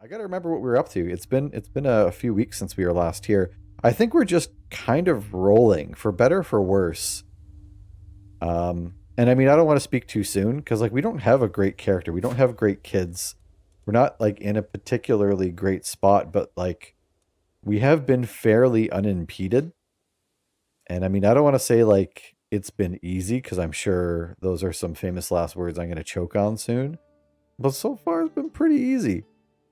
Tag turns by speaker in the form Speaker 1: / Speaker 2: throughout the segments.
Speaker 1: I gotta remember what we were up to. It's been a few weeks since we were last here. I think we're just kind of rolling, for better for worse. And I mean, I don't want to speak too soon because like we don't have a great character. We don't have great kids. We're not like in a particularly great spot, but like we have been fairly unimpeded. And I mean, I don't want to say like it's been easy because I'm sure those are some famous last words I'm going to choke on soon. But so far it's been pretty easy.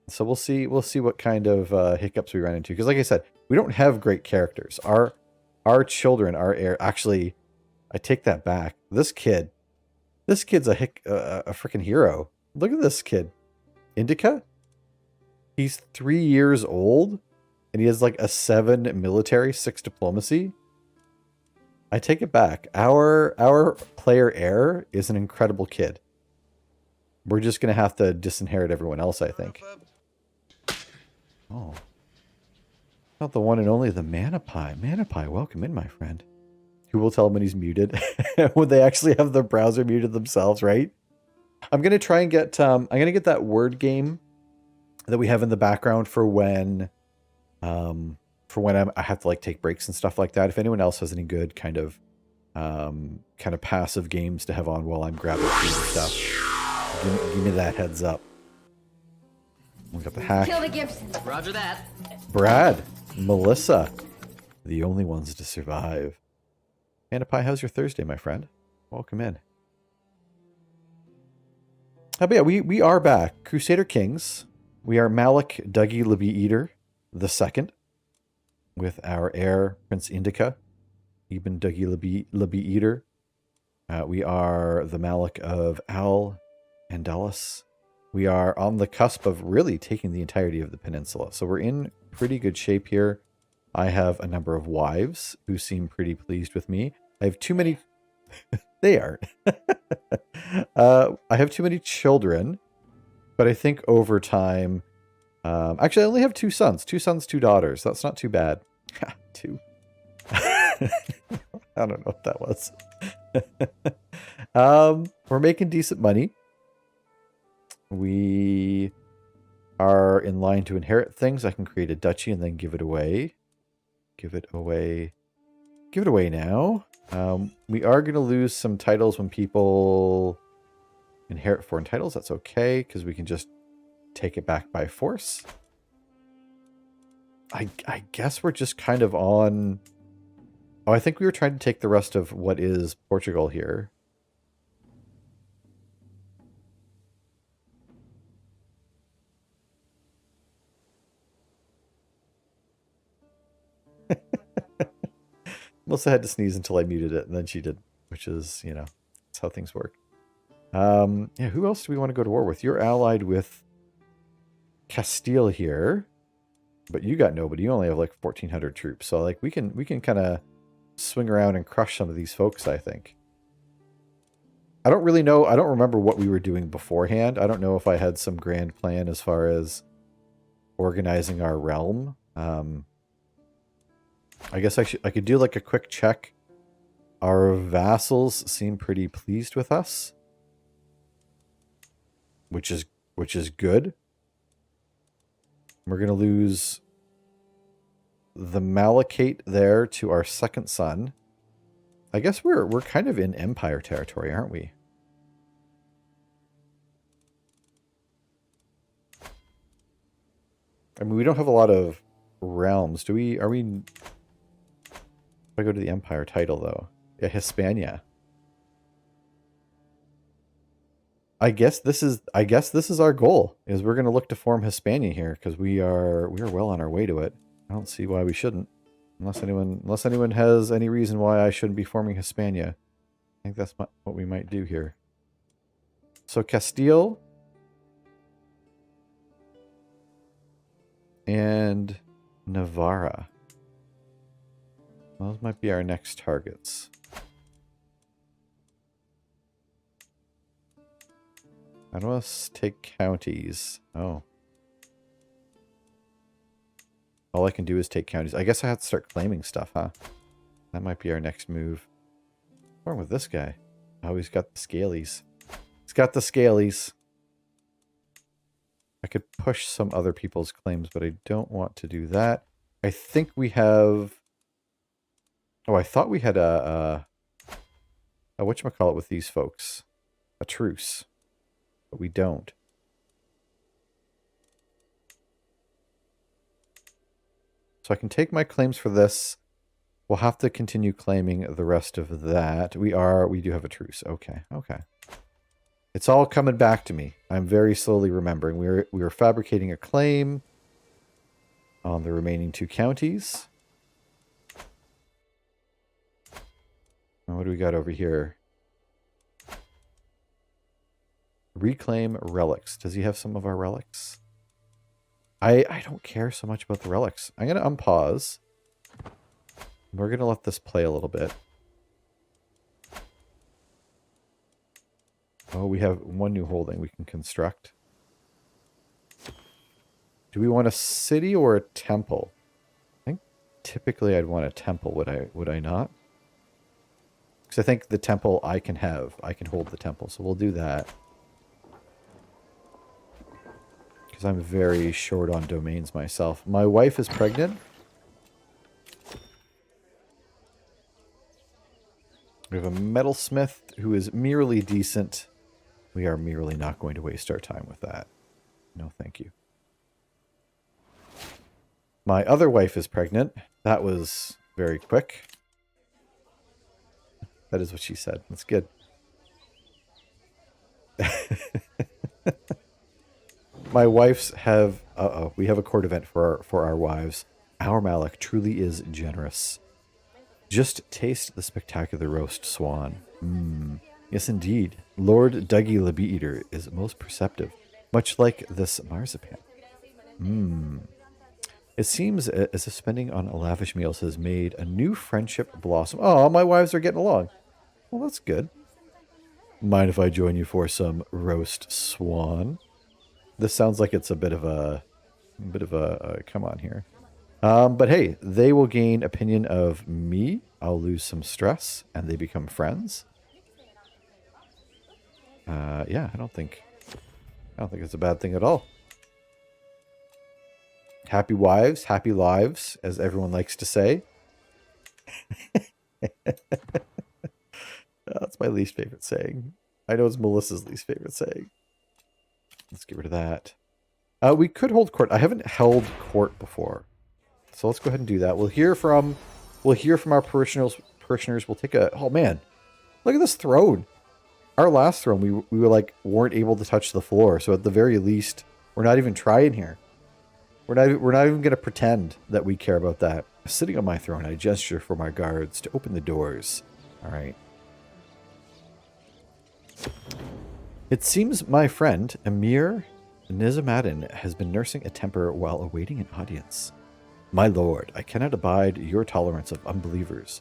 Speaker 1: So we'll see what kind of hiccups we run into because like I said, we don't have great characters. Our children, our heir, actually I take that back. This kid's a freaking hero. Look at this kid. Indica? He's 3 years old and he has like a 7 military, 6 diplomacy. I take it back. Our player heir is an incredible kid. We're just gonna have to disinherit everyone else, I think. Oh. Not the one and only the Mana Pie. Mana Pie, welcome in, my friend. Who will tell him when he's muted? Would they actually have the browser muted themselves, right? I'm gonna try and get I'm gonna get that word game that we have in the background for when I have to like take breaks and stuff like that. If anyone else has any good kind of passive games to have on while I'm grabbing food and stuff, give me that heads up. We got the hack.
Speaker 2: Kill the Gibson. Roger that.
Speaker 1: Brad, Melissa, the only ones to survive. Mana Pie, how's your Thursday, my friend? Welcome in. But yeah, we are back. Crusader Kings. We are Malik Dougie Lebee Eater the second, with our heir Prince Indica, Ibn Dougie Lebee Eater. We are the Malik of Al Andalus. We are on the cusp of really taking the entirety of the peninsula, so we're in pretty good shape here. I have a number of wives who seem pretty pleased with me. I have too many. They are. I have too many children, but I think over time. Actually, I only have 2 sons. 2 sons, 2 daughters. That's not too bad. 2. I don't know what that was. We're making decent money. We are in line to inherit things. I can create a duchy and then give it away. Give it away. Give it away now. We are going to lose some titles when people inherit foreign titles. That's okay, because we can just take it back by force. I guess we're just kind of on... Oh, I think we were trying to take the rest of what is Portugal here. Melissa had to sneeze until I muted it, and then she did, which is, you know, that's how things work. Yeah, who else do we want to go to war with? You're allied with Castile here, but you got nobody. You only have like 1,400 troops, so like we can kind of swing around and crush some of these folks, I think. I don't really know. I don't remember what we were doing beforehand. I don't know if I had some grand plan as far as organizing our realm. I guess I could do like a quick check. Our vassals seem pretty pleased with us, which is good. We're gonna lose the Malachite there to our second son. I guess we're kind of in Empire territory, aren't we? I mean, we don't have a lot of realms, do we? Are we? If I go to the Empire title, though, yeah, Hispania. I guess this is our goal. Is we're going to look to form Hispania here because we are well on our way to it. I don't see why we shouldn't, unless anyone has any reason why I shouldn't be forming Hispania. I think that's what we might do here. So Castile and Navarra. Those might be our next targets. How do us take counties? Oh. All I can do is take counties. I guess I have to start claiming stuff, huh? That might be our next move. What's wrong with this guy? Oh, he's got the scalies. He's got the scalies. I could push some other people's claims, but I don't want to do that. I think we have... Oh, I thought we had a whatchamacallit with these folks. A truce. But we don't. So I can take my claims for this. We'll have to continue claiming the rest of that. We do have a truce. Okay, okay. It's all coming back to me. I'm very slowly remembering. We were fabricating a claim on the remaining 2 counties. And what do we got over here? Reclaim relics. Does he have some of our relics? I don't care so much about the relics. I'm going to unpause. We're going to let this play a little bit. Oh, we have 1 new holding we can construct. Do we want a city or a temple? I think typically I'd want a temple, would I not? Because I think the temple I can hold the temple, so we'll do that. Because I'm very short on domains myself. My wife is pregnant. We have a metalsmith who is merely decent. We are merely not going to waste our time with that. No, thank you. My other wife is pregnant. That was very quick. That is what she said. That's good. My wife's have... Uh-oh. We have a court event for our wives. Our Malik truly is generous. Just taste the spectacular roast swan. Yes, indeed. Lord Dougie the Bee Eater is most perceptive, much like this marzipan. It seems as if spending on lavish meals has made a new friendship blossom. Oh, my wives are getting along. Well, that's good. Mind if I join you for some roast swan? This sounds like it's a bit of a come on here. But hey, they will gain opinion of me. I'll lose some stress, and they become friends. Yeah, I don't think it's a bad thing at all. Happy wives, happy lives, as everyone likes to say. That's my least favorite saying. I know it's Melissa's least favorite saying. Let's get rid of that. We could hold court. I haven't held court before. So let's go ahead and do that. We'll hear from our parishioners. We'll take a... Oh, man. Look at this throne. Our last throne, we were like, weren't able to touch the floor. So at the very least, we're not even trying here. We're not even going to pretend that we care about that. Sitting on my throne, I gesture for my guards to open the doors. All right. It seems my friend, Emir Nizamadin, has been nursing a temper while awaiting an audience. My lord, I cannot abide your tolerance of unbelievers,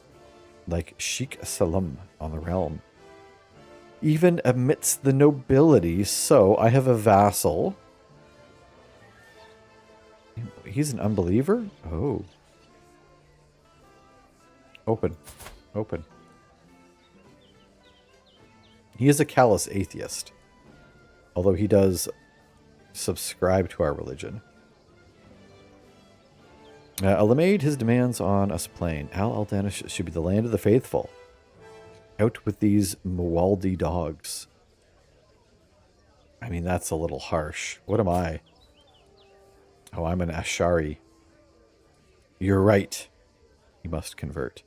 Speaker 1: like Sheikh Salam on the realm. Even amidst the nobility, so I have a vassal. He's an unbeliever? Oh. Open. Open. He is a callous atheist, although he does subscribe to our religion. Allah made his demands on us plain. Al-Danish should be the land of the faithful. Out with these Mawaldi dogs. I mean, that's a little harsh. What am I? Oh, I'm an Ashari. You're right. He must convert.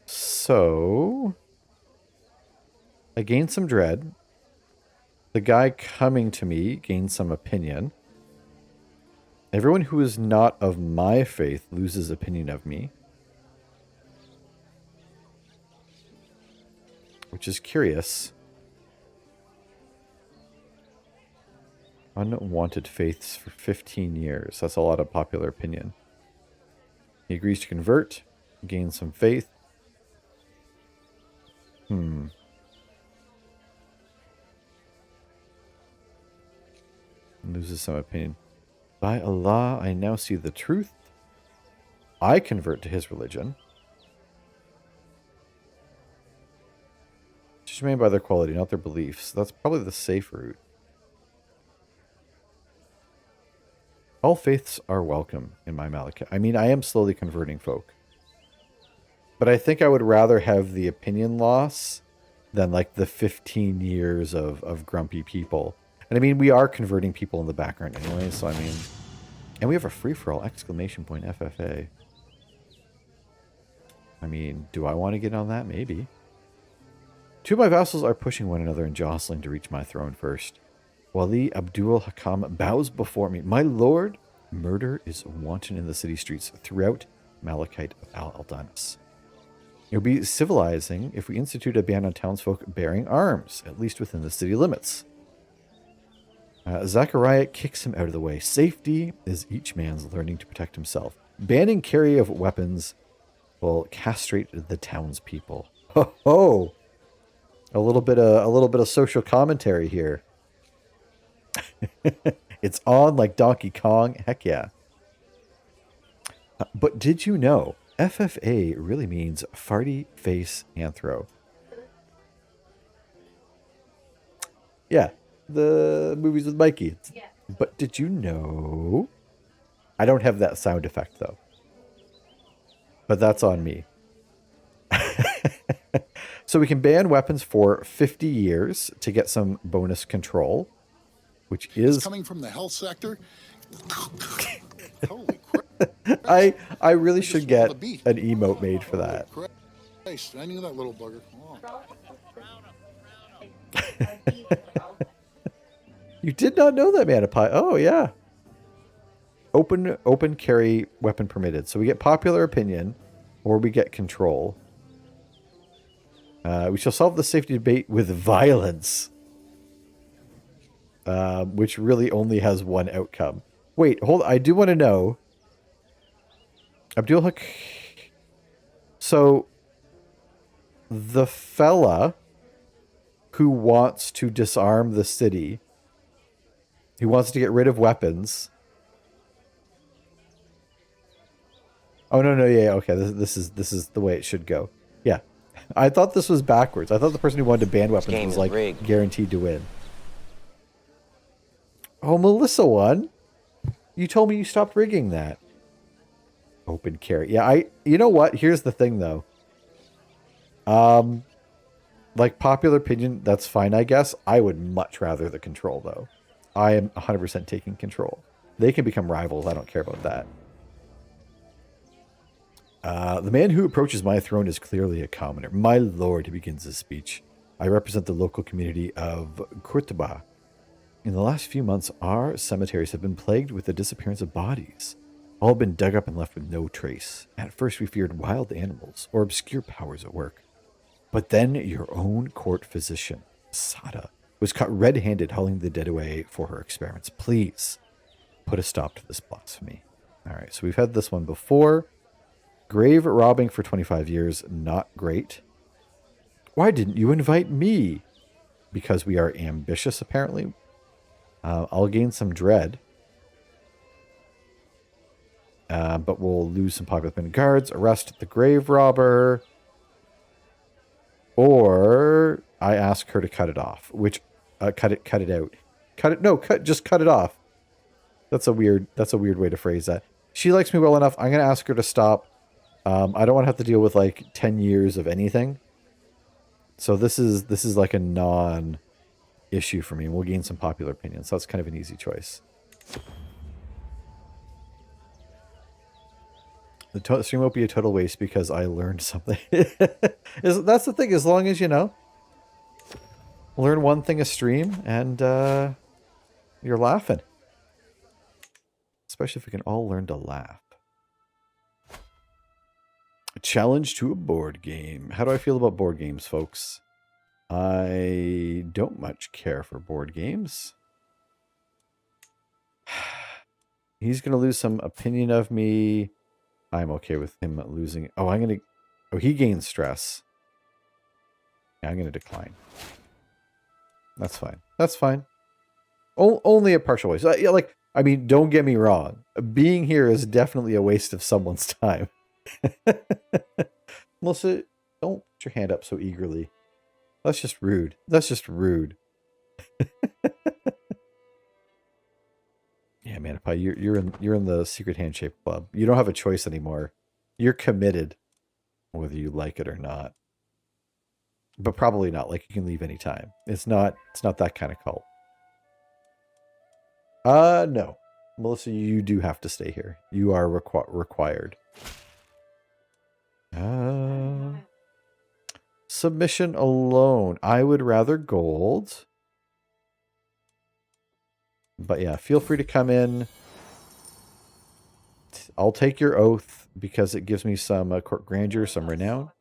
Speaker 1: So, I gain some dread. The guy coming to me gains some opinion. Everyone who is not of my faith loses opinion of me. Which is curious. Unwanted faiths for 15 years. That's a lot of popular opinion. He agrees to convert, gain some faith. Loses some opinion. By Allah, I now see the truth. I convert to his religion. Just remain by their quality, not their beliefs. That's probably the safe route. All faiths are welcome in my Malachite. I mean, I am slowly converting folk. But I think I would rather have the opinion loss than like the 15 years of grumpy people. And I mean, we are converting people in the background anyway, so I mean... And we have a free-for-all exclamation point FFA. I mean, do I want to get on that? Maybe. Two of my vassals are pushing one another and jostling to reach my throne first. Wali Abdul Hakam bows before me. My lord, murder is wanton in the city streets throughout Malachite of Al-Aldanis. It would be civilizing if we institute a ban on townsfolk bearing arms, at least within the city limits. Zachariah kicks him out of the way. Safety is each man's learning to protect himself. Banning carry of weapons will castrate the townspeople. Ho ho! A little bit of social commentary here. It's on like Donkey Kong. Heck yeah. But did you know FFA really means farty face anthro? Yeah, the movies with Mikey. Yeah. But did you know? I don't have that sound effect though. But that's on me. So we can ban weapons for 50 years to get some bonus control, which is
Speaker 2: it's coming from the health sector. Holy crap.
Speaker 1: I really should get an emote made for that.
Speaker 2: Christ, I knew that little bugger. Oh.
Speaker 1: You did not know that, Manapie. Oh yeah. Open carry weapon permitted. So we get popular opinion, or we get control. We shall solve the safety debate with violence. Which really only has one outcome. Wait, hold on. I do want to know. Abdul Haq. So, the fella who wants to disarm the city, who wants to get rid of weapons. Oh, no, yeah, okay. This is the way it should go. Yeah. I thought this was backwards. I thought the person who wanted to ban weapons was like rigged. Guaranteed to win. Oh, Melissa won. You told me you stopped rigging that. Open carry. Yeah, you know what? Here's the thing though. Like popular opinion, that's fine, I guess. I would much rather the control though. I am 100% taking control. They can become rivals. I don't care about that. The man who approaches my throne is clearly a commoner. My lord, he begins his speech. I represent the local community of Kurtaba. In the last few months, our cemeteries have been plagued with the disappearance of bodies. All have been dug up and left with no trace. At first we feared wild animals or obscure powers at work. But then your own court physician, Sada, was caught red-handed hauling the dead away for her experiments. Please, put a stop to this blasphemy. All right, so we've had this one before. Grave robbing for 25 years, not great. Why didn't you invite me? Because we are ambitious, apparently. I'll gain some dread. But we'll lose some popular guards. Arrest the grave robber. Or I ask her to cut it off. Which, cut it out. Just cut it off. That's a weird way to phrase that. She likes me well enough. I'm going to ask her to stop. I don't want to have to deal with like 10 years of anything. So this is like a non-issue for me. We'll gain some popular opinion. So that's kind of an easy choice. The stream won't be a total waste because I learned something. That's the thing. As long as, you know, learn one thing a stream and you're laughing. Especially if we can all learn to laugh. A challenge to a board game. How do I feel about board games, folks? I don't much care for board games. He's going to lose some opinion of me. I'm okay with him losing. Oh, he gains stress. Yeah, I'm going to decline. That's fine. That's fine. Only a partial way. So, yeah, like, I mean, don't get me wrong. Being here is definitely a waste of someone's time. Melissa, don't put your hand up so eagerly. That's just rude. That's just rude. Yeah, Manapie, you're in the secret handshake club. You don't have a choice anymore. You're committed, whether you like it or not. But probably not. Like you can leave anytime. It's not that kind of cult. No. Melissa, you do have to stay here. You are required. Submission alone. I would rather gold. But yeah, feel free to come in. I'll take your oath because it gives me some court grandeur, some renown.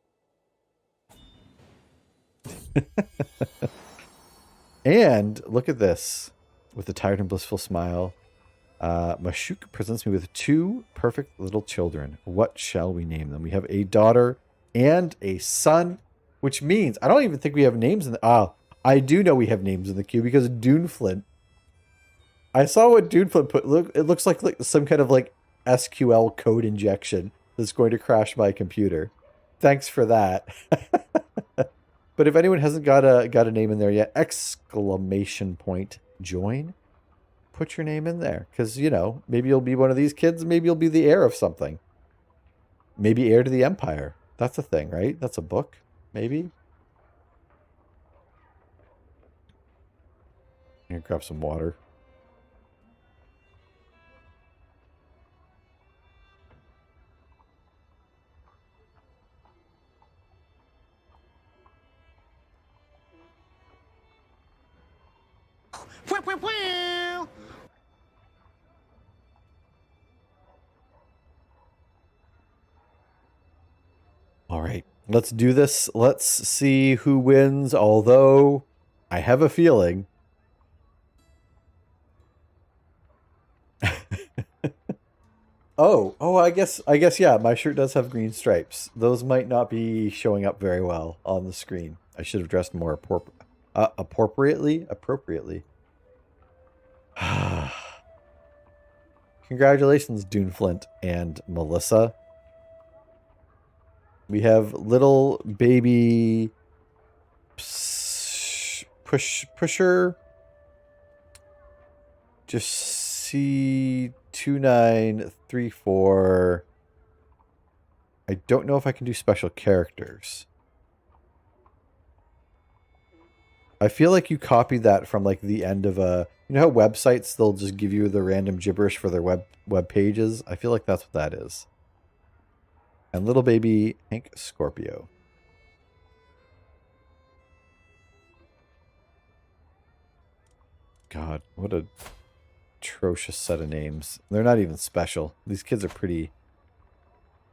Speaker 1: And look at this. With a tired and blissful smile, Mashuk presents me with 2 perfect little children. What shall we name them? We have a daughter and a son, which means I don't even think we have names in the... I do know we have names in the queue because Duneflint. I saw what Duneflint put. Look, it looks like some kind of like SQL code injection that's going to crash my computer. Thanks for that. But if anyone hasn't got a name in there yet, exclamation point join. Put your name in there because, you know, maybe you'll be one of these kids. Maybe you'll be the heir of something. Maybe heir to the empire. That's a thing, right? That's a book. Maybe. Here, grab some water. All right, let's do this. Let's see who wins, although I have a feeling. Oh, I guess, yeah, my shirt does have green stripes. Those might not be showing up very well on the screen. I should have dressed more appropriately. Congratulations, Duneflint and Melissa. We have little baby pusher. Just C2934. I don't know if I can do special characters. I feel like you copied that from like the end of a... You know how websites, they'll just give you the random gibberish for their web pages? I feel like that's what that is. And little baby Hank Scorpio. God, what a atrocious set of names. They're not even special. These kids are pretty...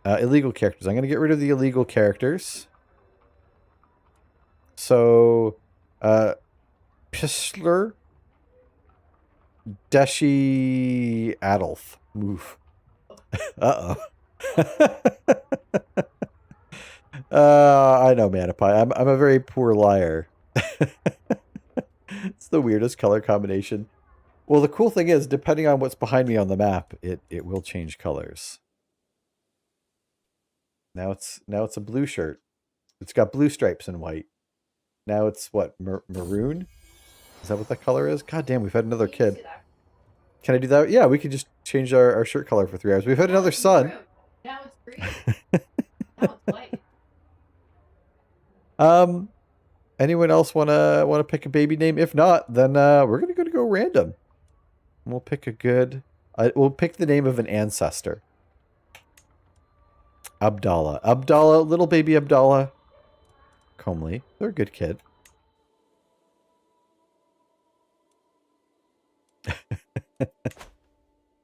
Speaker 1: illegal characters. I'm going to get rid of the illegal characters. So, Pistler, Deshi Adolf. Oof. Uh-oh. I know, Manapie. I'm a very poor liar. It's the weirdest color combination. Well, the cool thing is, depending on what's behind me on the map, it will change colors. Now it's a blue shirt. It's got blue stripes and white. Now it's what, maroon? Is that what that color is? God damn, we've had another kid. Can I do that? Yeah, we can just change our shirt color for 3 hours. We've had another son.
Speaker 3: Now it's green. Now it's white.
Speaker 1: Anyone else wanna pick a baby name? If not, then we're gonna go random. We'll pick a good... we'll pick the name of an ancestor. Abdallah. Abdallah, little baby Abdallah. Comely. They're a good kid.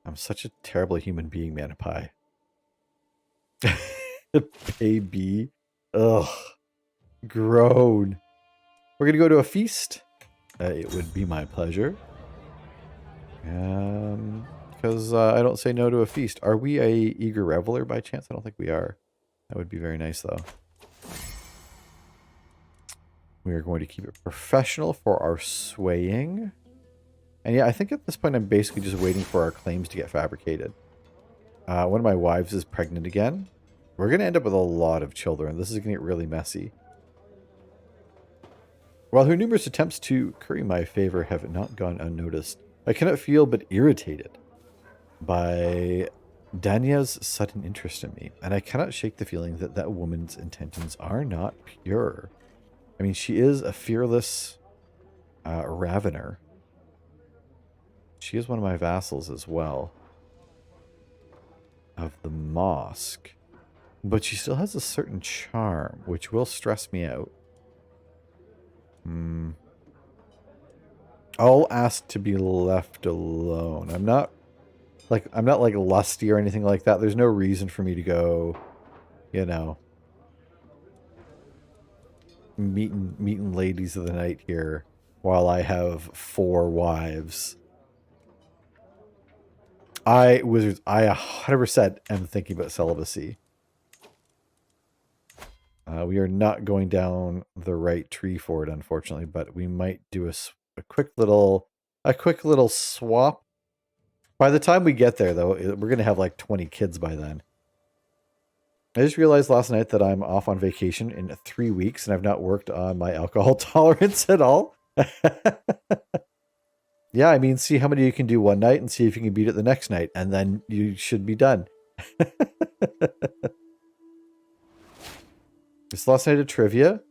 Speaker 1: I'm such a terrible human being, Manapie. Baby. Ugh. Groan. We're gonna go to a feast. It would be my pleasure. Because I don't say no to a feast. Are we a eager reveler by chance? I don't think we are. That would be very nice, though. We are going to keep it professional for our swaying. And yeah, I think at this point I'm basically just waiting for our claims to get fabricated. One of my wives is pregnant again. We're going to end up with a lot of children. This is going to get really messy. While her numerous attempts to curry my favor have not gone unnoticed, I cannot feel but irritated by Danya's sudden interest in me, and I cannot shake the feeling that that woman's intentions are not pure. I mean, she is a fearless ravener. She is one of my vassals as well of the mosque, but she still has a certain charm, which will stress me out. I'll ask to be left alone. I'm not like lusty or anything like that. There's no reason for me to go, you know, meeting ladies of the night here while I have 4 wives. I 100% am thinking about celibacy. We are not going down the right tree for it, unfortunately, but we might do a quick little swap. By the time we get there, though, we're going to have like 20 kids by then. I just realized last night that I'm off on vacation in 3 weeks, and I've not worked on my alcohol tolerance at all. Yeah, I mean, see how many you can do one night and see if you can beat it the next night, and then you should be done. This last night of trivia.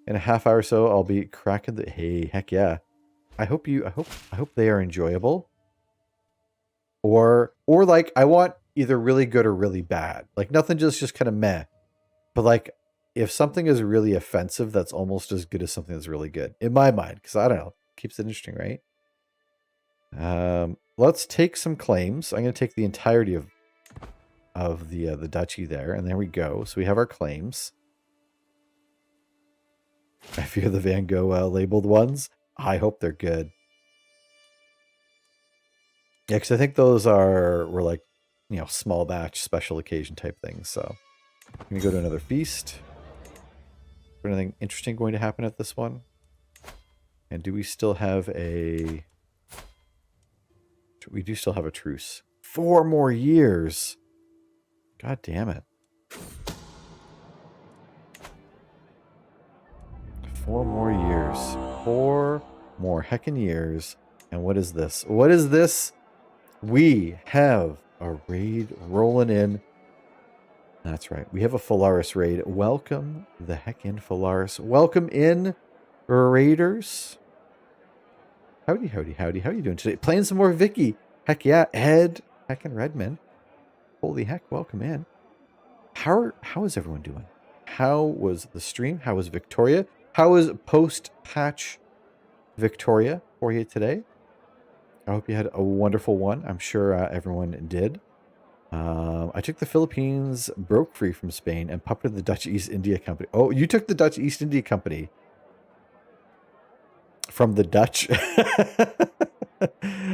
Speaker 1: In a half hour or so, I'll be cracking the... Hey, heck yeah. I hope they are enjoyable. Or like, I want either really good or really bad. Like, nothing just kind of meh. But like, if something is really offensive, that's almost as good as something that's really good. In my mind. Because, I don't know. Keeps it interesting, right? Let's take some claims. I'm going to take the entirety of the duchy there. And there we go. So we have our claims. I fear the Van Gogh labeled ones. I hope they're good. Yeah, because I think those were like, you know, small batch, special occasion type things. So I'm going to go to another feast. Is there anything interesting going to happen at this one? And do we still have a... We do still have a truce. 4 more years. God damn it. 4 more years. 4 more heckin' years. And what is this? What is this? We have a raid rolling in. That's right. We have a Phalaris raid. Welcome the heck in, Phalaris. Welcome in, raiders. Howdy, howdy, howdy. How are you doing today? Playing some more Vicky. Heck yeah. Ed. Heckin' Redman. Holy heck, welcome in. How is everyone doing? How was the stream? How was Victoria? How was post-patch Victoria for you today? I hope you had a wonderful one. I'm sure everyone did. I took the Philippines, broke free from Spain, and puppeted the Dutch East India Company. Oh, you took the Dutch East India Company from the Dutch.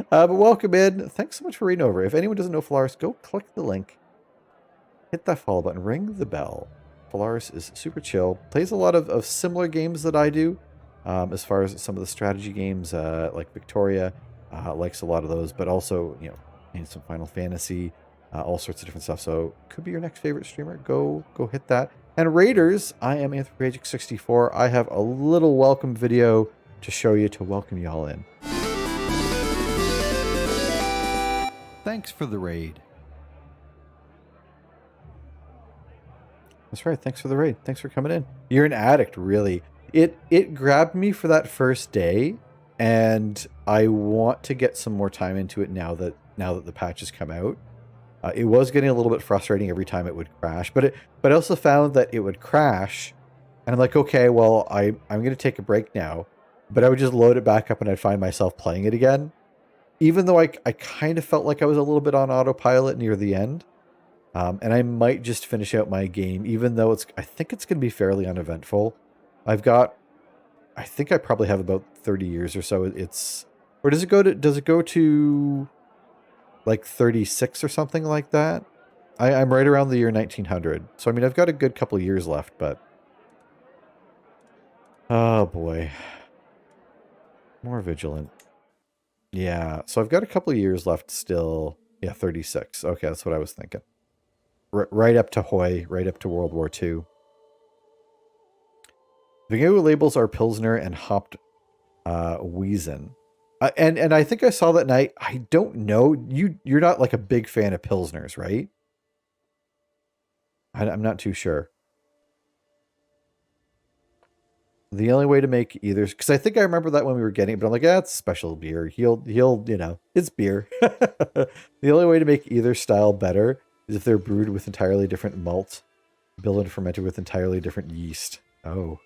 Speaker 1: But welcome in. Thanks so much for reading over. If anyone doesn't know Phalaris, go click the link. Hit that follow button. Ring the bell. Phalaris is super chill. Plays a lot of similar games that I do. As far as some of the strategy games, like Victoria, likes a lot of those, but also, you know, in some Final Fantasy, all sorts of different stuff. So could be your next favorite streamer. Go hit that. And Raiders, I am Anthropophagic64. I have a little welcome video to show you to welcome y'all in. Thanks for the raid. That's right. Thanks for the raid. Thanks for coming in. You're an addict, really. It grabbed me for that first day, and I want to get some more time into it now that the patch has come out. It was getting a little bit frustrating every time it would crash, but I also found that it would crash, and I'm like, okay, well, I'm going to take a break now, but I would just load it back up and I'd find myself playing it again, even though I kind of felt like I was a little bit on autopilot near the end. And I might just finish out my game, even though I think it's going to be fairly uneventful. I think I probably have about 30 years or so. Or does it go to like 36 or something like that? I'm right around the year 1900. So, I mean, I've got a good couple of years left, but... Oh, boy. More vigilant. Yeah, so I've got a couple of years left still. Yeah, 36. Okay, that's what I was thinking. Right up to Hoy, right up to World War II. Vingo labels are Pilsner and hopped Wiesen. And I think I saw that night. I don't know. You're not like a big fan of Pilsners, right? I'm not too sure. The only way to make either, because I think I remember that when we were getting it, but I'm like, yeah, it's a special beer. He'll, you know, it's beer. The only way to make either style better is if they're brewed with entirely different malt, built and fermented with entirely different yeast. Oh.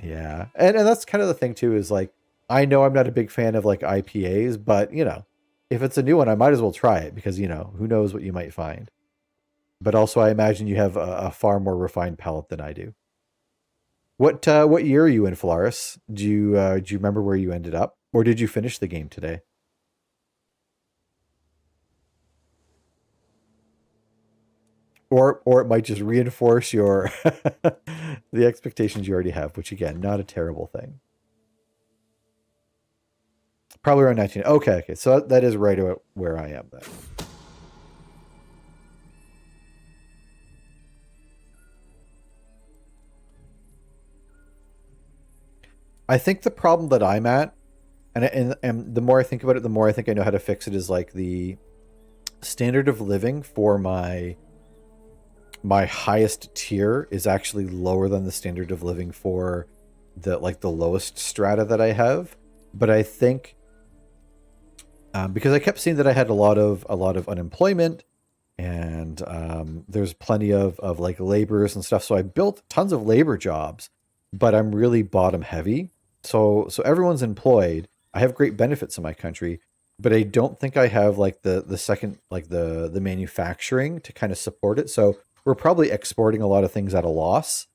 Speaker 1: Yeah. And that's kind of the thing too, is like, I know I'm not a big fan of like IPAs, but you know, if it's a new one, I might as well try it because, you know, who knows what you might find. But also, I imagine you have a far more refined palate than I do. What year are you in, Flores? Do you remember where you ended up, or did you finish the game today? Or it might just reinforce your the expectations you already have, which again, not a terrible thing. Probably around 19. Okay, okay, so that is right about where I am then. I think the problem that I'm at, and the more I think about it, the more I think I know how to fix it, is like the standard of living for my highest tier is actually lower than the standard of living for the lowest strata that I have. But I think because I kept seeing that I had a lot of unemployment, and there's plenty of like laborers and stuff, so I built tons of labor jobs, but I'm really bottom heavy. So everyone's employed. I have great benefits in my country, but I don't think I have like the second, like the manufacturing to kind of support it. So we're probably exporting a lot of things at a loss.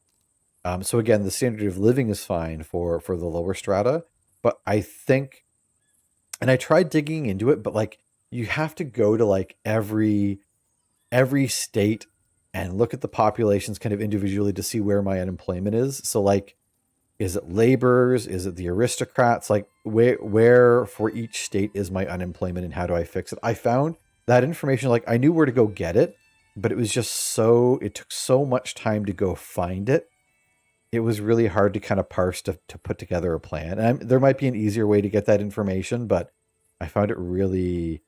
Speaker 1: So again, the standard of living is fine for the lower strata, but I think, and I tried digging into it, but like you have to go to like every state and look at the populations kind of individually to see where my unemployment is. So like, is it laborers? Is it the aristocrats? Like where for each state is my unemployment and how do I fix it? I found that information, like I knew where to go get it, but it was just it took so much time to go find it. It was really hard to kind of parse to put together a plan. And there might be an easier way to get that information, but I found it really,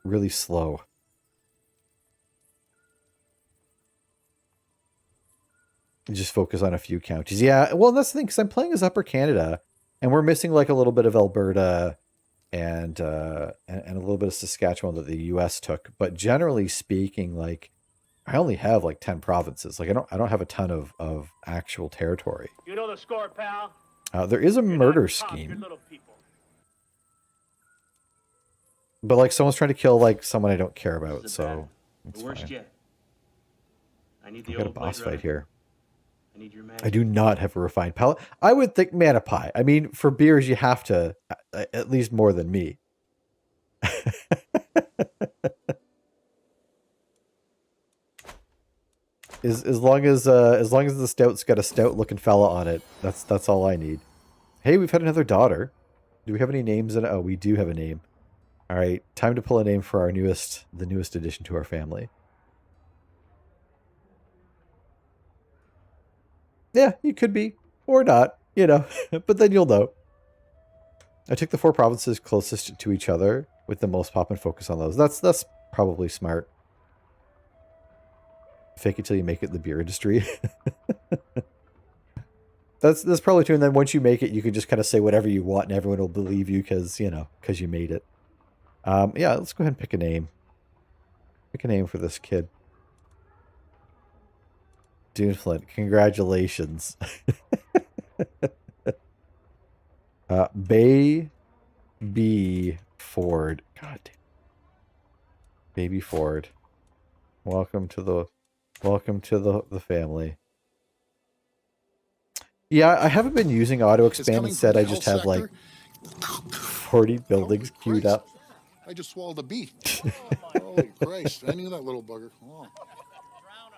Speaker 1: really slow. Just focus on a few counties. Yeah, well, that's the thing, because I'm playing as Upper Canada, and we're missing like a little bit of Alberta and a little bit of Saskatchewan that the U.S. took. But generally speaking, like I only have like 10 provinces. Like I don't have a ton of actual territory.
Speaker 4: You know the score, pal.
Speaker 1: There is a
Speaker 4: You're
Speaker 1: murder
Speaker 4: not tough, you're
Speaker 1: scheme,
Speaker 4: little people.
Speaker 1: but like someone's trying to kill like someone I don't care about,
Speaker 4: This is
Speaker 1: so
Speaker 4: bad.
Speaker 1: it's
Speaker 4: The worst
Speaker 1: fine.
Speaker 4: yet. I need
Speaker 1: We've
Speaker 4: the
Speaker 1: got a
Speaker 4: old
Speaker 1: boss
Speaker 4: Blade
Speaker 1: fight
Speaker 4: Runner.
Speaker 1: here.
Speaker 4: I need your
Speaker 1: I
Speaker 4: magic.
Speaker 1: do not have a refined palate. I would think Mana Pie. I mean, for beers, you have to at least more than me. As long as the stout's got a stout looking fella on it, that's all I need. Hey, we've had another daughter. Do we have any names in it? Oh, we do have a name. All right, time to pull a name for the newest addition to our family. Yeah, you could be or not, you know, but then you'll know. I took the 4 provinces closest to each other with the most pop and focus on those. That's probably smart. Fake it till you make it in the beer industry. That's probably true. And then once you make it, you can just kind of say whatever you want, and everyone will believe you because you made it. Yeah, let's go ahead and pick a name. Pick a name for this kid. Duneflint, congratulations. Baby Ford. God damn. Baby Ford. Welcome to the family. Yeah, I haven't been using auto expand. Instead, I just have like 40 buildings queued up.
Speaker 2: I just swallowed a bee. Holy Christ. I knew that little bugger. Oh.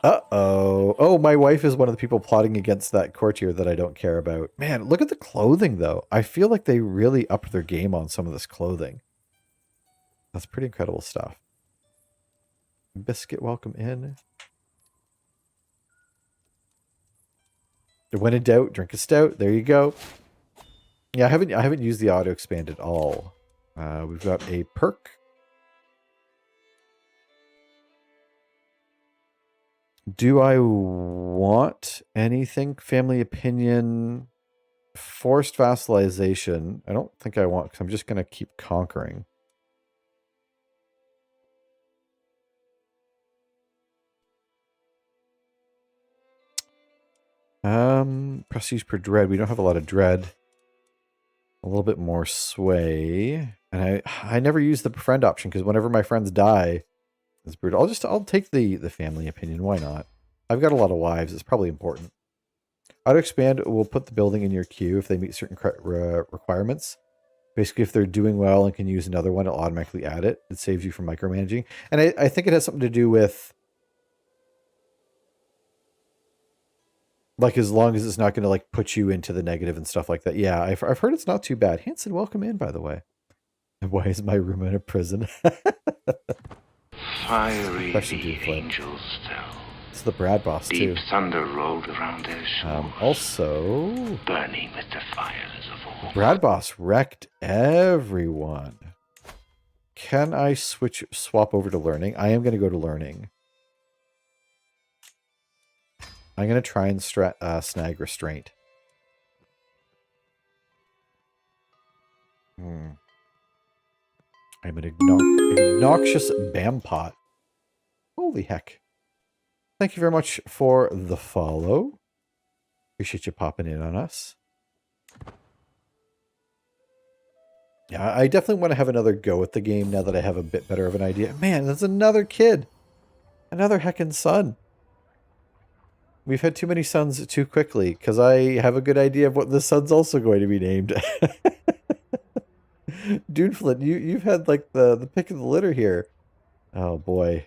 Speaker 1: Uh-oh. Oh, my wife is one of the people plotting against that courtier that I don't care about. Man, look at the clothing, though. I feel like they really upped their game on some of this clothing. That's pretty incredible stuff. Biscuit, welcome in. When in doubt, drink a stout. There you go. Yeah, I haven't used the auto expand at all. We've got a perk. Do I want anything? Family opinion, forced vassalization. I don't think I want, because I'm just going to keep conquering. Prestige per dread. We don't have a lot of dread. A little bit more sway. And I never use the befriend option, because whenever my friends die, it's brutal. I'll take the family opinion. Why not? I've got a lot of wives. It's probably important. Auto expand will put the building in your queue if they meet certain requirements. Basically, if they're doing well and can use another one, it'll automatically add it. It saves you from micromanaging. And I think it has something to do with, like, as long as it's not going to, like, put you into the negative and stuff like that. Yeah, I've heard it's not too bad. Hanson, welcome in, by the way. And why is my room in a prison?
Speaker 5: Fiery
Speaker 1: Question,
Speaker 5: the
Speaker 1: Flynn.
Speaker 5: angels fell.
Speaker 1: It's the Brad boss,
Speaker 5: Deep
Speaker 1: too.
Speaker 5: thunder rolled around their shores,
Speaker 1: Also,
Speaker 5: burning with the fires of all.
Speaker 1: Brad boss wrecked everyone. Can I swap over to learning? I am going to go to learning. I'm going to try and snag restraint. I'm an obnoxious bampot. Holy heck. Thank you very much for the follow. Appreciate you popping in on us. Yeah, I definitely want to have another go at the game now that I have a bit better of an idea. Man, there's another kid. Another heckin' son. We've had too many sons too quickly, because I have a good idea of what this son's also going to be named. Duneflint, you've had, like, the pick of the litter here. Oh, boy.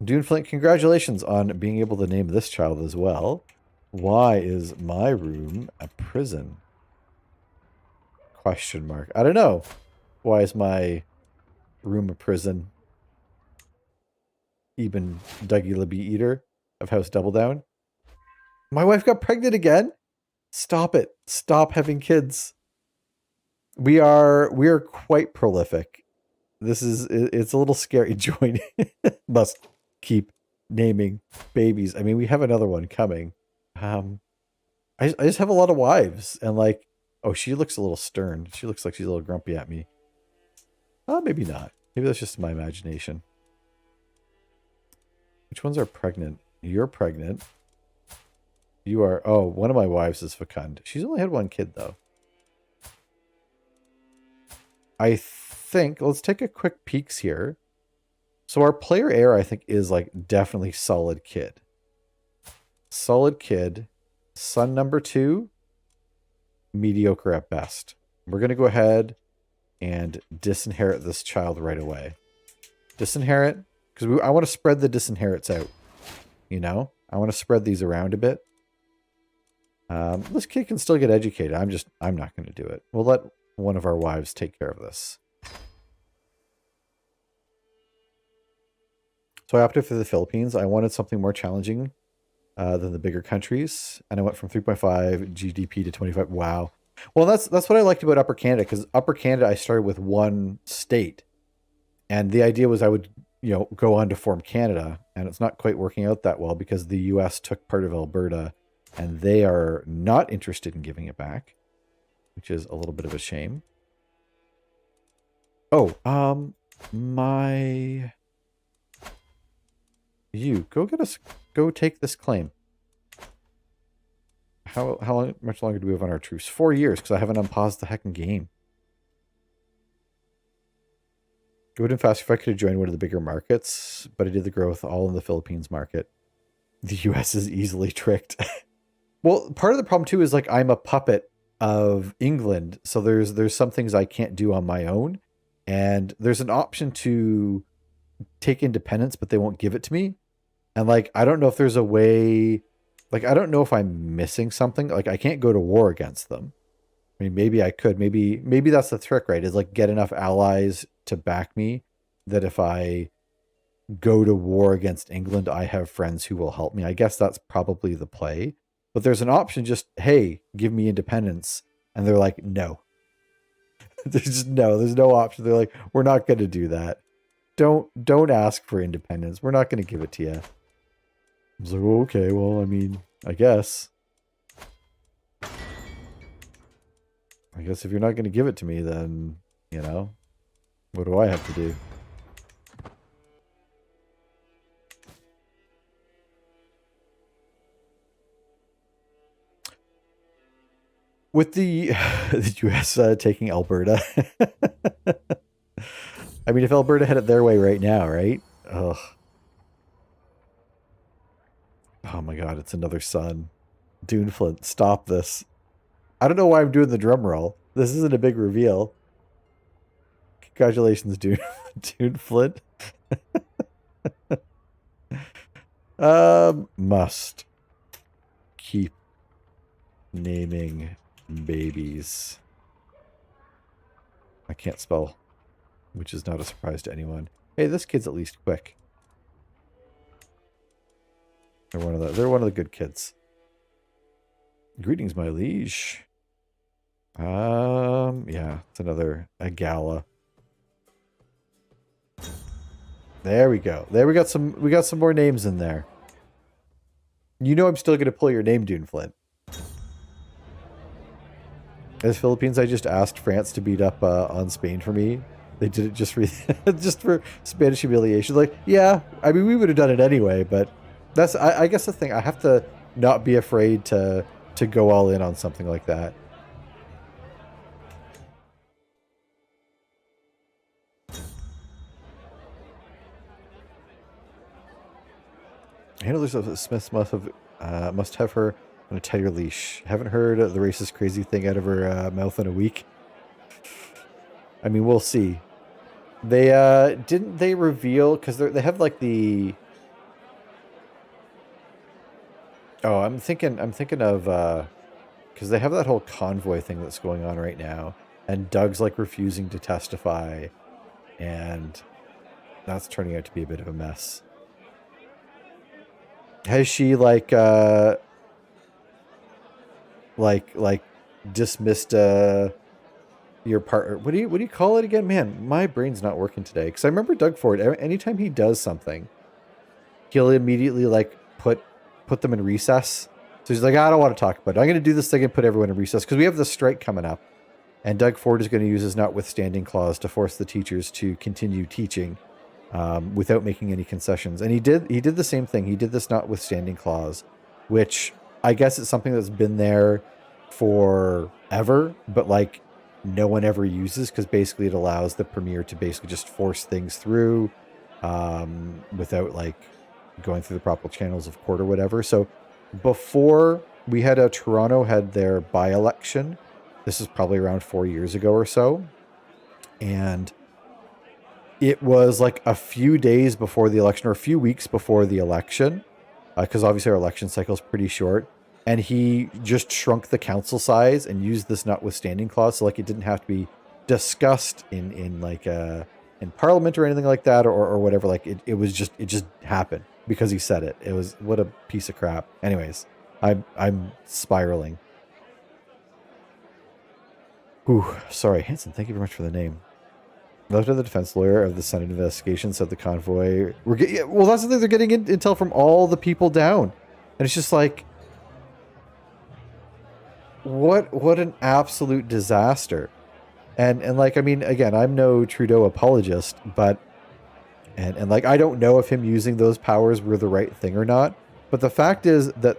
Speaker 1: Duneflint, congratulations on being able to name this child as well. Why is my room a prison? Question mark. I don't know. Why is my room a prison? Even Dougie Libby Eater of House Double Down. My wife got pregnant again? Stop it. Stop having kids. We are quite prolific. It's a little scary. Join. Must keep naming babies. I mean, we have another one coming. I just have a lot of wives, and, like, oh, she looks a little stern. She looks like she's a little grumpy at me. Oh, maybe not. Maybe that's just my imagination. Which ones are pregnant? You're pregnant. You are... Oh, one of my wives is fecund. She's only had one kid, though. I think... Let's take a quick peeks here. So our player heir, I think, is, like, definitely solid kid. Solid kid. Son number 2. Mediocre at best. We're going to go ahead and disinherit this child right away. Disinherit. Because I want to spread the disinherits out. You know? I want to spread these around a bit. This kid can still get educated. I'm not going to do it. We'll let one of our wives take care of this. So I opted for the Philippines. I wanted something more challenging than the bigger countries. And I went from 3.5 GDP to 25. Wow. Well, that's what I liked about Upper Canada, because Upper Canada, I started with one state. And the idea was I would, go on to form Canada. And it's not quite working out that well because the US took part of Alberta and they are not interested in giving it back, which is a little bit of a shame. Oh, you go take this claim. Much longer do we have on our truce? 4 years, because I haven't unpaused the heckin' game. It would have been faster if I could have joined one of the bigger markets, but I did the growth all in the Philippines market. The US is easily tricked. Well, part of the problem too is, like, I'm a puppet of England, so there's some things I can't do on my own, and there's an option to take independence, but they won't give it to me. And like, I don't know if there's a way, like, I don't know if I'm missing something. Like, I can't go to war against them. I mean, maybe I could. Maybe that's the trick, right? Is like get enough allies to back me that if I go to war against England, I have friends who will help me. I guess that's probably the play. But there's an option just, hey, give me independence. And they're like, no. There's no option. They're like, we're not going to do that. Don't ask for independence. We're not going to give it to you. I was like, well, okay, well, I mean, I guess if you're not going to give it to me, then, you know, what do I have to do? With the US taking Alberta. I mean, if Alberta had it their way right now, right? Ugh. Oh my god, it's another sun. Duneflint, stop this. I don't know why I'm doing the drum roll. This isn't a big reveal. Congratulations, Duneflint. Must keep naming babies. I can't spell, which is not a surprise to anyone. Hey, this kid's at least quick. They're one of the good kids. Greetings, my liege. Yeah, it's a gala. There we go. There we got some more names in there. You know I'm still gonna pull your name, Duneflint. As Philippines, I just asked France to beat up on Spain for me. They did it just for just for Spanish humiliation. Like, yeah, I mean we would have done it anyway, but that's I guess the thing. I have to not be afraid to go all in on something like that. Handlers of Smith must have her on a tighter leash. Haven't heard the racist crazy thing out of her mouth in a week. I mean, we'll see. They didn't they reveal because they have like the. Oh, I'm thinking of because they have that whole convoy thing that's going on right now, and Doug's like refusing to testify, and that's turning out to be a bit of a mess. Has she like dismissed your partner? What do you call it again? Man, my brain's not working today. Because I remember Doug Ford. Anytime he does something, he'll immediately like put them in recess. So he's like, I don't want to talk about it. I'm going to do this thing and put everyone in recess because we have the strike coming up, and Doug Ford is going to use his notwithstanding clause to force the teachers to continue teaching. Without making any concessions. And he did the same thing. He did this notwithstanding clause, which I guess it's something that's been there forever, but like no one ever uses because basically it allows the premier to basically just force things through without like going through the proper channels of court or whatever. So before we had Toronto had their by-election, this is probably around 4 years ago or so, and it was like a few days before the election or a few weeks before the election, because obviously our election cycle is pretty short. And he just shrunk the council size and used this notwithstanding clause. So like it didn't have to be discussed in Parliament or anything like that or whatever. Like it just happened because he said it. It was what a piece of crap. Anyways, I'm spiraling. Ooh, sorry, Hanson. Thank you very much for the name. Left of the defense lawyer of the Senate investigation said the convoy well, that's the thing, they're getting intel from all the people down, and it's just like what an absolute disaster. And like, I mean, again, I'm no Trudeau apologist, but and like I don't know if him using those powers were the right thing or not, but the fact is that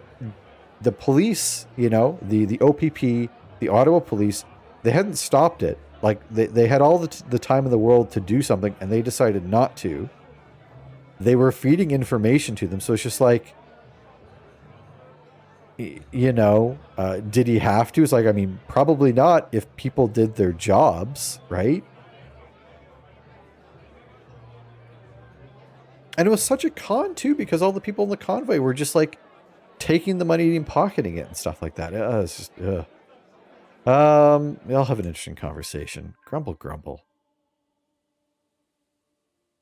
Speaker 1: the police, you know, the OPP, the Ottawa police, they hadn't stopped it. Like, they had all the time in the world to do something, and they decided not to. They were feeding information to them, so it's just like, you know, did he have to? It's like, I mean, probably not if people did their jobs, right? And it was such a con, too, because all the people in the convoy were just, like, taking the money and pocketing it and stuff like that. It's just, ugh. I'll have an interesting conversation. Grumble, grumble.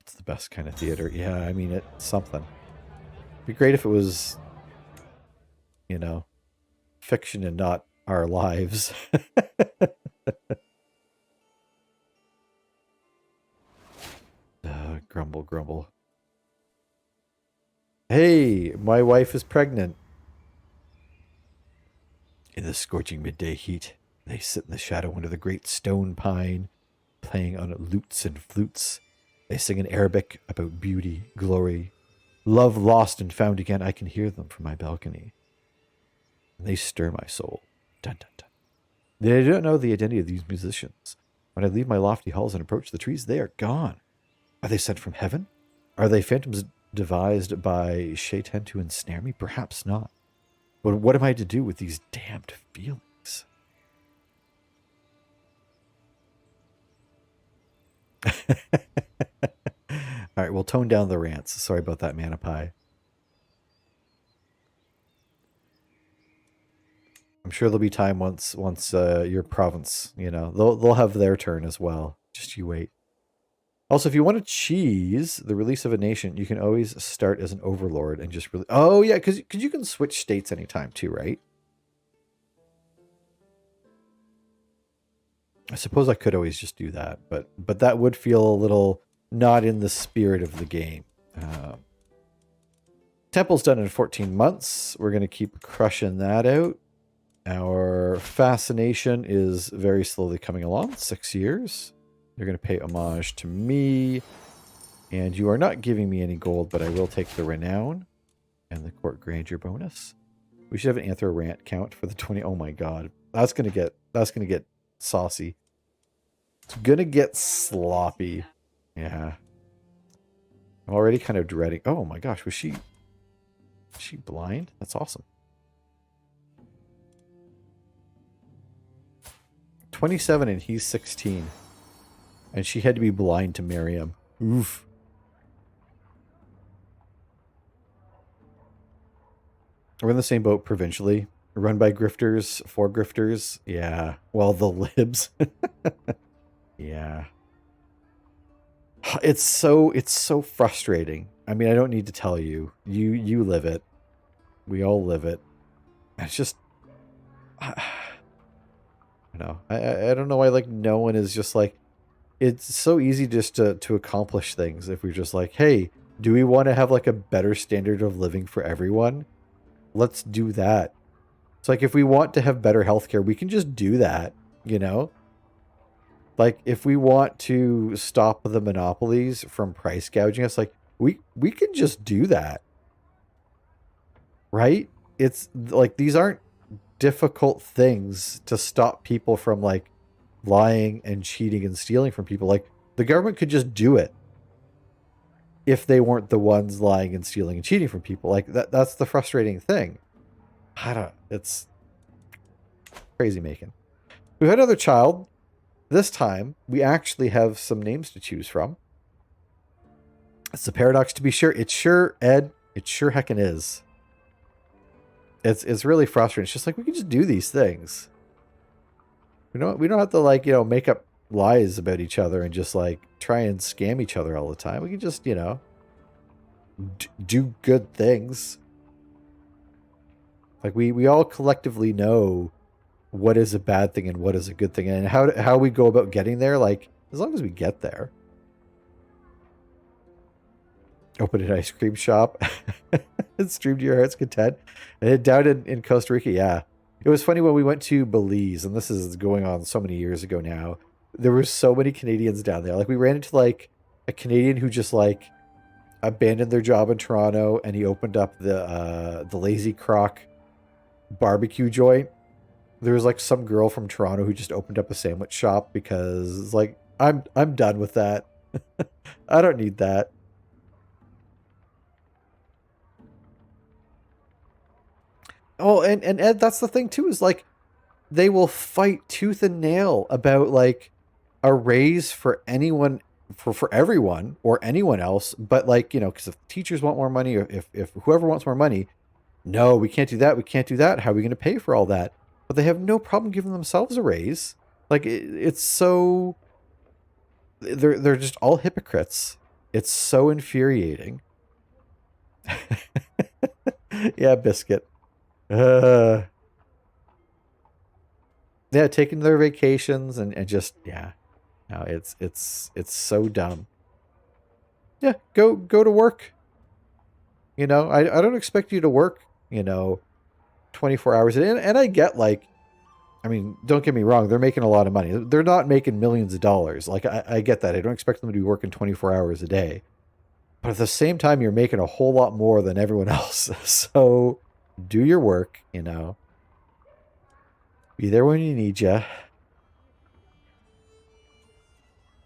Speaker 1: It's the best kind of theater. Yeah, I mean, it's something. It'd be great if it was, you know, fiction and not our lives. Grumble, grumble. Hey, my wife is pregnant. In the scorching midday heat, they sit in the shadow under the great stone pine, playing on lutes and flutes. They sing in Arabic about beauty, glory, love lost and found again. I can hear them from my balcony. And they stir my soul. Dun, dun, dun. They don't know the identity of these musicians. When I leave my lofty halls and approach the trees, they are gone. Are they sent from heaven? Are they phantoms devised by Shaitan to ensnare me? Perhaps not. But what am I to do with these damned feelings? All right, we'll tone down the rants. Sorry about that, Mana Pie. I'm sure there'll be time once your province, you know, they'll have their turn as well. Just you wait. Also, if you want to cheese the release of a nation, you can always start as an overlord and just really... Oh, yeah, because you can switch states anytime too, right? I suppose I could always just do that, but that would feel a little not in the spirit of the game. Temple's done in 14 months. We're going to keep crushing that out. Our fascination is very slowly coming along. 6 years. You're going to pay homage to me. And you are not giving me any gold, but I will take the renown and the court grandeur bonus. We should have an Anthro rant count for the 20. Oh my god. That's going to get saucy. It's going to get sloppy. Yeah. I'm already kind of dreading. Oh my gosh, was she blind? That's awesome. 27 and he's 16. And she had to be blind to marry him. Oof. We're in the same boat provincially. Run by grifters, for grifters. Yeah. Well, the libs. Yeah. It's so frustrating. I mean, I don't need to tell you. You live it. We all live it. It's just... I don't know why, like, no one is just like... It's so easy just to accomplish things if we're just like, hey, do we want to have, like, a better standard of living for everyone? Let's do that. It's like, if we want to have better healthcare, we can just do that, you know? Like, if we want to stop the monopolies from price gouging us, like, we can just do that. Right? It's, like, these aren't difficult things to stop people from, like, lying and cheating and stealing from people. Like, the government could just do it if they weren't the ones lying and stealing and cheating from people. Like, that's the frustrating thing. It's crazy making. We had another child. This time, we actually have some names to choose from. It's a paradox to be sure. It's sure, Ed. It sure heckin' is. It's really frustrating. It's just like, we can just do these things. We don't have to, like, you know, make up lies about each other and just, like, try and scam each other all the time. We can just, you know, do good things. Like, we all collectively know what is a bad thing and what is a good thing, and how we go about getting there. Like, as long as we get there. Open an ice cream shop. And stream to your heart's content. And down in Costa Rica, yeah. It was funny when we went to Belize, and this is going on so many years ago now. There were so many Canadians down there. Like, we ran into, like, a Canadian who just, like, abandoned their job in Toronto, and he opened up the Lazy Croc barbecue joint. There was, like, some girl from Toronto who just opened up a sandwich shop because it's like, I'm done with that. I don't need that. Oh, and Ed, that's the thing too, is like, they will fight tooth and nail about, like, a raise for anyone for everyone or anyone else, but like, you know, because if teachers want more money, or if whoever wants more money, no, we can't do that. We can't do that. How are we going to pay for all that? But they have no problem giving themselves a raise. Like it's so they're just all hypocrites. It's so infuriating. Yeah, biscuit. Yeah, taking their vacations and just yeah. No, it's so dumb. Yeah, go to work. You know, I don't expect you to work, you know, 24 hours a day. And I get like, I mean, don't get me wrong, they're making a lot of money. They're not making millions of dollars. Like I get that. I don't expect them to be working 24 hours a day. But at the same time, you're making a whole lot more than everyone else. So do your work, you know. Be there when you need you.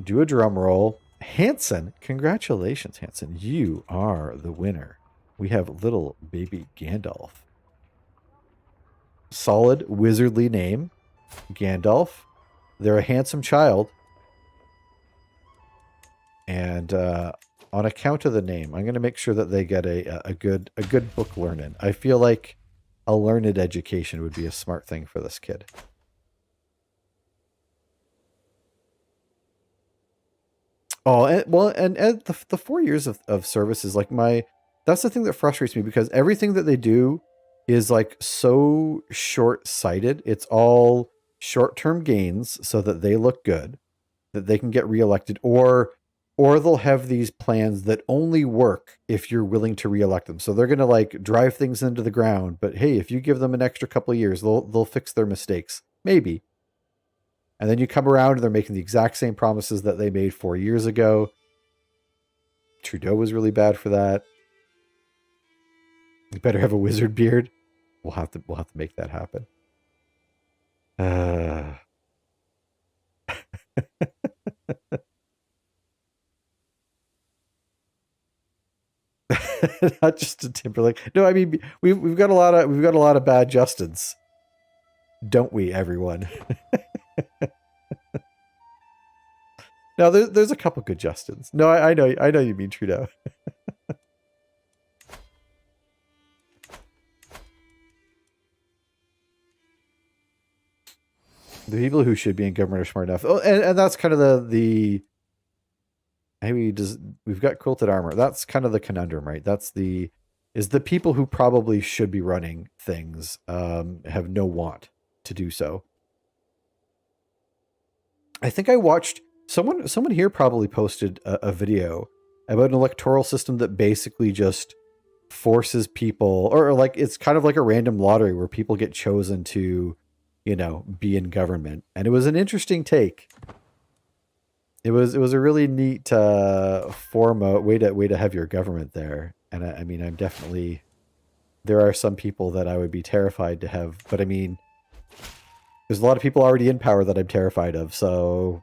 Speaker 1: Do a drum roll. Hanson, congratulations, Hanson. You are the winner. We have little baby Gandalf. Solid wizardly name. Gandalf. They're a handsome child. And on account of the name, I'm going to make sure that they get a good book learning. I feel like a learned education would be a smart thing for this kid. Oh, and, well, and the 4 years of service is like that's the thing that frustrates me because everything that they do is like so short-sighted. It's all short-term gains so that they look good, that they can get reelected, or they'll have these plans that only work if you're willing to reelect them. So they're going to like drive things into the ground, but hey, if you give them an extra couple of years, they'll fix their mistakes. Maybe. And then you come around and they're making the exact same promises that they made 4 years ago. Trudeau was really bad for that. You better have a wizard beard. We'll have to make that happen. Not just a Timberlake. No, I mean we've got a lot of bad Justins, don't we, everyone? No, there's a couple good Justins. No, I know you mean Trudeau. The people who should be in government are smart enough. Oh, and that's kind of the maybe we've got quilted armor. That's kind of the conundrum, right? That's the people who probably should be running things have no want to do so. I think I watched someone here probably posted a video about an electoral system that basically just forces people, or like it's kind of like a random lottery where people get chosen to, you know, be in government. And it was an interesting take. It was a really neat form, way to have your government there. And I mean, I'm definitely, there are some people that I would be terrified to have, but I mean, there's a lot of people already in power that I'm terrified of. So,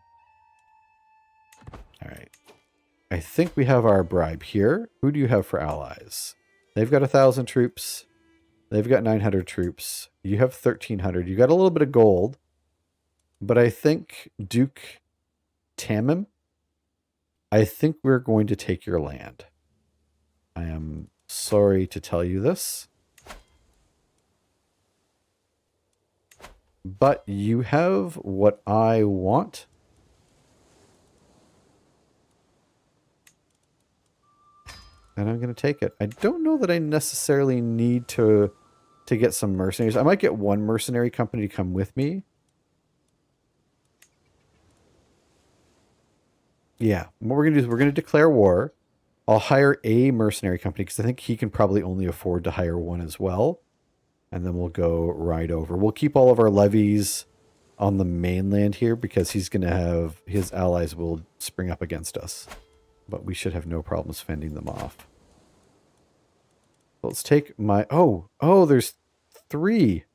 Speaker 1: all right, I think we have our bribe here. Who do you have for allies? They've got 1,000 troops. They've got 900 troops. You have 1,300. You got a little bit of gold, but I think Duke Tamim, I think we're going to take your land. I am sorry to tell you this, but you have what I want. And I'm going to take it. I don't know that I necessarily need to get some mercenaries. I might get one mercenary company to come with me. Yeah, what we're going to do is we're going to declare war. I'll hire a mercenary company because I think he can probably only afford to hire one as well. And then we'll go right over. We'll keep all of our levies on the mainland here because he's going to have, his allies will spring up against us. But we should have no problems fending them off. Let's take my, oh, there's 3.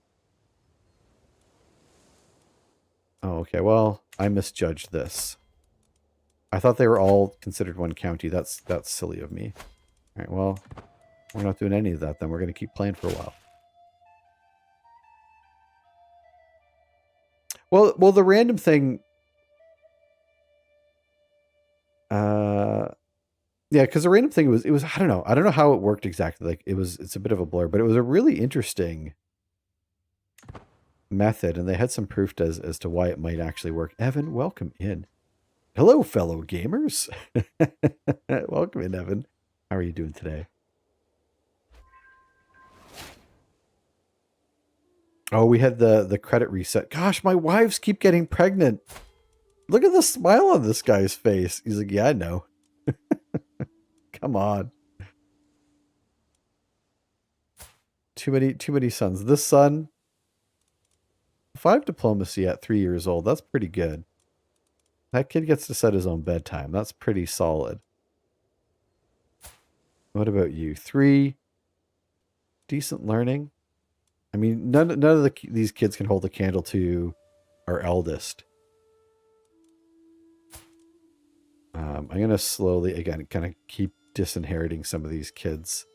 Speaker 1: Oh, okay, well, I misjudged this. I thought they were all considered one county. That's silly of me. All right, well, we're not doing any of that then. We're going to keep playing for a while. Well, the random thing... Yeah, because the random thing was I don't know. I don't know how it worked exactly. Like it's a bit of a blur, but it was a really interesting method, and they had some proof as to why it might actually work. Evan, welcome in. Hello, fellow gamers. Welcome in, Evan. How are you doing today? Oh, we had the credit reset. Gosh, my wives keep getting pregnant. Look at the smile on this guy's face. He's like, yeah, I know. Come on. Too many sons. This son, 5 diplomacy at 3 years old. That's pretty good. That kid gets to set his own bedtime. That's pretty solid. What about you? 3, decent learning. I mean, none of these kids can hold a candle to our eldest. I'm going to slowly, again, kind of keep disinheriting some of these kids.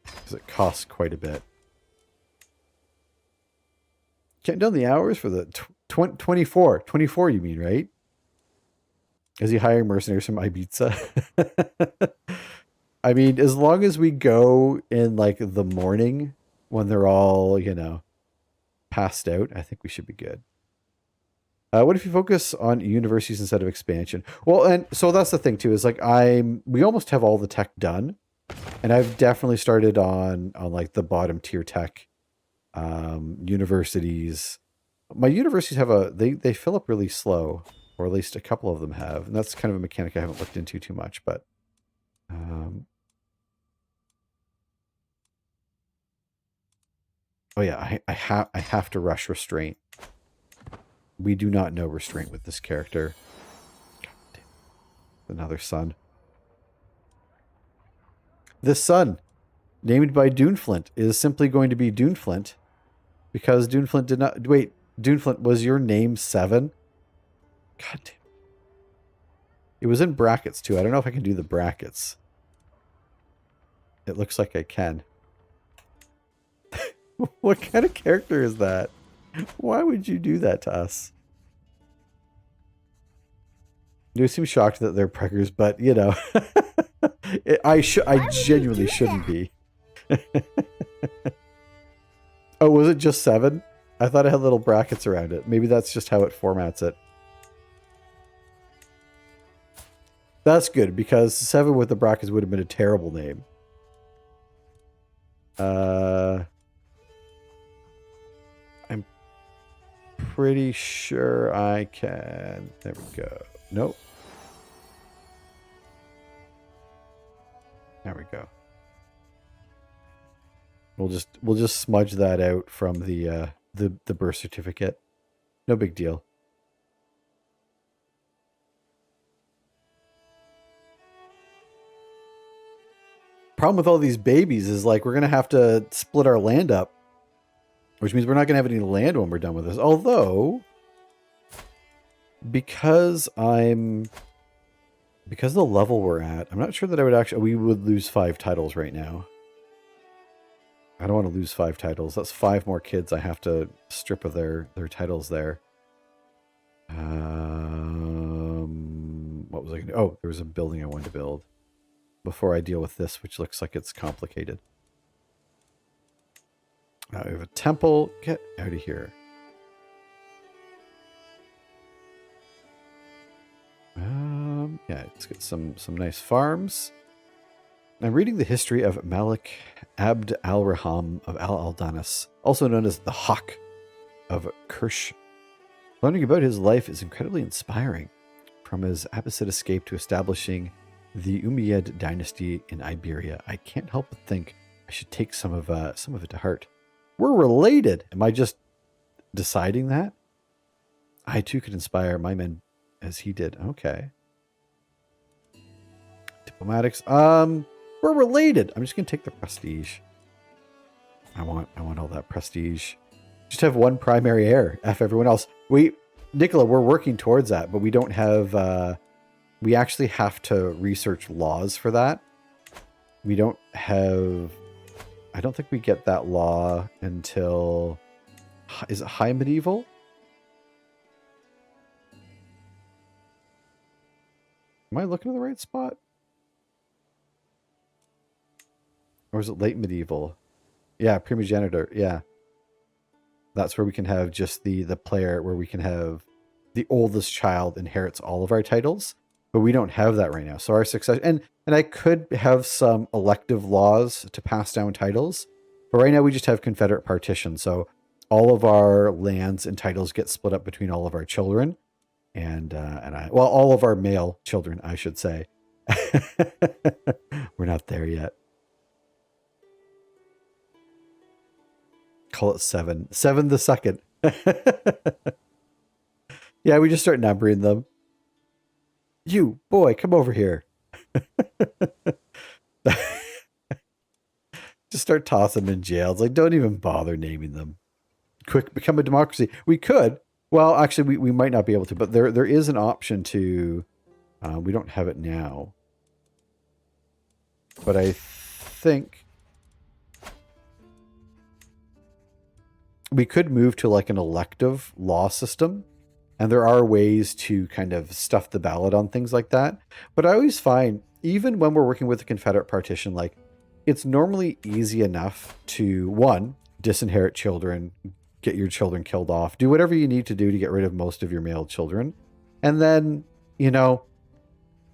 Speaker 1: Because it costs quite a bit. Counting down the hours for the 24. 24, you mean, right? Is he hiring mercenaries from Ibiza? I mean, as long as we go in, like, the morning when they're all, you know, passed out, I think we should be good. What if you focus on universities instead of expansion? Well, and so that's the thing, too, is, like, we almost have all the tech done. And I've definitely started on like, the bottom tier tech. Universities. My universities have they fill up really slow, or at least a couple of them have, and that's kind of a mechanic I haven't looked into too much. But oh yeah, I have to rush restraint. We do not know restraint with this character. God damn. Another son. This son, named by Duneflint, is simply going to be Duneflint. Because Duneflint did not... Wait, Duneflint, was your name 7? God damn. It was in brackets, too. I don't know if I can do the brackets. It looks like I can. What kind of character is that? Why would you do that to us? You seem shocked that they're preggers, but, you know... I genuinely shouldn't be. Oh, was it just 7? I thought it had little brackets around it. Maybe that's just how it formats it. That's good, because 7 with the brackets would have been a terrible name. I'm pretty sure I can... There we go. Nope. There we go. We'll just smudge that out from the birth certificate. No big deal. Problem with all these babies is, like, we're gonna have to split our land up, which means we're not gonna have any land when we're done with this. Although, because of the level we're at, I'm not sure that we would lose 5 titles right now. I don't want to lose 5 titles. That's 5 more kids I have to strip of their titles there. What was I going to do? Oh, there was a building I wanted to build before I deal with this, which looks like it's complicated. We have a temple. Get out of here. Yeah, let's get some nice farms. I'm reading the history of Malik Abd al-Raham of Al-Aldanis, also known as the Hawk of Kirsch. Learning about his life is incredibly inspiring, from his Abbasid escape to establishing the Umayyad dynasty in Iberia. I can't help but think I should take some of it to heart. We're related. Am I just deciding that? I too could inspire my men as he did. Okay. Diplomatics. We're related. I'm just gonna take the prestige. I want all that prestige. Just have one primary heir. F everyone else. Nicola, we're working towards that, but we don't have. We actually have to research laws for that. We don't have. I don't think we get that law until. Is it High Medieval? Am I looking at the right spot? Or is it late medieval? Yeah, primogenitor. Yeah. That's where we can have just the player, where we can have the oldest child inherits all of our titles, but we don't have that right now. So our success, and I could have some elective laws to pass down titles, but right now we just have Confederate partition. So all of our lands and titles get split up between all of our children, and well, all of our male children, I should say. We're not there yet. Call it 7. 7 the second. Yeah, we just start numbering them. You, boy, come over here. Just start tossing them in jail. It's like, don't even bother naming them. Quick, become a democracy. We could. Well, actually, we might not be able to, but there is an option to... we don't have it now. But I think... we could move to like an elective law system, and there are ways to kind of stuff the ballot on things like that. But I always find, even when we're working with the Confederate partition, like, it's normally easy enough to, one, disinherit children, get your children killed off, do whatever you need to do to get rid of most of your male children. And then, you know,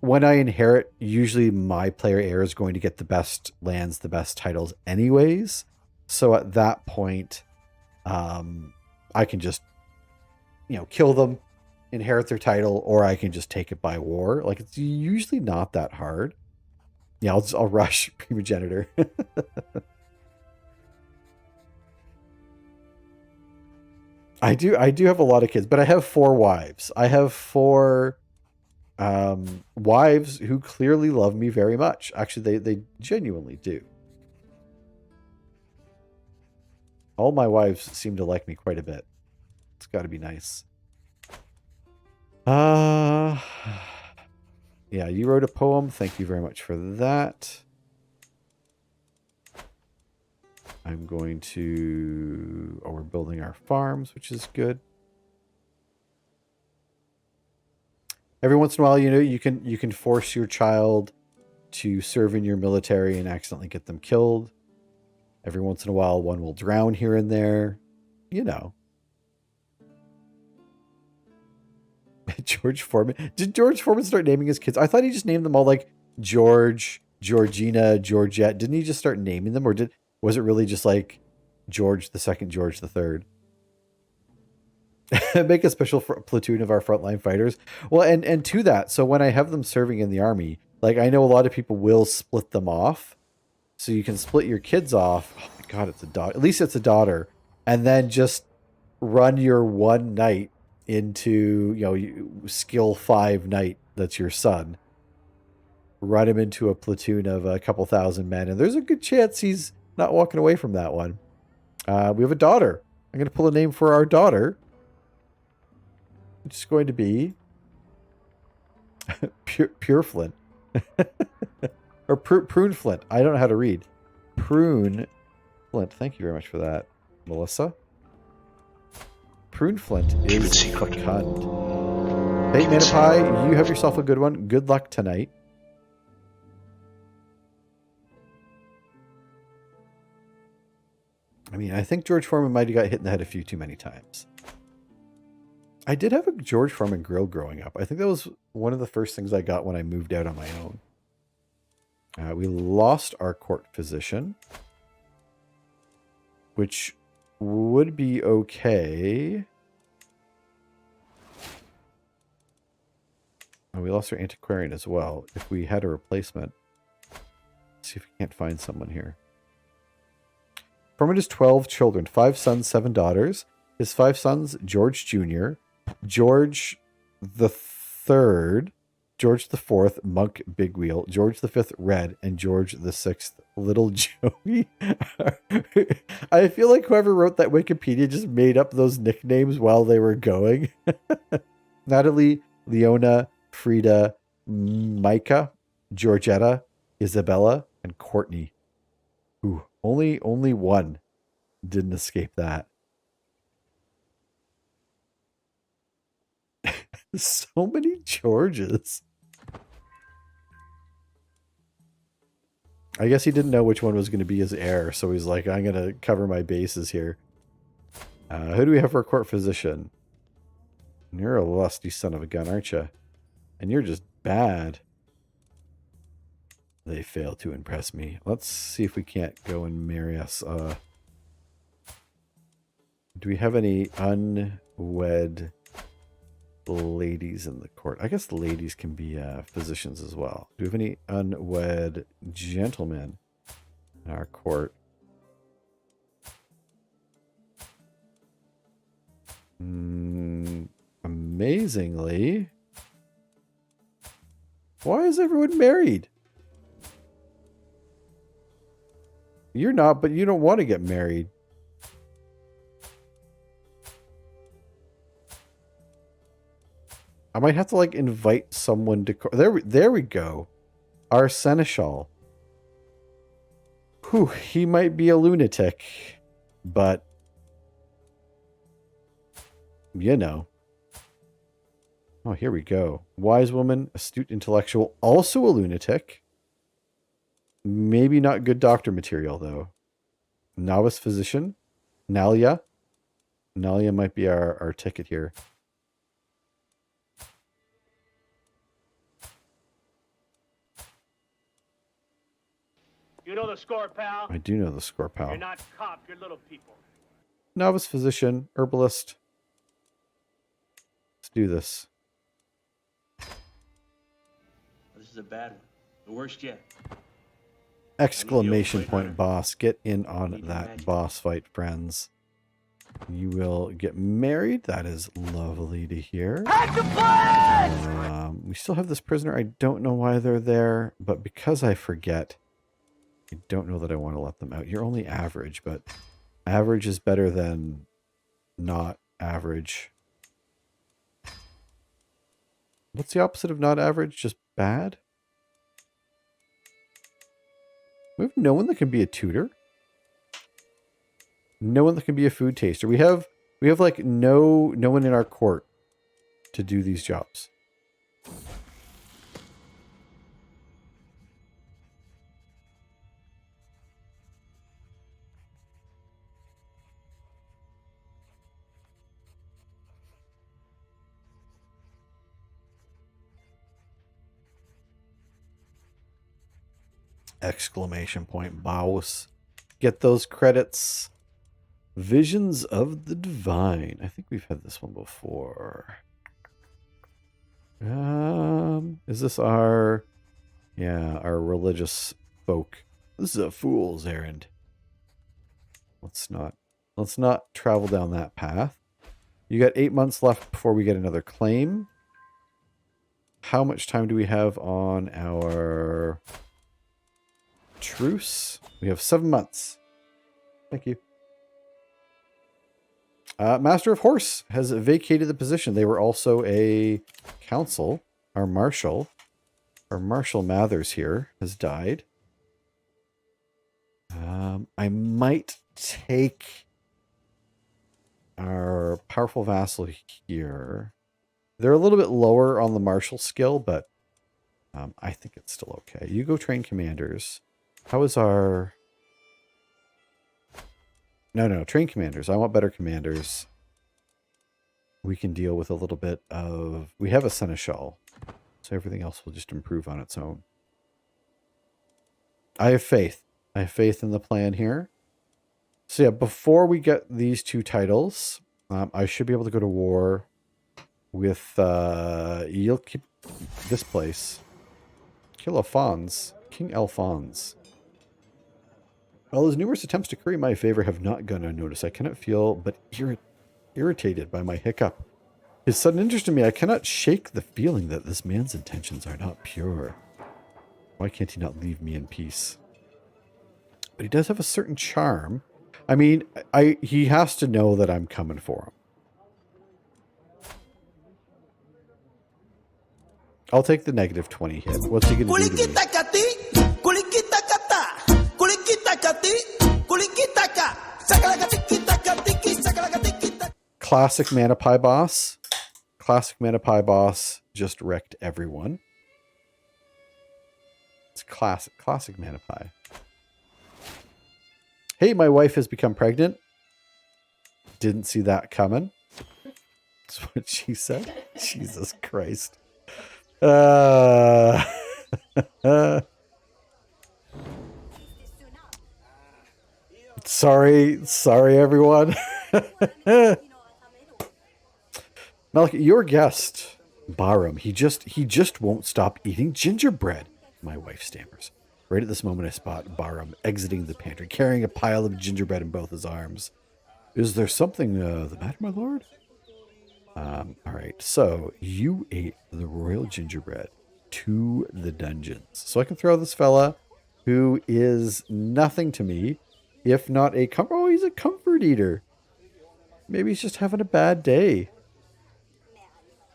Speaker 1: when I inherit, usually my player heir is going to get the best lands, the best titles anyways. So at that point... I can just, you know, kill them, inherit their title, or I can just take it by war. Like, it's usually not that hard. Yeah, I'll rush primogenitor. I do have a lot of kids, but I have 4 wives. I have 4 wives who clearly love me very much. Actually, they genuinely do. All my wives seem to like me quite a bit. It's got to be nice. Yeah, you wrote a poem. Thank you very much for that. I'm going to... oh, we're building our farms, which is good. Every once in a while, you know, you can force your child to serve in your military and accidentally get them killed. Every once in a while, one will drown here and there. You know. George Foreman. Did George Foreman start naming his kids? I thought he just named them all like George, Georgina, Georgette. Didn't he just start naming them? Or was it really just like George the Second, George the Third? Make a special platoon of our frontline fighters. Well, and to that, so when I have them serving in the army, like, I know a lot of people will split them off. So you can split your kids off. Oh my God, it's a daughter. At least it's a daughter. And then just run your one knight into, you know, skill 5 knight. That's your son. Run him into a platoon of a couple thousand men. And there's a good chance he's not walking away from that one. We have a daughter. I'm going to pull a name for our daughter. Which is going to be Pure Flint. Or Prune Flint. I don't know how to read. Prune Flint. Thank you very much for that, Melissa. Prune Flint is fecund. Bait Mana Pie, you have yourself a good one. Good luck tonight. I mean, I think George Foreman might have got hit in the head a few too many times. I did have a George Foreman grill growing up. I think that was one of the first things I got when I moved out on my own. We lost our court physician, which would be okay. And we lost our antiquarian as well. If we had a replacement, let's see if we can't find someone here. Foreman has 12 children, 5 sons, 7 daughters. His 5 sons: George Jr., George the Third, George the Fourth, Monk Big Wheel, George the Fifth, Red, and George the Sixth, Little Joey. I feel like whoever wrote that Wikipedia just made up those nicknames while they were going. Natalie, Leona, Frida, Micah, Georgetta, Isabella, and Courtney. Ooh, only one didn't escape that. So many Georges. I guess he didn't know which one was going to be his heir, so he's like, I'm going to cover my bases here. Who do we have for a court physician? You're a lusty son of a gun, aren't you? And you're just bad. They fail to impress me. Let's see if we can't go and marry us. Do we have any unwed ladies in the court? I guess ladies can be physicians as well. Do we have any unwed gentlemen in our court? Amazingly. Why is everyone married? You're not, but you don't want to get married. I might have to like invite someone to there we go. Our seneschal. Whew, he might be a lunatic, but you know. Oh, here we go. Wise woman, astute intellectual, also a lunatic. Maybe not good doctor material, though. Novice physician. Nalia. Nalia might be our ticket here.
Speaker 4: You know the score, pal.
Speaker 1: I do know the score, pal.
Speaker 4: You're not cop, you're little people.
Speaker 1: Novice physician, herbalist. Let's do this.
Speaker 4: This is a bad one. The worst yet.
Speaker 1: Exclamation point,
Speaker 4: hunter.
Speaker 1: boss. Get in on
Speaker 4: Need your
Speaker 1: that
Speaker 4: magic.
Speaker 1: boss fight, friends. You will get married. That is lovely to hear. We still have this prisoner. I don't know why they're there, but because I forget, I don't know that I want to let them out. You're only average, but average is better than not average. What's the opposite of not average? Just bad? We have no one that can be a tutor. No one that can be a food taster. We have like no one in our court to do these jobs. Exclamation point, boss. Get those credits. Visions of the Divine. I think we've had this one before. Is this our religious folk? This is a fool's errand. Let's not travel down that path. You got 8 months left before we get another claim. How much time do we have on our truce? We have 7 months. Thank you. Master of Horse has vacated the position. They were also a council. Our Marshal Mathers here has died. I might take our powerful vassal here. They're a little bit lower on the martial skill, but I think it's still okay. You go train commanders. How is our... No, train commanders. I want better commanders. We can deal with a little bit of... We have a seneschal, so everything else will just improve on its own. I have faith. I have faith in the plan here. So yeah, before we get these two titles, I should be able to go to war with... you'll keep this place. Kill Alphonse. King Alphonse. While his numerous attempts to curry my favor have not gone unnoticed, I cannot feel but irritated by my hiccup. His sudden interest in me, I cannot shake the feeling that this man's intentions are not pure. Why can't he not leave me in peace? But he does have a certain charm. I mean, he has to know that I'm coming for him. I'll take the negative 20 hit. What's he going to do to me? Classic Mana Pie boss. Classic Mana Pie boss just wrecked everyone. It's classic Mana Pie. Hey, my wife has become pregnant. Didn't see that coming. That's what she said. Jesus Christ. Uh, sorry, everyone. Malak, your guest, Barum, he just won't stop eating gingerbread. My wife stammers. Right at this moment, I spot Barum exiting the pantry, carrying a pile of gingerbread in both his arms. Is there something the matter, my lord? All right. So you ate the royal gingerbread to the dungeons. So I can throw this fella, who is nothing to me, if not a comfort. Oh, he's a comfort eater. Maybe he's just having a bad day.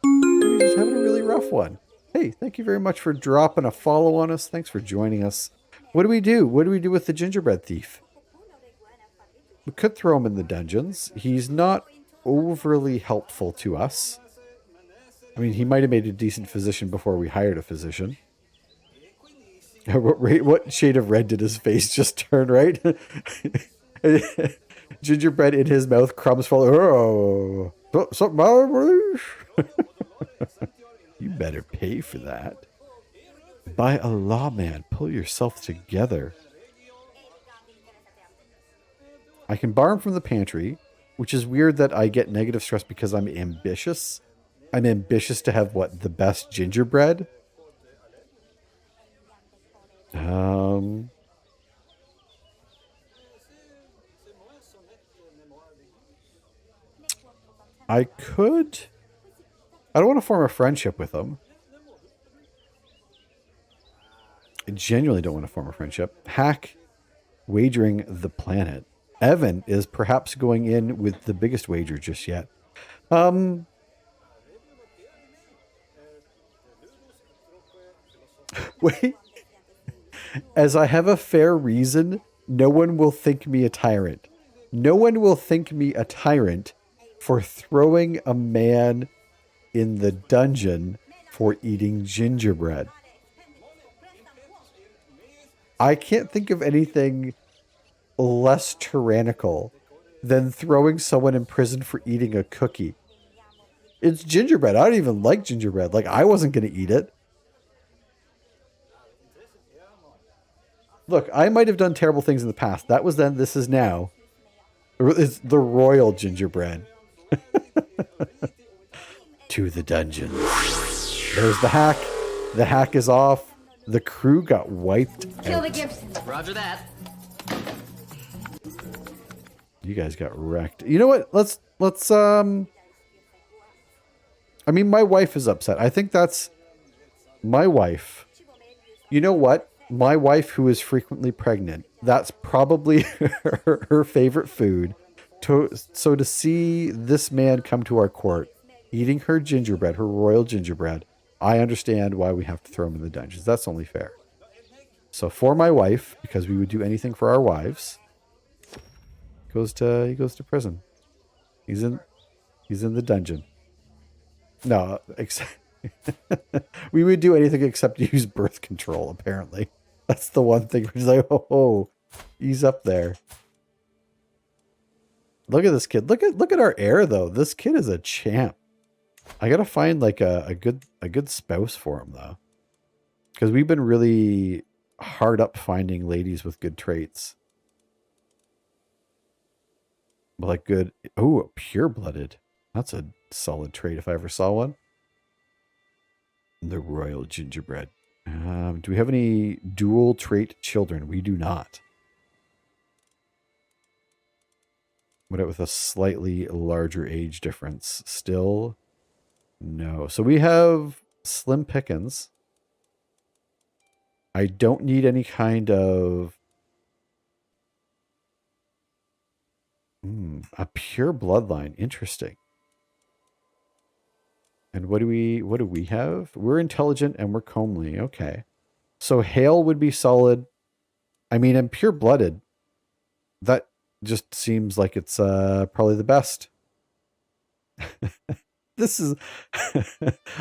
Speaker 1: Maybe he's just having a really rough one. Hey, thank you very much for dropping a follow on us. Thanks for joining us. What do we do? What do we do with the gingerbread thief? We could throw him in the dungeons. He's not overly helpful to us. I mean, he might have made a decent physician before we hired a physician. What shade of red did his face just turn, right? Gingerbread in his mouth, crumbs fall. Oh, something matter? You better pay for that. By Allah, man, pull yourself together. I can borrow from the pantry, which is weird that I get negative stress because I'm ambitious. I'm ambitious to have, what, the best gingerbread? I could... I don't want to form a friendship with him. I genuinely don't want to form a friendship. Hack wagering the planet. Evan is perhaps going in with the biggest wager just yet. Wait. As I have a fair reason, no one will think me a tyrant. No one will think me a tyrant for throwing a man in the dungeon for eating gingerbread. I can't think of anything less tyrannical than throwing someone in prison for eating a cookie. It's gingerbread. I don't even like gingerbread. Like, I wasn't going to eat it. Look, I might have done terrible things in the past. That was then, this is now. It's the royal gingerbread. To the dungeon. There's the hack. The hack is off. The crew got wiped
Speaker 3: Kill
Speaker 1: out.
Speaker 3: the Gibson.
Speaker 6: Roger that.
Speaker 1: You guys got wrecked. You know what? Let's I mean, my wife is upset. I think that's my wife. You know what? My wife, who is frequently pregnant, that's probably her favorite food. So to see this man come to our court, eating her gingerbread, her royal gingerbread, I understand why we have to throw him in the dungeons. That's only fair. So for my wife, because we would do anything for our wives, he goes to prison. He's in the dungeon. No, we would do anything except use birth control, apparently. That's the one thing. We're just like, oh, he's up there. Look at this kid. Look at our heir, though. This kid is a champ. I gotta find like a good spouse for him, though, because we've been really hard up finding ladies with good traits. But like good. Oh, pure-blooded. That's a solid trait if I ever saw one. The royal gingerbread. Do we have any dual trait children? We do not. What with a slightly larger age difference? Still no. So we have slim pickings. I don't need any kind of a pure bloodline. Interesting. And what do we have? We're intelligent and we're comely. Okay. So Hale would be solid. I mean, I'm pure-blooded. That just seems like it's probably the best. This is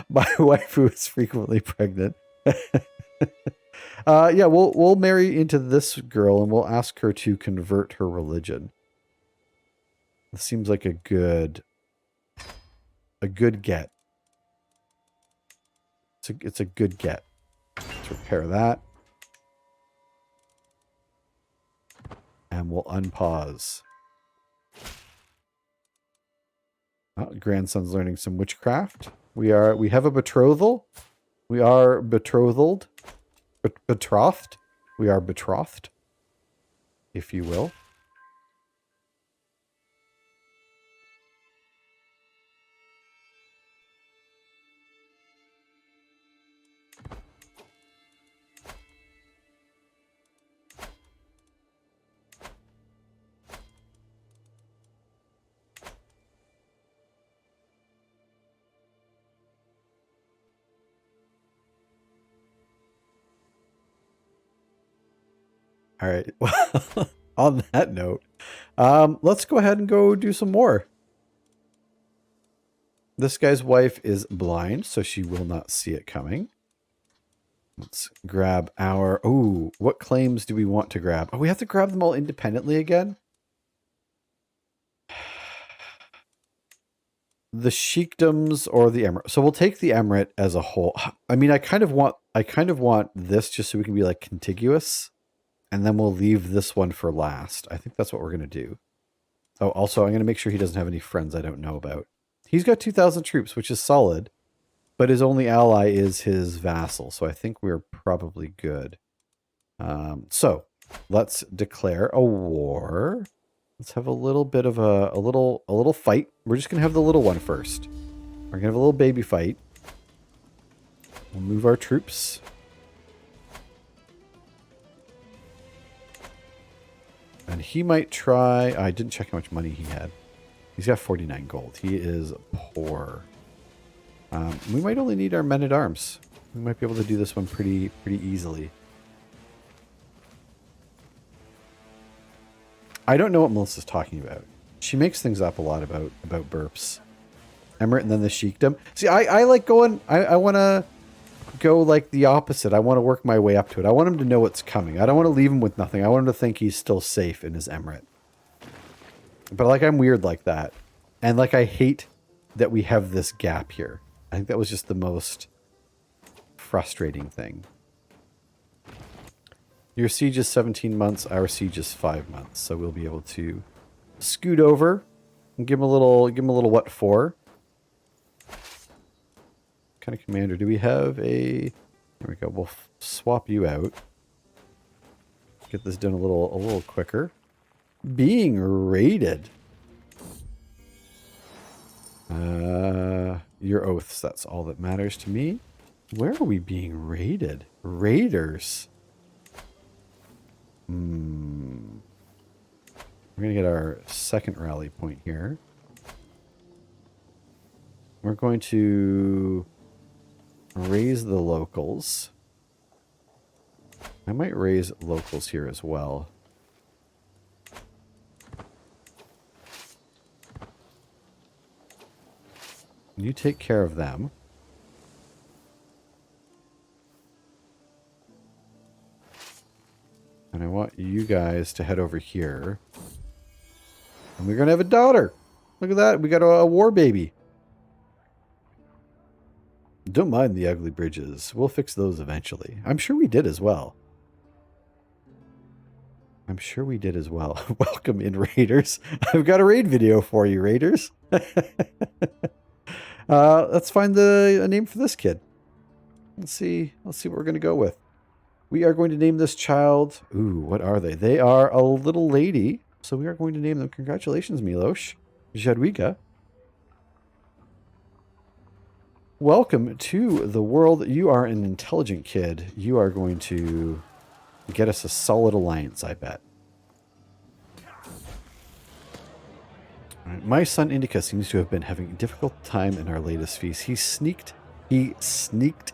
Speaker 1: my wife who is frequently pregnant. Yeah, we'll marry into this girl and we'll ask her to convert her religion. This seems like a good get. It's a good get. Let's repair that. And we'll unpause. Oh, grandson's learning some witchcraft. We have a betrothal. We are betrothed. Betrothed. We are betrothed, if you will. All right. Well, on that note, let's go ahead and go do some more. This guy's wife is blind, so she will not see it coming. Let's grab our... Oh, what claims do we want to grab? Oh, we have to grab them all independently again? The sheikdoms or the emirate. So we'll take the emirate as a whole. I mean, I kind of want this just so we can be like contiguous. And then we'll leave this one for last. I think that's what we're going to do. Oh, also, I'm going to make sure he doesn't have any friends I don't know about. He's got 2,000 troops, which is solid. But his only ally is his vassal. So I think we're probably good. So let's declare a war. Let's have a little bit of a little fight. We're just going to have the little one first. We're going to have a little baby fight. We'll move our troops. And he might try... I didn't check how much money he had. He's got 49 gold. He is poor. We might only need our men-at-arms. We might be able to do this one pretty easily. I don't know what Melissa's talking about. She makes things up a lot about burps. Emirate and then the sheikdom. See, I like going... I want to go like the opposite. I want to work my way up to it. I want him to know what's coming. I don't want to leave him with nothing. I want him to think he's still safe in his emirate. But like I'm weird like that. And like I hate that we have this gap here. I think that was just the most frustrating thing. Your siege is 17 months. Our siege is 5 months. So we'll be able to scoot over and give him a little what for. What kind of commander do we have? There we go. We'll swap you out. Get this done a little quicker. Being raided. Your oaths. That's all that matters to me. Where are we being raided? Raiders. We're going to get our second rally point here. We're going to raise the locals. I might raise locals here as well. You take care of them. And I want you guys to head over here. And we're going to have a daughter. Look at that. We got a war baby. Don't mind the ugly bridges. We'll fix those eventually. I'm sure we did as well. I'm sure we did as well. Welcome in, Raiders. I've got a raid video for you, Raiders. Let's find a name for this kid. Let's see what we're going to go with. We are going to name this child... Ooh, what are they? They are a little lady. So we are going to name them... Congratulations, Milos. Jadwiga. Welcome to the world. You are an intelligent kid. You are going to get us a solid alliance, I bet. All right, my son Indica seems to have been having a difficult time in our latest feast. He sneaked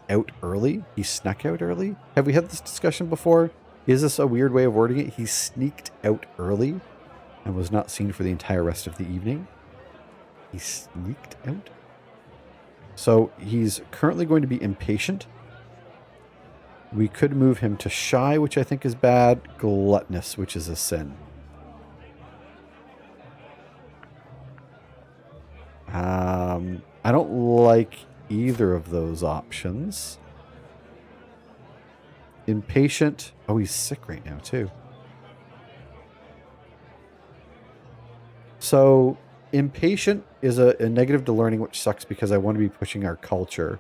Speaker 1: out early. He snuck out early. Have we had this discussion before? Is this a weird way of wording it? He sneaked out early and was not seen for the entire rest of the evening. He sneaked out? So he's currently going to be impatient. We could move him to shy, which I think is bad. Gluttonous, which is a sin. I don't like either of those options. Impatient. Oh, he's sick right now, too. So, impatient is a negative to learning, which sucks because I want to be pushing our culture.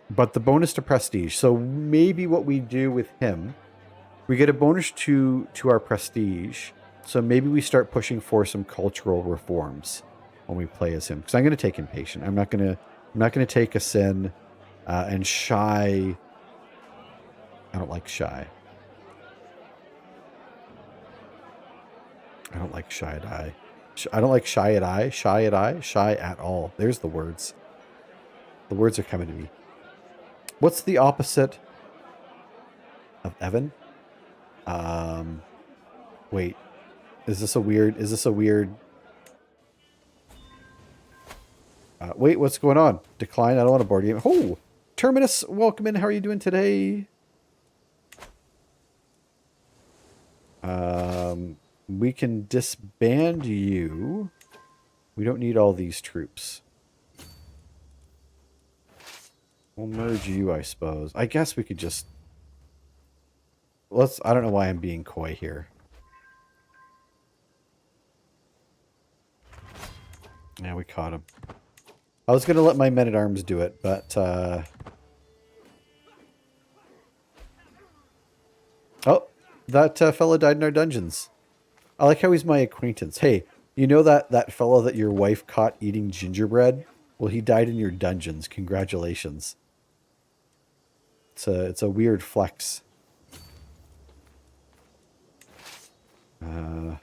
Speaker 1: But the bonus to prestige. So, maybe what we do with him, we get a bonus to our prestige. So, maybe we start pushing for some cultural reforms when we play as him. Because I'm going to take impatient. I'm not going to take a sin and shy. I don't like shy. I don't like shy at eye. I don't like shy at eye. Shy at eye. Shy at all. There's the words. The words are coming to me. What's the opposite of Evan? Wait. Is this a weird... wait, what's going on? Decline. I don't want to board game. Oh! Terminus, welcome in. How are you doing today? We can disband you. We don't need all these troops. We'll merge you, I suppose. I guess we could just... I don't know why I'm being coy here. Yeah, we caught him. I was going to let my men-at-arms do it, but... Oh, that fellow died in our dungeons. I like how he's my acquaintance. Hey, you know that fellow that your wife caught eating gingerbread? Well, he died in your dungeons. Congratulations. It's a weird flex. I've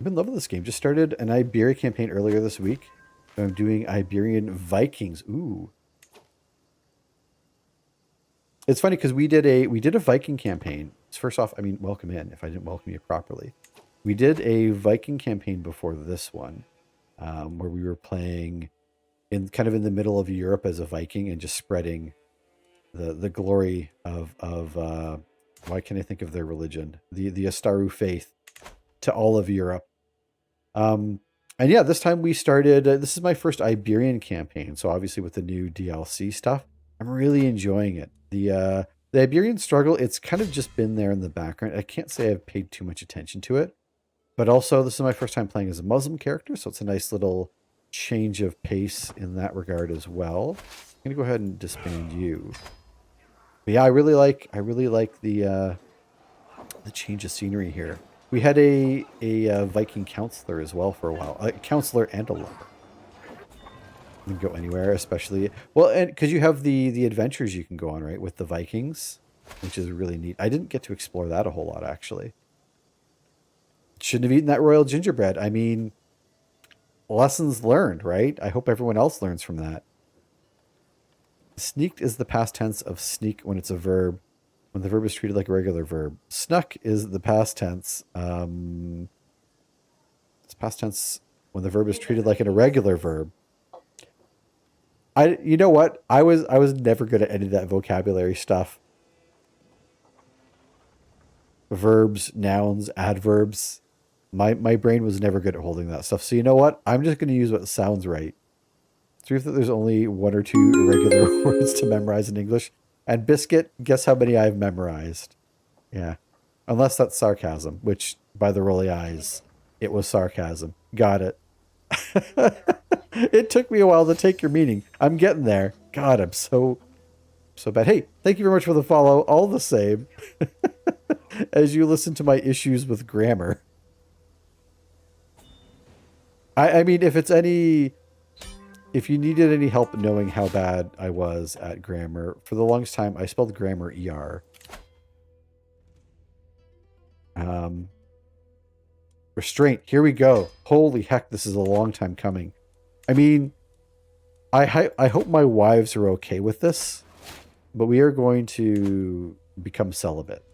Speaker 1: been loving this game. Just started an Iberia campaign earlier this week. I'm doing Iberian Vikings. Ooh. It's funny because we did a Viking campaign. First off, I mean, welcome in if I didn't welcome you properly. We did a Viking campaign before this one, where we were playing in the middle of Europe as a Viking and just spreading the glory of why can't I think of their religion? The Astaru faith to all of Europe. And yeah, this time we started, this is my first Iberian campaign. So obviously with the new DLC stuff, I'm really enjoying it. The Iberian struggle, it's kind of just been there in the background. I can't say I've paid too much attention to it, but also this is my first time playing as a Muslim character. So it's a nice little change of pace in that regard as well. I'm going to go ahead and disband you. But yeah, I really like the change of scenery here. We had a Viking counselor as well for a while. A counselor and a lover. You can go anywhere, especially... Well, and because you have the adventures you can go on, right, with the Vikings, which is really neat. I didn't get to explore that a whole lot, actually. Shouldn't have eaten that royal gingerbread. I mean, lessons learned, right? I hope everyone else learns from that. Sneaked is the past tense of sneak when it's a verb. When the verb is treated like a regular verb. Snuck is the past tense. It's past tense when the verb is treated like an irregular verb. You know what? I was never good at any of that vocabulary stuff. Verbs, nouns, adverbs. My brain was never good at holding that stuff. So you know what? I'm just going to use what sounds right. Truth that there's only one or two irregular words to memorize in English. And biscuit, guess how many I've memorized? Yeah. Unless that's sarcasm, which by the rolly eyes, it was sarcasm. Got it. It took me a while to take your meaning. I'm getting there. God, I'm so bad. Hey, thank you very much for the follow. All the same. As you listen to my issues with grammar. I mean, if you needed any help knowing how bad I was at grammar, for the longest time, I spelled grammar ER. Restraint. Here we go. Holy heck, this is a long time coming. I mean, I hope my wives are okay with this, but we are going to become celibate.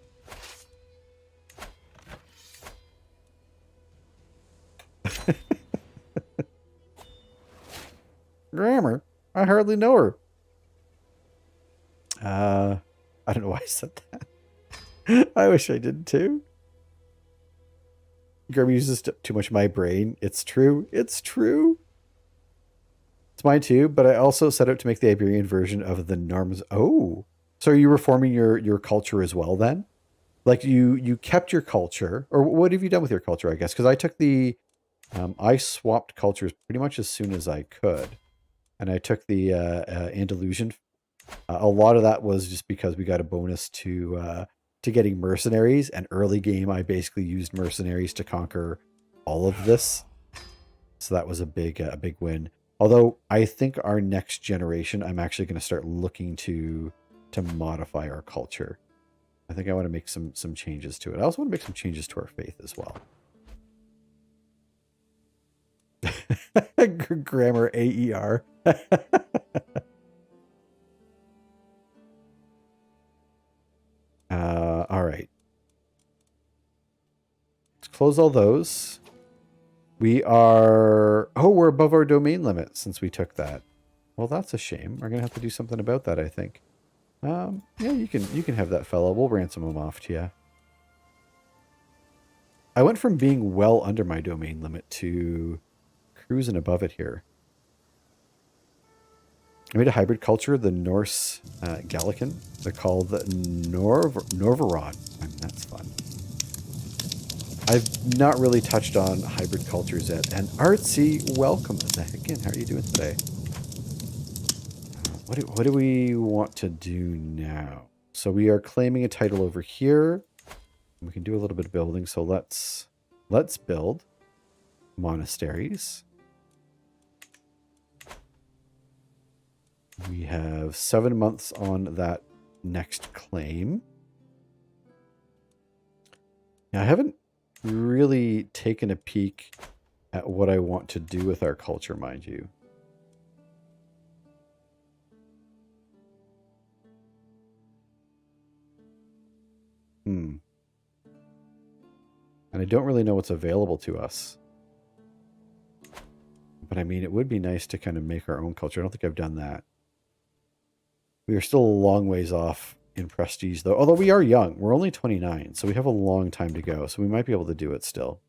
Speaker 1: Grammar? I hardly know her. I don't know why I said that. I wish I did too. Grim uses too much of my brain. It's true. It's true. It's mine too, but I also set out to make the Iberian version of the norms. Oh, so you were forming your culture as well then? Like you kept your culture, or what have you done with your culture? I guess because I took I swapped cultures pretty much as soon as I could, and I took the Andalusian. A lot of that was just because we got a bonus to getting mercenaries, and early game I basically used mercenaries to conquer all of this, so that was a big win. Although I think our next generation, I'm actually going to start looking to modify our culture. I think I want to make some changes to it. I also want to make some changes to our faith as well. Grammar AER. All right. Let's close all those. We are... Oh, we're above our domain limit since we took that. Well, that's a shame. We're going to have to do something about that, I think. Yeah, you can have that fellow. We'll ransom him off to you. I went from being well under my domain limit to cruising above it here. I made a hybrid culture, the Norse Gallican. They're called Norvarod. I mean, that's fun. I've not really touched on hybrid cultures yet. And Artsy, welcome again. How are you doing today? What do we want to do now? So we are claiming a title over here. We can do a little bit of building. So let's build monasteries. We have 7 months on that next claim. Now, I haven't really taken a peek at what I want to do with our culture, mind you. And I don't really know what's available to us. But I mean, it would be nice to kind of make our own culture. I don't think I've done that. We are still a long ways off in prestige, though. Although we are young. We're only 29, so we have a long time to go. So we might be able to do it still.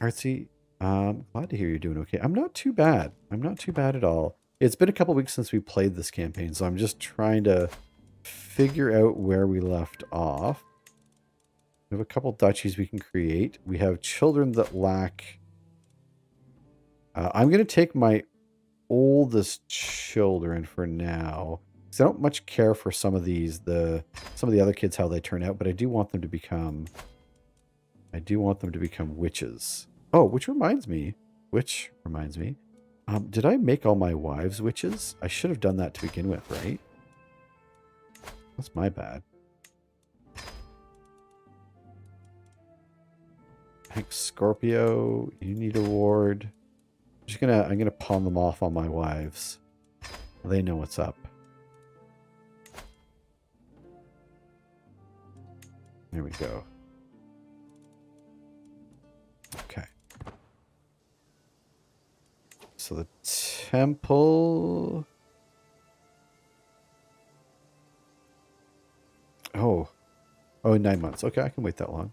Speaker 1: Artsy, glad to hear you're doing okay. I'm not too bad. I'm not too bad at all. It's been a couple weeks since we played this campaign, so I'm just trying to figure out where we left off. We have a couple duchies we can create. We have children that lack... I'm going to take my oldest children for now. Because I don't much care for some of these, some of the other kids, how they turn out. But I do want them to become... witches. Oh, which reminds me. Did I make all my wives witches? I should have done that to begin with, right? That's my bad. Hank Scorpio, you need a ward. I'm gonna pawn them off on my wives. They know what's up. There we go. Okay. So the temple. Oh, 9 months. Okay, I can wait that long.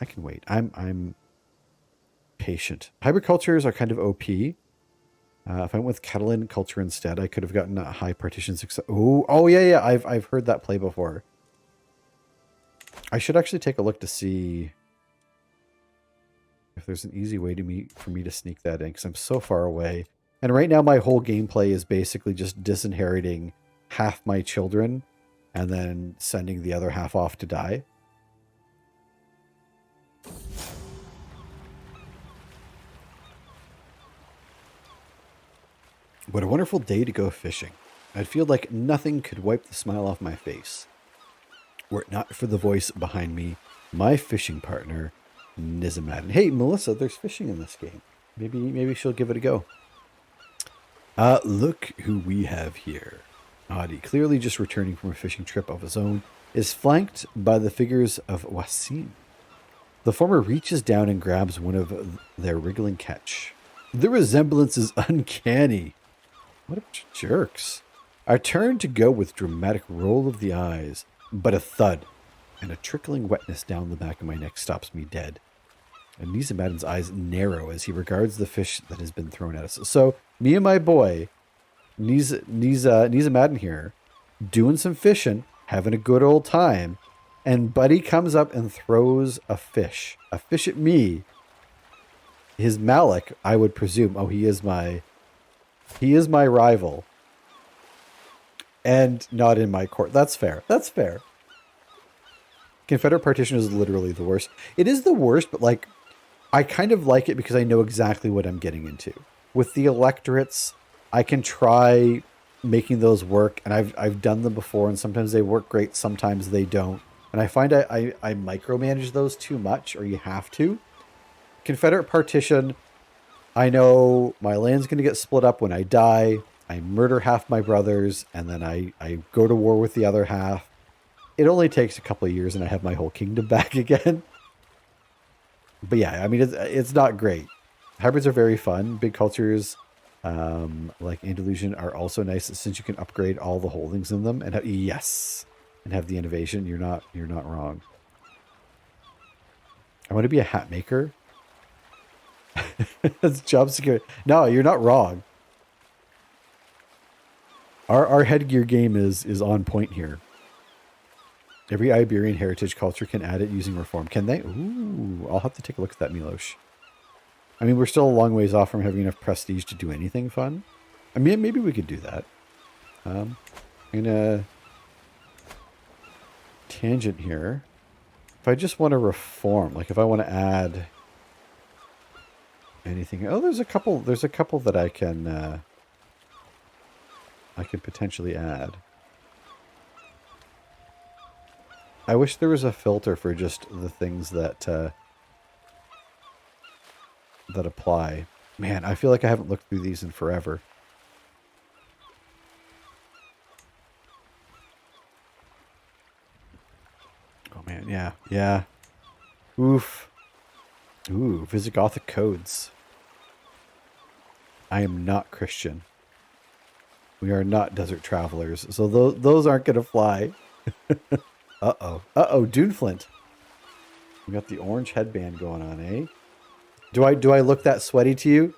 Speaker 1: I can wait. I'm patient. Hybrid cultures are kind of OP. If I went with Catalan culture instead, I could have gotten a high partition success. Oh yeah. I've heard that play before. I should actually take a look to see if there's an easy way for me to sneak that in, because I'm so far away. And right now my whole gameplay is basically just disinheriting half my children and then sending the other half off to die. What a wonderful day to go fishing. I'd feel like nothing could wipe the smile off my face, were it not for the voice behind me, my fishing partner, Nizamadin. Hey, Melissa, there's fishing in this game. Maybe she'll give it a go. Look who we have here. Adi, clearly just returning from a fishing trip of his own, is flanked by the figures of Wasim. The former reaches down and grabs one of their wriggling catch. The resemblance is uncanny. What a bunch of jerks. I turn to go with dramatic roll of the eyes, but a thud and a trickling wetness down the back of my neck stops me dead. And Nizamadin's eyes narrow as he regards the fish that has been thrown at us. So me and my boy, Nizamadin here, doing some fishing, having a good old time, and Buddy comes up and throws a fish at me. His Malik, I would presume. Oh, he is my rival. And not in my court. That's fair. That's fair. Confederate partition is literally the worst. It is the worst, but like, I kind of like it because I know exactly what I'm getting into. With the electorates, I can try making those work, and I've done them before, and sometimes they work great, sometimes they don't. And I find I micromanage those too much, or you have to. Confederate partition, I know my land's going to get split up when I die. I murder half my brothers, and then I go to war with the other half. It only takes a couple of years, and I have my whole kingdom back again. But yeah, I mean, it's not great. Hybrids are very fun. Big cultures, like Andalusian, are also nice since you can upgrade all the holdings in them and have the innovation. You're not wrong. I want to be a hat maker. That's job security. No, you're not wrong. Our headgear game is on point here. Every Iberian heritage culture can add it using reform. Can they? Ooh, I'll have to take a look at that, Milosh. I mean, we're still a long ways off from having enough prestige to do anything fun. I mean, maybe we could do that. I'm gonna tangent here. If I just want to reform, like if I want to add anything. Oh, there's a couple that I can potentially add. I wish there was a filter for just the things that that apply. Man, I feel like I haven't looked through these in forever. Oh man, yeah. Oof. Ooh, Visigothic codes. I am not Christian. We are not desert travelers, so those aren't going to fly. Uh-oh, Duneflint. We got the orange headband going on, eh? Do I look that sweaty to you?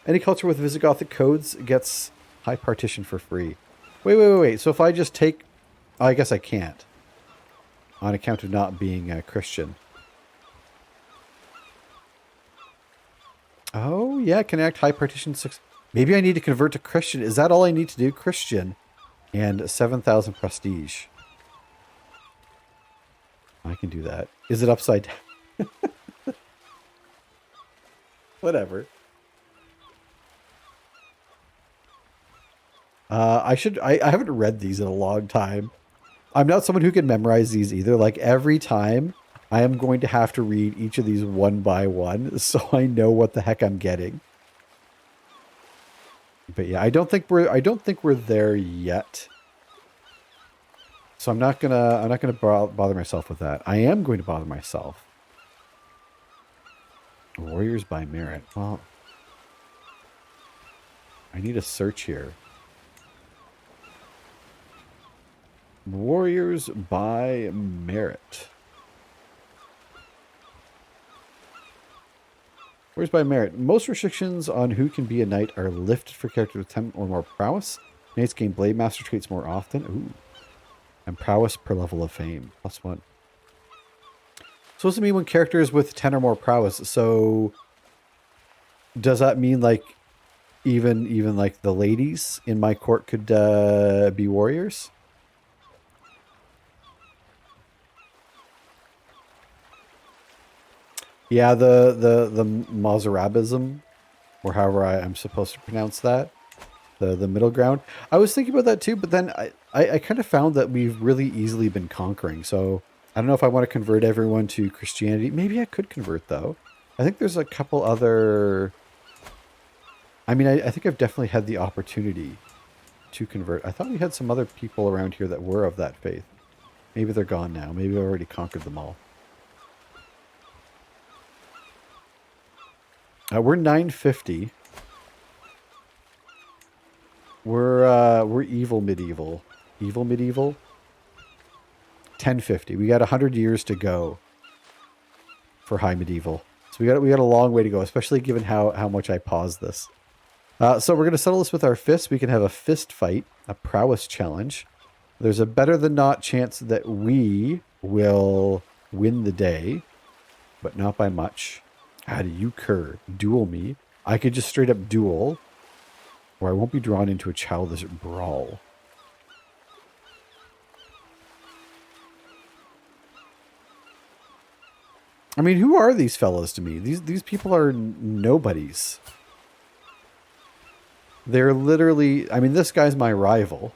Speaker 1: Any culture with Visigothic codes gets high partition for free. Wait. So if I just take... Oh, I guess I can't. On account of not being a Christian. Oh, yeah, connect high partition 6. Maybe I need to convert to Christian. Is that all I need to do? Christian. And 7,000 prestige. I can do that. Is it upside down? Whatever. I haven't read these in a long time. I'm not someone who can memorize these either. Like every time I am going to have to read each of these one by one so I know what the heck I'm getting. But yeah, I don't think we're there yet. So I'm not gonna bother myself with that. I am going to bother myself. Warriors by merit. Well, I need a search here. Warriors by merit. Warriors by merit. Most restrictions on who can be a knight are lifted for characters with 10 or more prowess. Knights gain blade master traits more often. Ooh. And prowess per level of fame. +1. Supposed to mean when characters with 10 or more prowess. So does that mean like even like the ladies in my court could be warriors? Yeah, the Mozarabism, or however I'm supposed to pronounce that, the middle ground. I was thinking about that too, but then I kind of found that we've really easily been conquering. So I don't know if I want to convert everyone to Christianity. Maybe I could convert though. I think there's a couple other. I mean, I think I've definitely had the opportunity to convert. I thought we had some other people around here that were of that faith. Maybe they're gone now. Maybe I've already conquered them all. We're 950. We're evil medieval. Evil medieval? 1050. We got 100 years to go for high medieval. So we got a long way to go, especially given how much I paused this. So we're going to settle this with our fists. We can have a fist fight, a prowess challenge. There's a better than not chance that we will win the day, but not by much. How do you cur? Duel me. I could just straight up duel, or I won't be drawn into a childish brawl. I mean, who are these fellas to me? These people are nobodies. They're literally... I mean, this guy's my rival.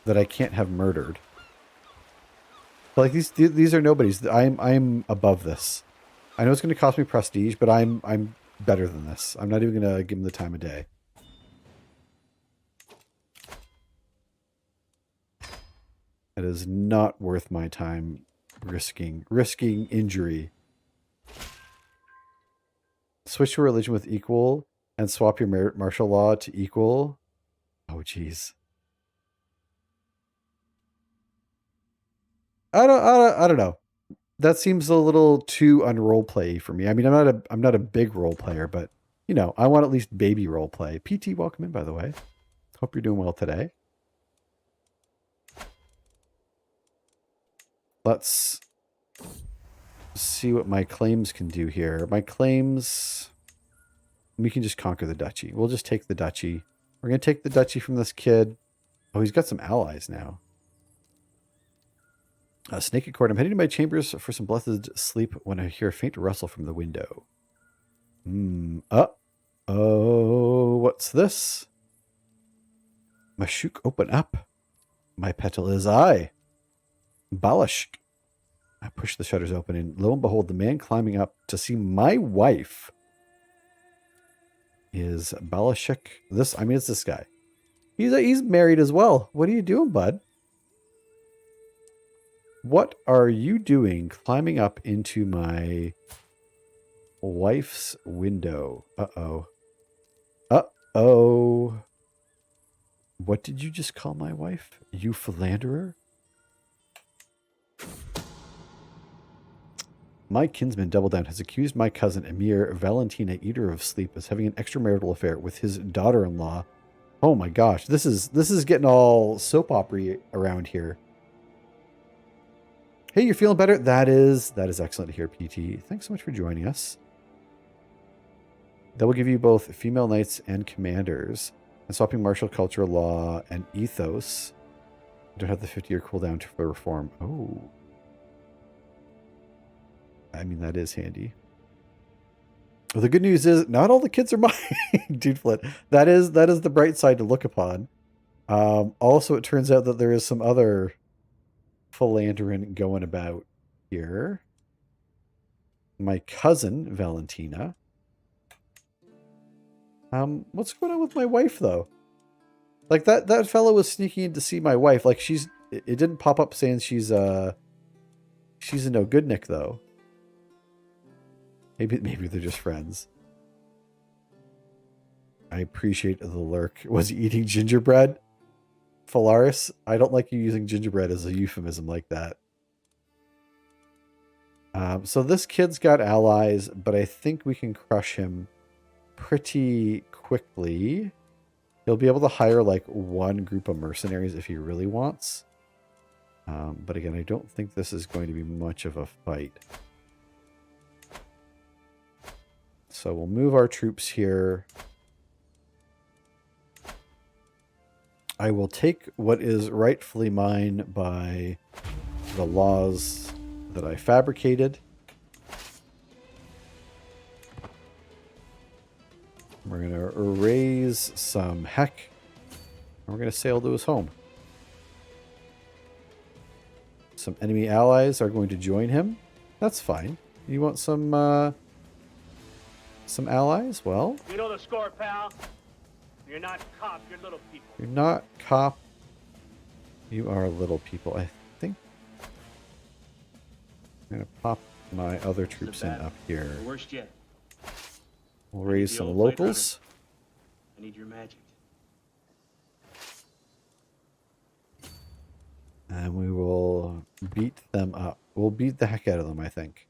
Speaker 1: That I can't have murdered. But like these are nobodies. I'm above this. I know it's going to cost me prestige, but I'm better than this. I'm not even going to give him the time of day. It is not worth my time risking injury. Switch to religion with equal and swap your martial law to equal. Oh, jeez. I don't know. That seems a little too unroleplay for me. I mean, I'm not a big role player, but you know, I want at least baby role play. PT, welcome in, by the way. Hope you're doing well today. Let's see what my claims can do here. My claims, we can just conquer the duchy. We'll just take the duchy. We're going to take the duchy from this kid. Oh, he's got some allies now. Snake at court. I'm heading to my chambers for some blessed sleep when I hear a faint rustle from the window. Oh, what's this? Mashuk, open up. My petal is I. Balashk. I push the shutters open, and lo and behold, the man climbing up to see my wife is Balashik. It's this guy. He's married as well. What are you doing, bud? What are you doing climbing up into my wife's window? Uh-oh. Uh-oh. What did you just call my wife? You philanderer? My kinsman Doubledown has accused my cousin Emir Valentina, Eater of Sleep, as having an extramarital affair with his daughter-in-law. Oh my gosh, this is getting all soap opera around here. Hey, you're feeling better? That is excellent to hear, PT. Thanks so much for joining us. That will give you both female knights and commanders, and swapping martial culture, law, and ethos. You don't have the 50-year cooldown for reform. Oh. I mean, that is handy. Well, the good news is not all the kids are mine, dude. Flint. That is the bright side to look upon. Also, it turns out that there is some other philandering going about here. My cousin Valentina. What's going on with my wife though? Like that fellow was sneaking in to see my wife. Like it didn't pop up saying she's a no good Nick though. Maybe they're just friends. I appreciate the lurk. Was he eating gingerbread? Phalaris, I don't like you using gingerbread as a euphemism like that. So this kid's got allies, but I think we can crush him pretty quickly. He'll be able to hire like one group of mercenaries if he really wants. But again, I don't think this is going to be much of a fight. So we'll move our troops here. I will take what is rightfully mine by the laws that I fabricated. We're going to raise some heck. And we're going to sail to his home. Some enemy allies are going to join him. That's fine. You want some allies? Well,
Speaker 4: You know the score, pal. You're not cop, you're little people.
Speaker 1: you're not cop. You are little people. I think I'm going to pop my other troops in up here.
Speaker 4: The worst yet.
Speaker 1: We'll raise
Speaker 4: the
Speaker 1: some
Speaker 4: old Blade
Speaker 1: locals.
Speaker 4: I need your magic.
Speaker 1: And we will beat them up. We'll beat the heck out of them, I think.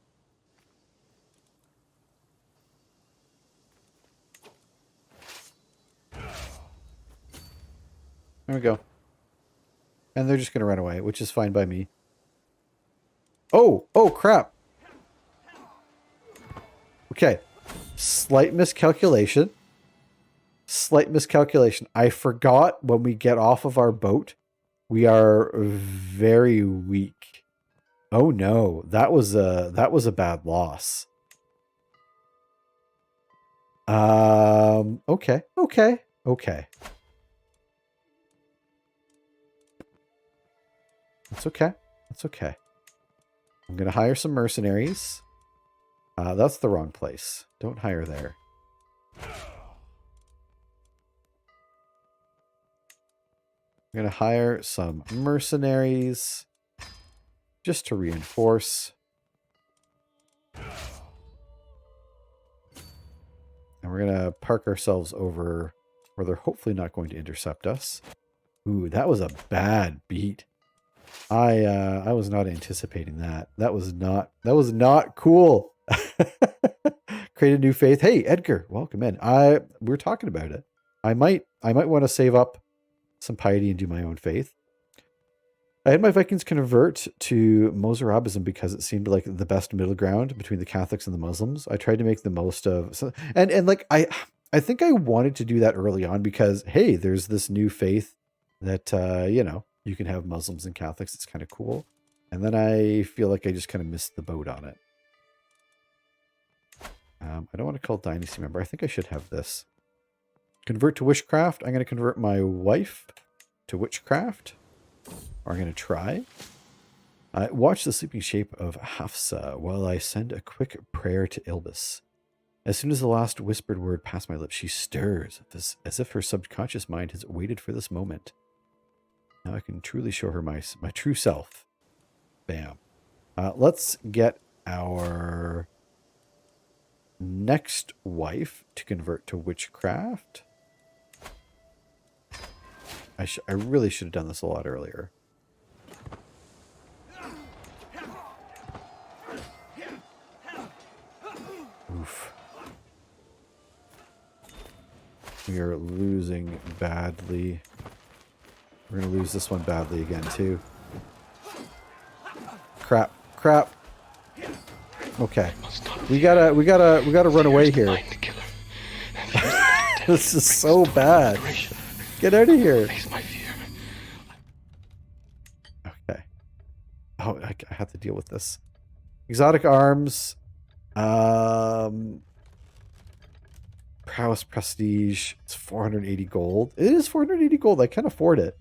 Speaker 1: There we go. And they're just going to run away, which is fine by me. Oh! Oh, crap! Okay. Slight miscalculation. Slight miscalculation. I forgot when we get off of our boat, we are very weak. Oh no, that was a bad loss. Okay. That's okay. That's okay. I'm gonna hire some mercenaries. That's the wrong place. Don't hire there. I'm going to hire some mercenaries just to reinforce. And we're going to park ourselves over where they're hopefully not going to intercept us. Ooh, that was a bad beat. I was not anticipating that. That was not cool. Create a new faith. Hey, Edgar, welcome in. We're talking about it. I might want to save up some piety and do my own faith. I had my Vikings convert to Mozarabism because it seemed like the best middle ground between the Catholics and the Muslims. I tried to make the most of, and like I think I wanted to do that early on because hey, there's this new faith that you know, you can have Muslims and Catholics. It's kind of cool. And then I feel like I just kind of missed the boat on it. I don't want to call dynasty member. I think I should have this. Convert to witchcraft. I'm going to convert my wife to witchcraft. Or I'm going to try. Watch the sleeping shape of Hafsa while I send a quick prayer to Ilbis. As soon as the last whispered word passed my lips, she stirs as if her subconscious mind has waited for this moment. Now I can truly show her my true self. Bam. Let's get our next wife to convert to witchcraft. I really should have done this a lot earlier. Oof. We are losing badly. We're going to lose this one badly again, too. Crap. Crap. Okay. We gotta run away here. This is so bad. Get out of here. Okay. Oh, I have to deal with this. Exotic arms. Prowess prestige. It's 480 gold. It is 480 gold. I can afford it.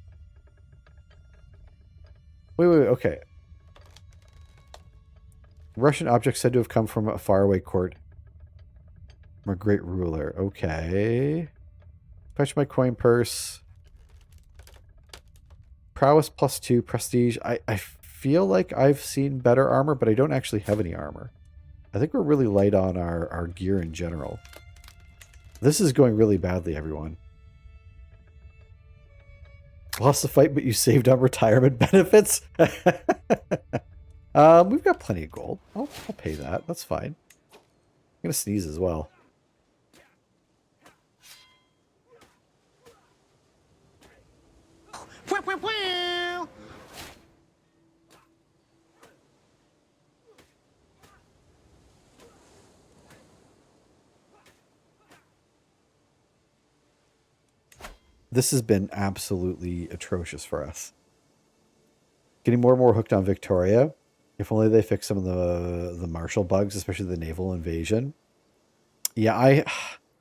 Speaker 1: Wait. Okay. Russian object said to have come from a faraway court. From a great ruler. Okay. Fetch my coin purse. Prowess +2. Prestige. I feel like I've seen better armor, but I don't actually have any armor. I think we're really light on our gear in general. This is going really badly, everyone. Lost the fight, but you saved on retirement benefits? We've got plenty of gold. I'll pay that. That's fine. I'm going to sneeze as well. This has been absolutely atrocious for us. Getting more and more hooked on Victoria. If only they fix some of the martial bugs, especially the naval invasion. Yeah, I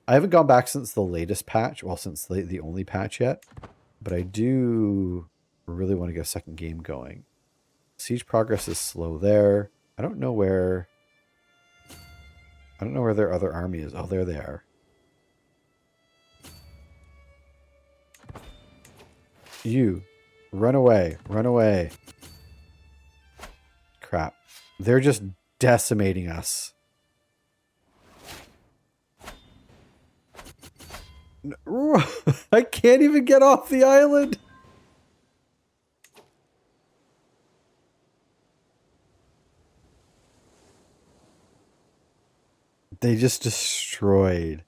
Speaker 1: haven't gone back since the latest patch. Well, since the only patch yet. But I do really want to get a second game going. Siege progress is slow there. I don't know where their other army is. Oh, there they are. You. Run away. Run away. Crap. They're just decimating us. I can't even get off the island. They just destroyed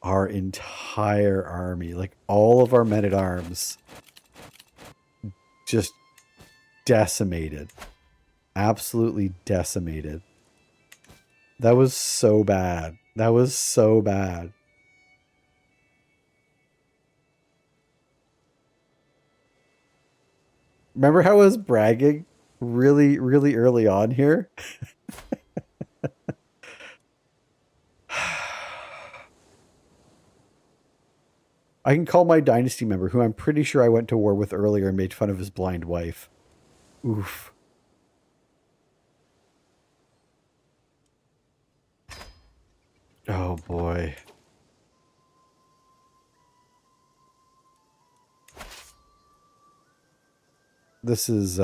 Speaker 1: our entire army. Like all of our men-at-arms just decimated. Absolutely decimated. That was so bad. That was so bad. Remember how I was bragging really, really early on here? I can call my dynasty member, who I'm pretty sure I went to war with earlier and made fun of his blind wife. Oof. Oh boy. This is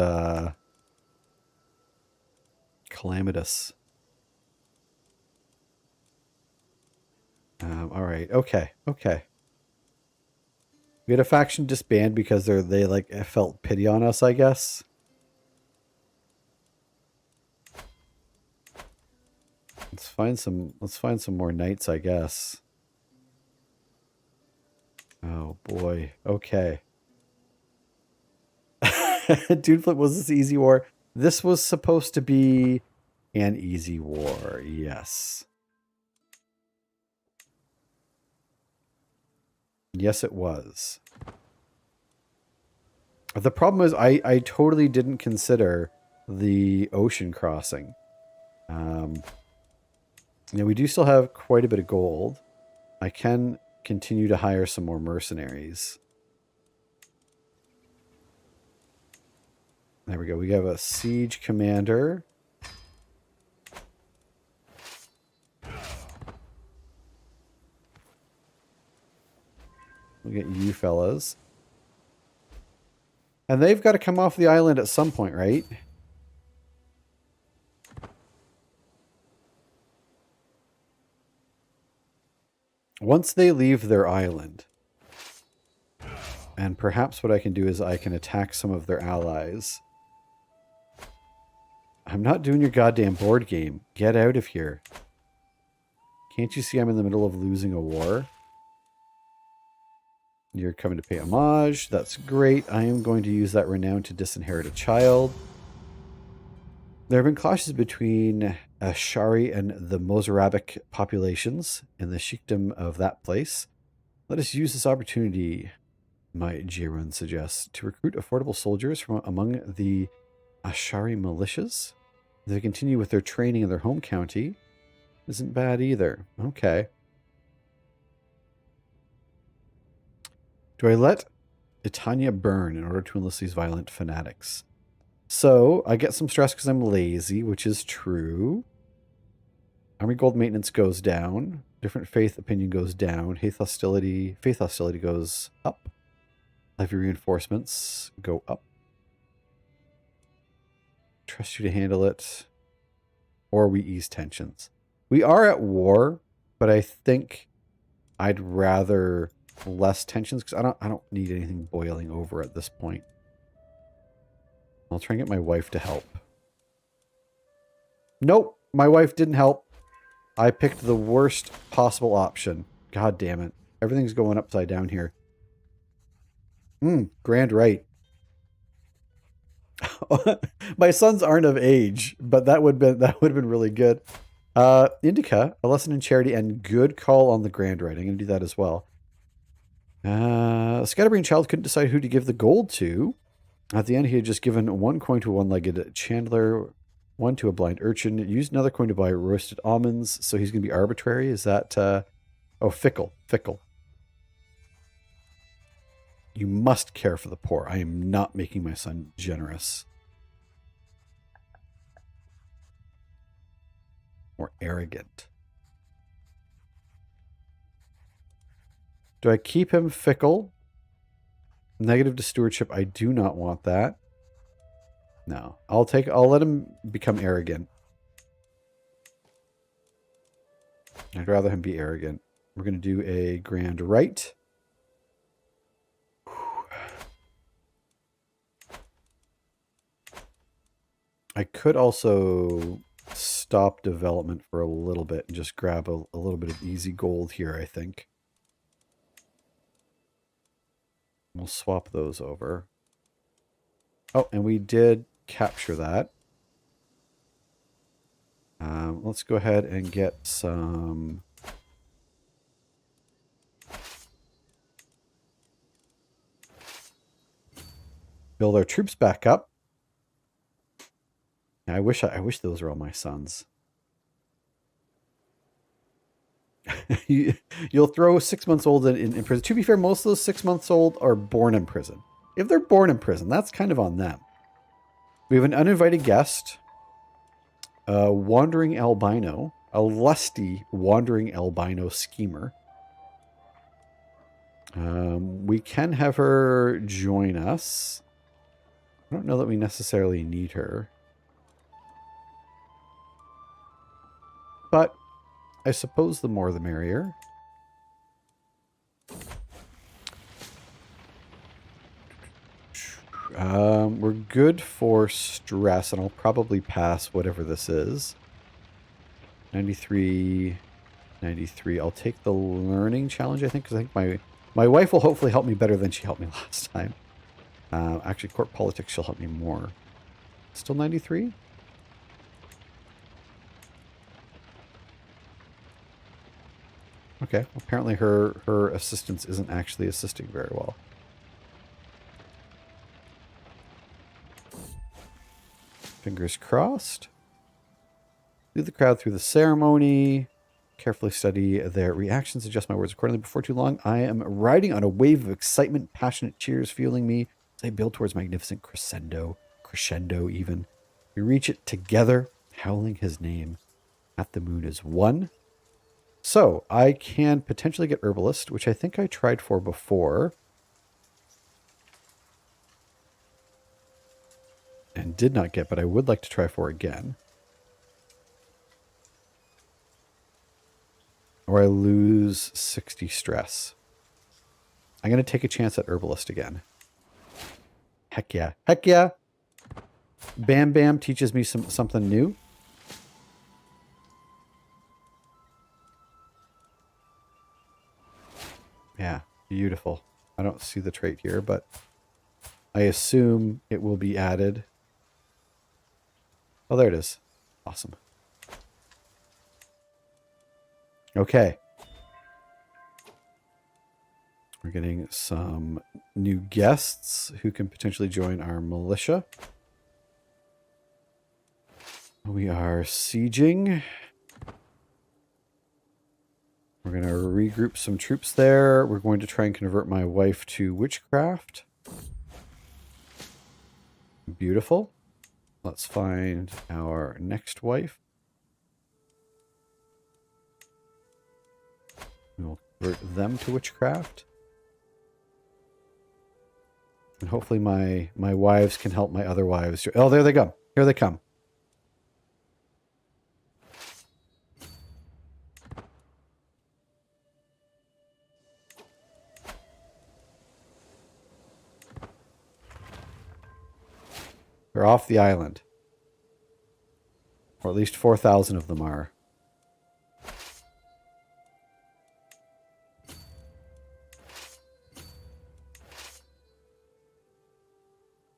Speaker 1: calamitous. All right. Okay. Okay. We had a faction disband because they like felt pity on us, I guess. Let's find some more knights, I guess. Oh boy. Okay. Dude Flip, was this easy war? This was supposed to be an easy war, yes. Yes, it was. The problem is I totally didn't consider the ocean crossing. We do still have quite a bit of gold. I can continue to hire some more mercenaries. There we go. We have a siege commander. We'll get you fellas. And they've got to come off the island at some point, right? Once they leave their island, and perhaps what I can do is I can attack some of their allies. I'm not doing your goddamn board game. Get out of here. Can't you see I'm in the middle of losing a war? You're coming to pay homage. That's great. I am going to use that renown to disinherit a child. There have been clashes between Ashari and the Mozarabic populations in the sheikdom of that place. Let us use this opportunity, my Jirun suggests, to recruit affordable soldiers from among the Ashari militias. They continue with their training in their home county. Isn't bad either. Okay. Do I let Itania burn in order to enlist these violent fanatics? So, I get some stress because I'm lazy, which is true. Army gold maintenance goes down. Different faith opinion goes down. Faith hostility goes up. Heavy reinforcements go up. Trust you to handle it. Or we ease tensions. We are at war, but I think I'd rather less tensions because I don't need anything boiling over at this point. I'll try and get my wife to help. Nope, my wife didn't help. I picked the worst possible option. God damn it. Everything's going upside down here. Grand right. My sons aren't of age, but that would have been really good. Indica, a lesson in charity, and good call on the grand right. I'm going to do that as well. A scatterbrain child couldn't decide who to give the gold to. At the end, he had just given one coin to a one-legged chandler, one to a blind urchin, used another coin to buy roasted almonds, so he's going to be arbitrary. Is that... oh, fickle. Fickle. You must care for the poor. I am not making my son generous. Or arrogant. Do I keep him fickle? Negative to stewardship. I do not want that. No. I'll let him become arrogant. I'd rather him be arrogant. We're going to do a grand right. I could also stop development for a little bit and just grab a little bit of easy gold here, I think. We'll swap those over. Oh, and we did capture that. Let's go ahead and get some... build our troops back up. I wish those were all my sons. You'll throw 6 months old in prison. To be fair, most of those 6 months old are born in prison. If they're born in prison, that's kind of on them. We have an uninvited guest. A wandering albino. A lusty wandering albino schemer. We can have her join us. I don't know that we necessarily need her. But I suppose the more the merrier. We're good for stress, and I'll probably pass whatever this is. 93, 93. I'll take the learning challenge, I think, because I think my wife will hopefully help me better than she helped me last time. Actually, court politics, she'll help me more. Still 93? Okay, apparently her assistance isn't actually assisting very well. Fingers crossed. Lead the crowd through the ceremony. Carefully study their reactions. Adjust my words accordingly. Before too long, I am riding on a wave of excitement, passionate cheers fueling me as I build towards magnificent crescendo even. We reach it together, howling his name. At the moon is one. So, I can potentially get Herbalist, which I think I tried for before. And did not get, but I would like to try for again. Or I lose 60 stress. I'm going to take a chance at Herbalist again. Heck yeah. Heck yeah! Bam Bam teaches me something new. Yeah, beautiful. I don't see the trait here, but I assume it will be added. Oh, there it is. Awesome. Okay. We're getting some new guests who can potentially join our militia. We are sieging. We're going to regroup some troops there. We're going to try and convert my wife to witchcraft. Beautiful. Let's find our next wife. We'll convert them to witchcraft. And hopefully my wives can help my other wives. Oh, there they go. Here they come. They're off the island. Or at least 4,000 of them are.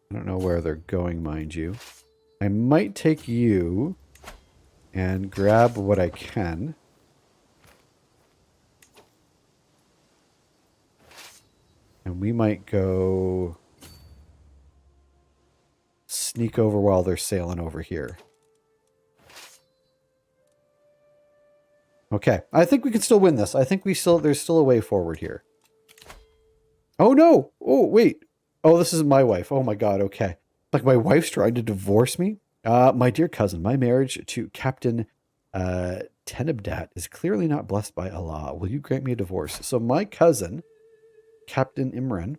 Speaker 1: I don't know where they're going, mind you. I might take you and grab what I can. And we might go sneak over while they're sailing over here. Okay, I think we can still win this. I think there's still a way forward here. Oh no! Oh, wait. Oh, this is my wife. Oh my god, okay. Like my wife's trying to divorce me? My dear cousin, my marriage to Captain Tenebdat is clearly not blessed by Allah. Will you grant me a divorce? So my cousin, Captain Imran,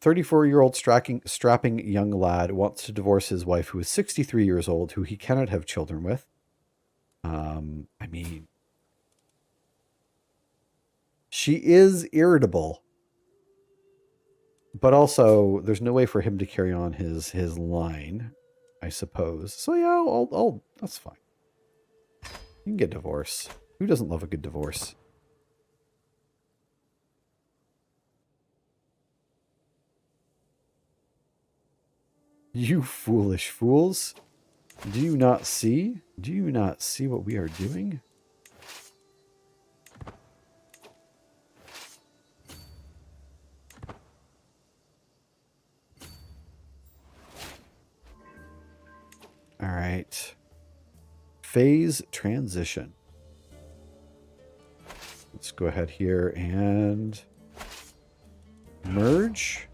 Speaker 1: 34-year-old strapping young lad, wants to divorce his wife, who is 63 years old, who he cannot have children with. I mean, she is irritable, But also, there's no way for him to carry on his line, I suppose. So yeah, I'll that's fine. You can get divorced. Who doesn't love a good divorce? You foolish fools. Do you not see? Do you not see what we are doing? All right. Phase transition. Let's go ahead here and merge.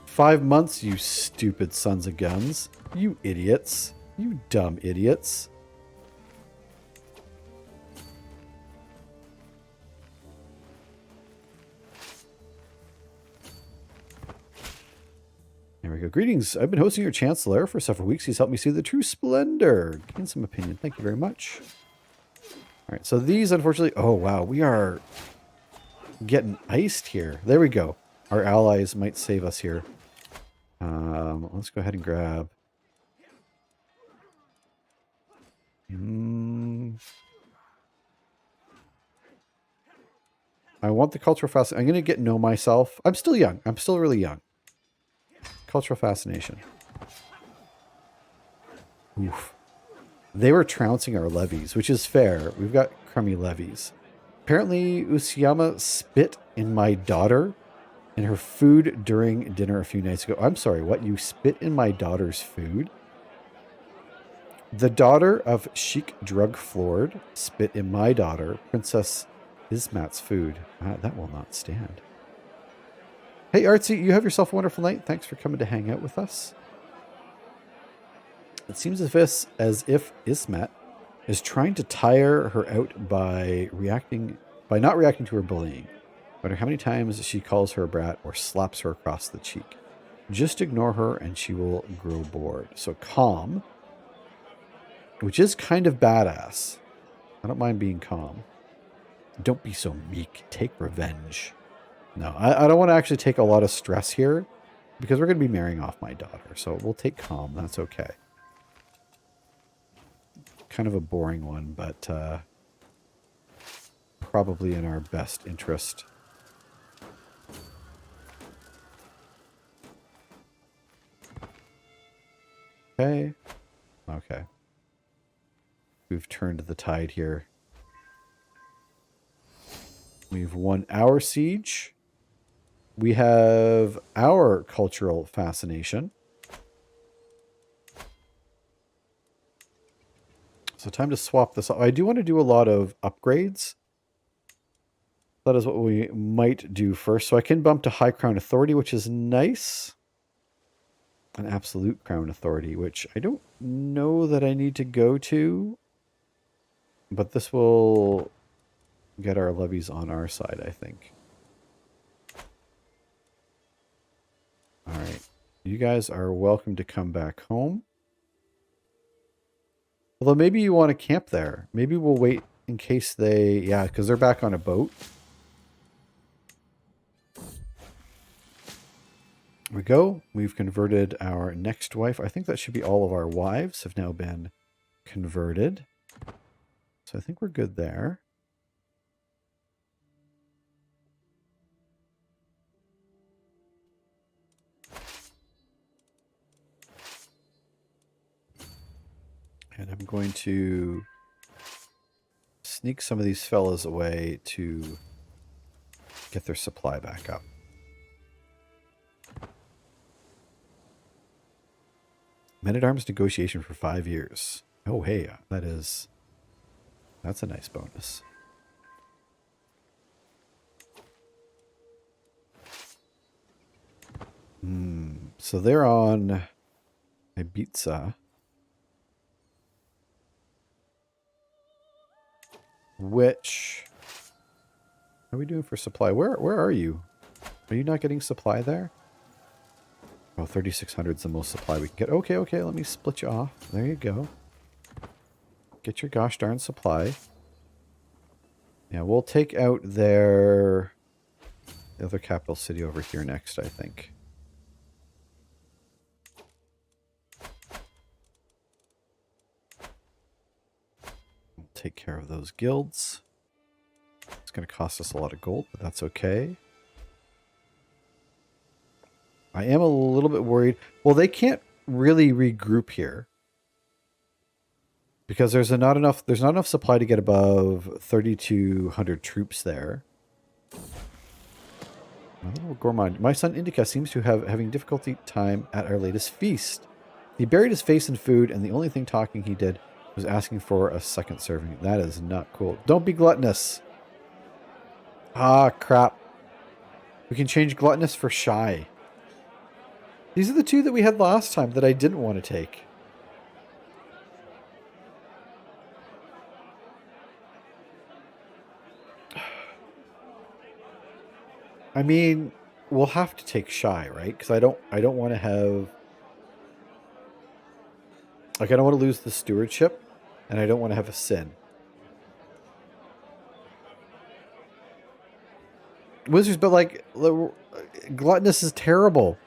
Speaker 1: 5 months, you stupid sons of guns. You idiots. You dumb idiots. There we go. Greetings. I've been hosting your Chancellor for several weeks. He's helped me see the true splendor. Gain some opinion. Thank you very much. All right. So these, unfortunately... Oh, wow. We are getting iced here. There we go. Our allies might save us here. Let's go ahead and grab... I want the cultural fascination. I'm going to get know myself. I'm still young. I'm still really young. Cultural fascination. Oof. They were trouncing our levies, which is fair. We've got crummy levies. Apparently, Usuyama spit in my daughter and her food during dinner a few nights ago. I'm sorry, what? You spit in my daughter's food? The daughter of Sheik Drug Floored spit in my daughter, Princess Ismat's food. That will not stand. Hey, Artsy, you have yourself a wonderful night. Thanks for coming to hang out with us. It seems as if Ismat is trying to tire her out by not reacting to her bullying. No matter how many times she calls her a brat or slaps her across the cheek. Just ignore her and she will grow bored. So calm, which is kind of badass. I don't mind being calm. Don't be so meek. Take revenge. No, I don't want to actually take a lot of stress here because we're going to be marrying off my daughter. So we'll take calm. That's okay. Kind of a boring one, but probably in our best interest. Okay. Okay. We've turned the tide here. We've won our siege. We have our cultural fascination. So time to swap this up. I do want to do a lot of upgrades. That is what we might do first. So I can bump to High Crown Authority, which is nice. An Absolute Crown Authority, which I don't know that I need to go to. But this will get our levies on our side, I think. All right. You guys are welcome to come back home. Although maybe you want to camp there. Maybe we'll wait in case they... Yeah, because they're back on a boat. There we go. We've converted our next wife. I think that should be all of our wives have now been converted. So I think we're good there. And I'm going to sneak some of these fellas away to get their supply back up. Men-at-Arms negotiation for 5 years. Oh, hey, that's a nice bonus. So they're on Ibiza. Which... How are we doing for supply? Where are you? Are you not getting supply there? Oh, 3,600 is the most supply we can get. Okay, okay, let me split you off. There you go. Get your gosh darn supply. Yeah, we'll take out the other capital city over here next, I think. We'll take care of those guilds. It's going to cost us a lot of gold, but that's okay. I am a little bit worried. Well, they can't really regroup here because there's not enough supply to get above 3,200 troops there. A little gourmand. My son Indica seems to having difficulty time at our latest feast. He buried his face in food, and the only thing talking he did was asking for a second serving. That is not cool. Don't be gluttonous. Ah, crap. We can change gluttonous for shy. These are the two that we had last time that I didn't want to take. I mean, we'll have to take shy, right? Because I don't want to have, like, I don't want to lose the stewardship, and I don't want to have a sin. Wizards, but like, gluttonous is terrible.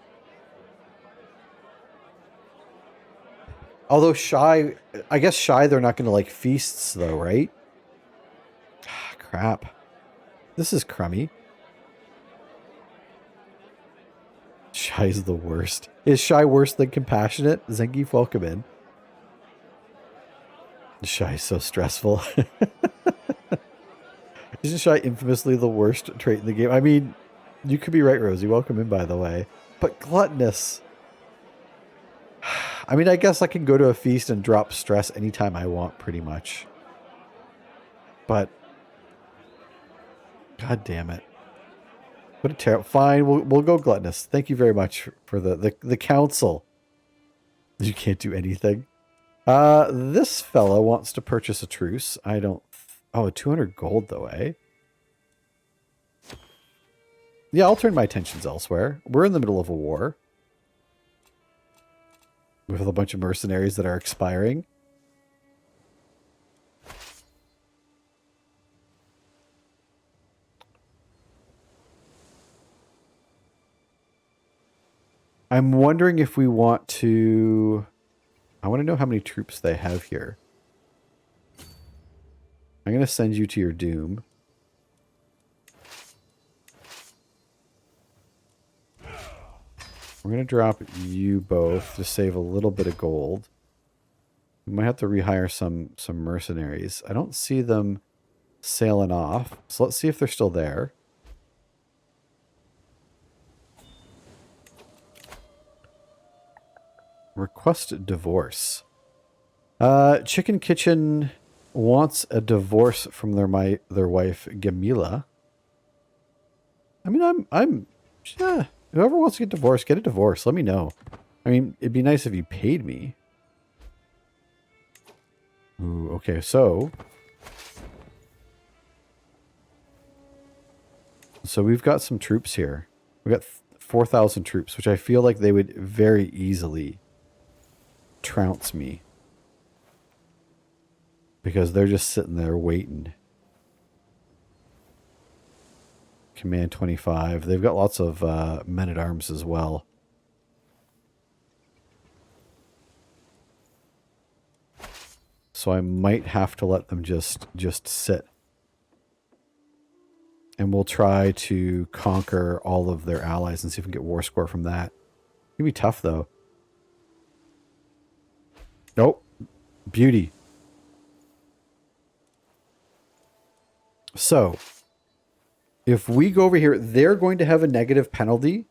Speaker 1: Although shy, I guess shy, they're not going to like feasts though, right? Ah, crap. This is crummy. Shy is the worst. Is shy worse than compassionate? Zangief, welcome in. Shy is so stressful. Isn't shy infamously the worst trait in the game? I mean, you could be right, Rosie. Welcome in, by the way. But gluttonous. I mean, I guess I can go to a feast and drop stress anytime I want, pretty much. But, god damn it. What a terrible... Fine, we'll go gluttonous. Thank you very much for the counsel. You can't do anything. This fella wants to purchase a truce. I don't... Oh, 200 gold, though, eh? Yeah, I'll turn my attentions elsewhere. We're in the middle of a war. With a bunch of mercenaries that are expiring. I'm wondering if we want to... I want to know how many troops they have here. I'm going to send you to your doom. We're going to drop you both to save a little bit of gold. We might have to rehire some mercenaries. I don't see them sailing off. So let's see if they're still there. Request divorce. Chicken Kitchen wants a divorce from their wife Gamila. I mean, yeah. Whoever wants to get divorced, get a divorce. Let me know. I mean, it'd be nice if you paid me. Ooh, okay, so we've got some troops here. We've got 4,000 troops, which I feel like they would very easily trounce me. Because they're just sitting there waiting. Command 25. They've got lots of men-at-arms as well. So I might have to let them just sit. And we'll try to conquer all of their allies and see if we can get war score from that. It'd be tough, though. Nope. Beauty. So, if we go over here, they're going to have a negative penalty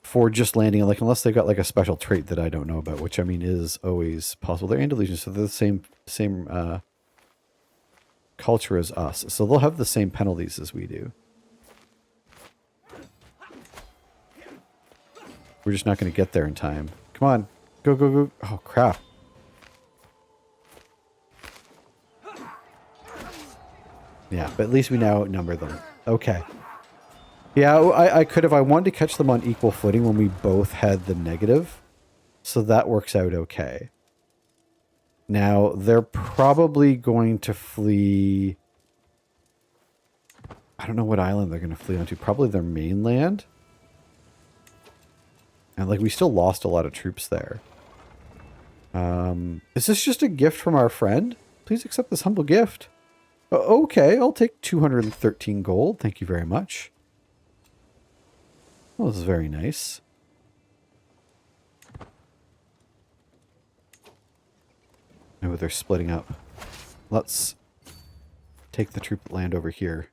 Speaker 1: for just landing, like, unless they've got like a special trait that I don't know about, which I mean is always possible. They're Andalusian, so they're the same culture as us. So they'll have the same penalties as we do. We're just not going to get there in time. Come on. Go, go, go. Oh, crap. Yeah, but at least we now outnumber them. Okay. Yeah, I could have. I wanted to catch them on equal footing when we both had the negative. So that works out okay. Now, they're probably going to flee I don't know what island they're going to flee onto. Probably their mainland. And like we still lost a lot of troops there. Is this just a gift from our friend? Please accept this humble gift. Okay, I'll take 213 gold. Thank you very much. Well, this is very nice. Oh, they're splitting up. Let's take the troop land over here.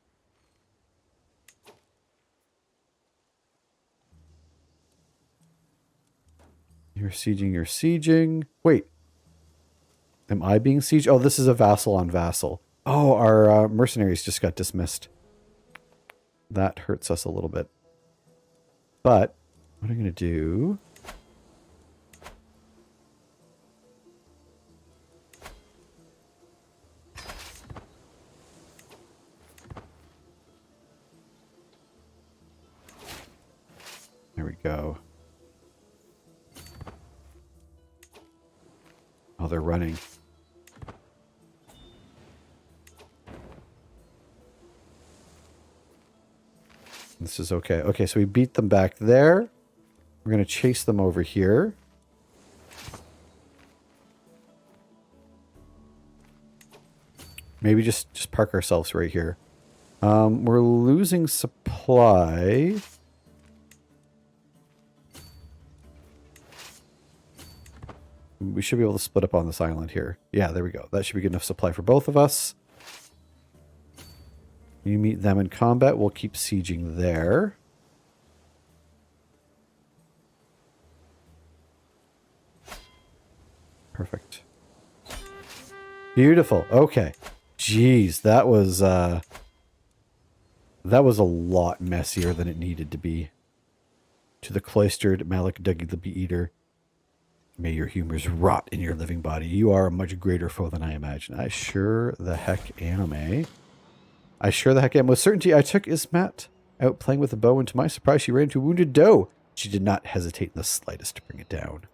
Speaker 1: You're sieging, you're sieging. Wait. Am I being sieged? Oh, this is a vassal on vassal. Oh, our mercenaries just got dismissed. That hurts us a little bit. But, what I'm going to do... There we go. Oh, they're running. This is okay. Okay, so we beat them back there. We're going to chase them over here. Maybe just park ourselves right here. We're losing supply. We should be able to split up on this island here. Yeah, there we go. That should be good enough supply for both of us. You meet them in combat. We'll keep sieging there. Perfect. Beautiful. Okay. Jeez, that was a lot messier than it needed to be. To the cloistered Malik Dougie the Bee-Eater. May your humors rot in your living body. You are a much greater foe than I imagined. I sure the heck am, eh? I sure the heck am. With certainty, I took Ismat out playing with a bow, and to my surprise, she ran into a wounded doe. She did not hesitate in the slightest to bring it down.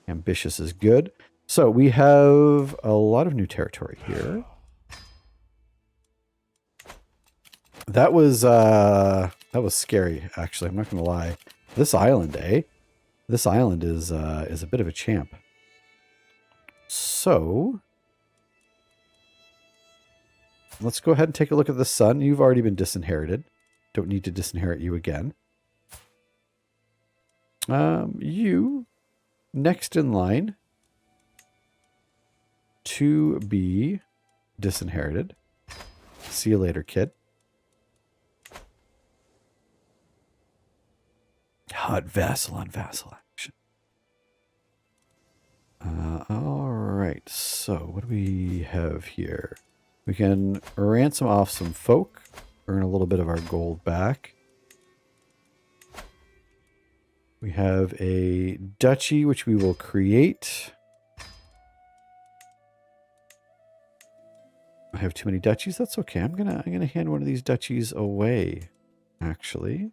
Speaker 1: Ambitious is good. So we have a lot of new territory here. That was scary, actually. I'm not going to lie. This island, eh? This island is a bit of a champ. So let's go ahead and take a look at the sun. You've already been disinherited. Don't need to disinherit you again. You next in line to be disinherited. See you later, kid. Hot vassal on vassal action. All right. So what do we have here? We can ransom off some folk, earn a little bit of our gold back. We have a duchy which we will create. I have too many duchies. That's okay. I'm gonna hand one of these duchies away. Actually,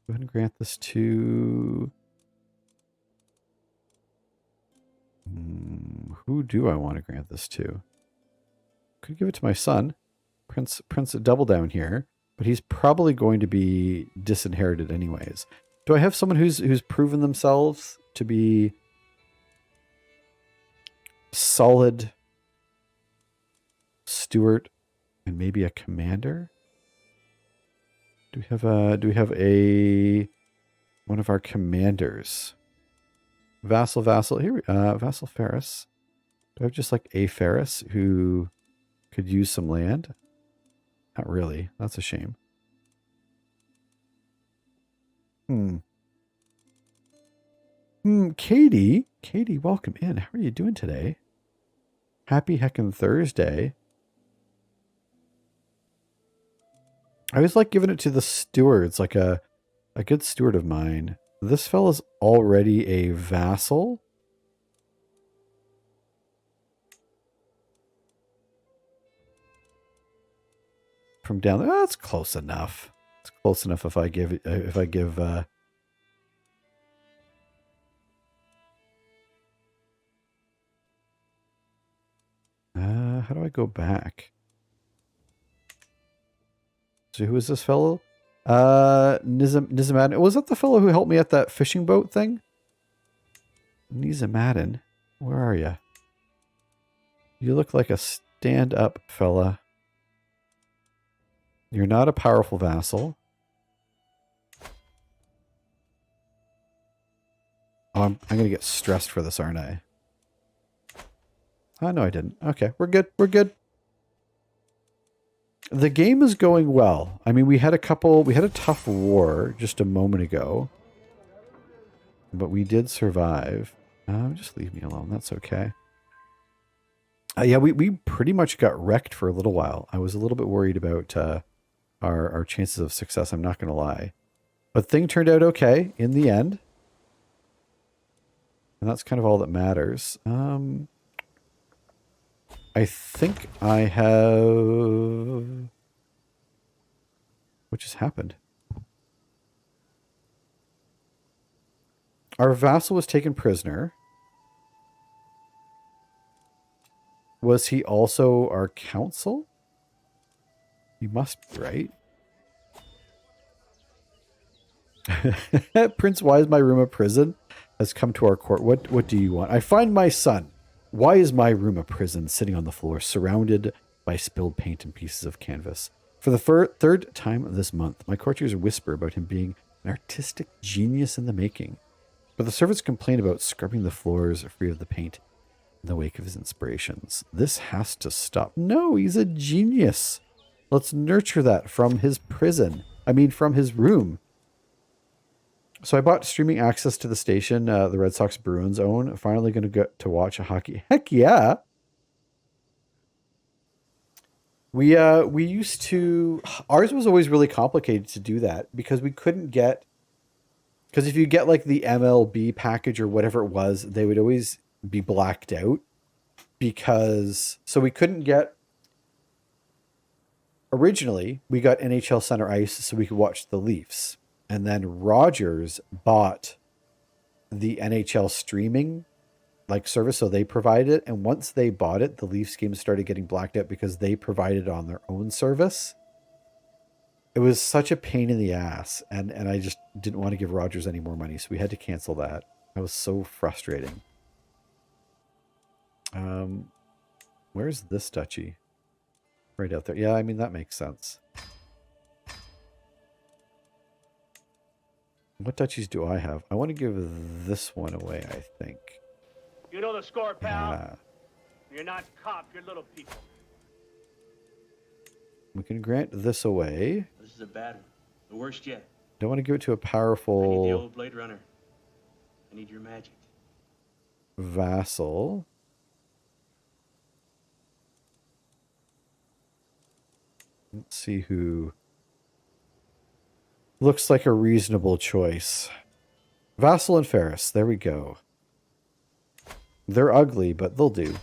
Speaker 1: go ahead and grant this to. Who do I want to grant this to? Could give it to my son, Prince Double Down here, but he's probably going to be disinherited anyways. Do I have someone who's proven themselves to be solid steward and maybe a commander? Do we have a one of our commanders? Vassal here, Vassal Ferris. Do I have just like a Ferris who could use some land? Not really. That's a shame. Katie, welcome in. How are you doing today? Happy heckin' Thursday. I always like giving it to the stewards, like a good steward of mine. This fella's already a vassal. From down there, oh, that's close enough. It's close enough if I give how do I go back? So who is this fellow? Nizamadin. Was that the fellow who helped me at that fishing boat thing? Nizamadin. Where are you? You look like a stand-up fella. You're not a powerful vassal. Oh, I'm going to get stressed for this, aren't I? Oh, no, I didn't. Okay, we're good. We're good. The game is going well. I mean, we had a tough war just a moment ago. But we did survive. Just leave me alone. That's okay. Yeah, we pretty much got wrecked for a little while. I was a little bit worried about our chances of success, I'm not going to lie. But thing turned out okay in the end. And that's kind of all that matters. I think I have... What just happened? Our vassal was taken prisoner. Was he also our counsel? He must be, right? Prince, why is my room a prison? Has come to our court. What do you want? I find my son. Why is my room a prison, sitting on the floor, surrounded by spilled paint and pieces of canvas? For the third time this month, my courtiers whisper about him being an artistic genius in the making. But the servants complain about scrubbing the floors free of the paint in the wake of his inspirations. This has to stop. No, he's a genius. Let's nurture that from his prison. I mean, from his room. So I bought streaming access to the station the Red Sox Bruins own. Finally going to get to watch a hockey. Heck yeah. We used to... Ours was always really complicated to do that because we couldn't get... Because if you get like the MLB package or whatever it was, they would always be blacked out. Because... So we couldn't get... Originally, we got NHL Center Ice so we could watch the Leafs. And then Rogers bought the NHL streaming service, so they provided it. And once they bought it, the Leafs games started getting blacked out because they provided it on their own service. It was such a pain in the ass, and I just didn't want to give Rogers any more money, so we had to cancel that. That was so frustrating. Where's this duchy? Right out there. Yeah, I mean, that makes sense. What duchies do I have? I want to give this one away, I think.
Speaker 4: You know the score, pal.
Speaker 1: Yeah.
Speaker 4: You're not cop, you're little people.
Speaker 1: We can grant this away.
Speaker 6: This is a bad one. The worst yet.
Speaker 1: Don't want to give it to a
Speaker 6: I need the
Speaker 1: powerful
Speaker 6: old Blade Runner. I need your magic.
Speaker 1: vassal. Let's see who looks like a reasonable choice. Vassal and Ferris. There we go. They're ugly, but they'll do.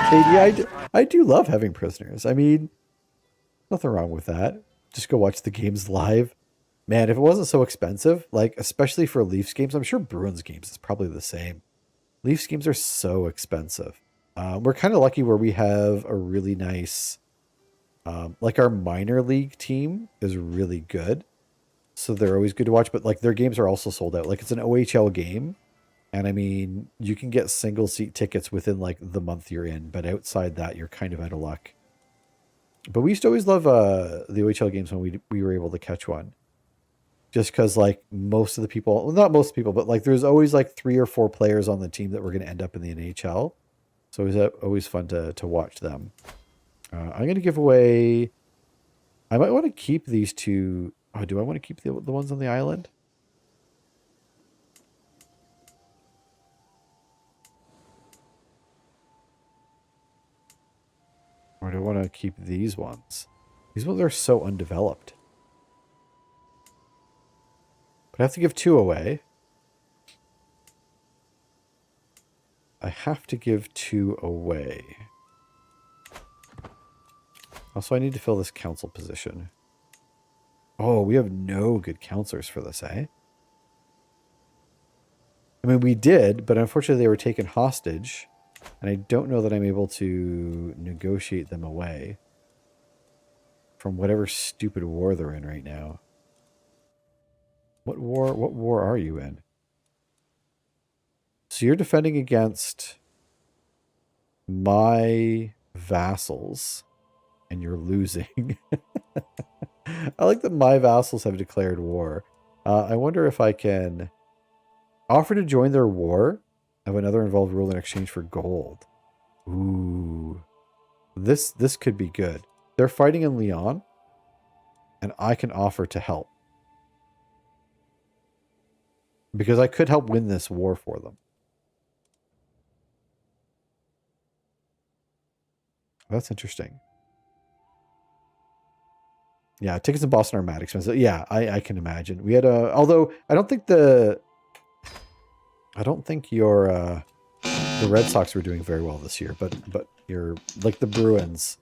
Speaker 1: Katie, I do love having prisoners. I mean, nothing wrong with that. Just go watch the games live. Man, if it wasn't so expensive, like, especially for Leafs games, I'm sure Bruins games is probably the same. Leafs games are so expensive. We're kind of lucky where we have a really nice, like our minor league team is really good. So they're always good to watch, but like their games are also sold out. Like it's an OHL game. And I mean, you can get single seat tickets within like the month you're in, but outside that, you're kind of out of luck. But we used to always love the OHL games when we were able to catch one. Just because like most of the people, well, not most people, but like there's always like 3 or 4 players on the team that were going to end up in the NHL. So it was always fun to watch them. I'm going to give away, I might want to keep these two. Oh, do I want to keep the ones on the island? Or do I want to keep these ones? These ones are so undeveloped. But I have to give 2 away. I have to give 2 away. Also, I need to fill this council position. Oh, we have no good counselors for this, eh? I mean, we did, but unfortunately they were taken hostage. And I don't know that I'm able to negotiate them away from whatever stupid war they're in right now. What war are you in? So you're defending against my vassals and you're losing. I like that my vassals have declared war. I wonder if I can offer to join their war of another involved rule in exchange for gold. Ooh. This could be good. They're fighting in Lyon, and I can offer to help. Because I could help win this war for them. That's interesting. Yeah, tickets in Boston are mad expensive. Yeah, I can imagine. We had a... Although, I don't think your... the Red Sox were doing very well this year, but you're... Like the Bruins.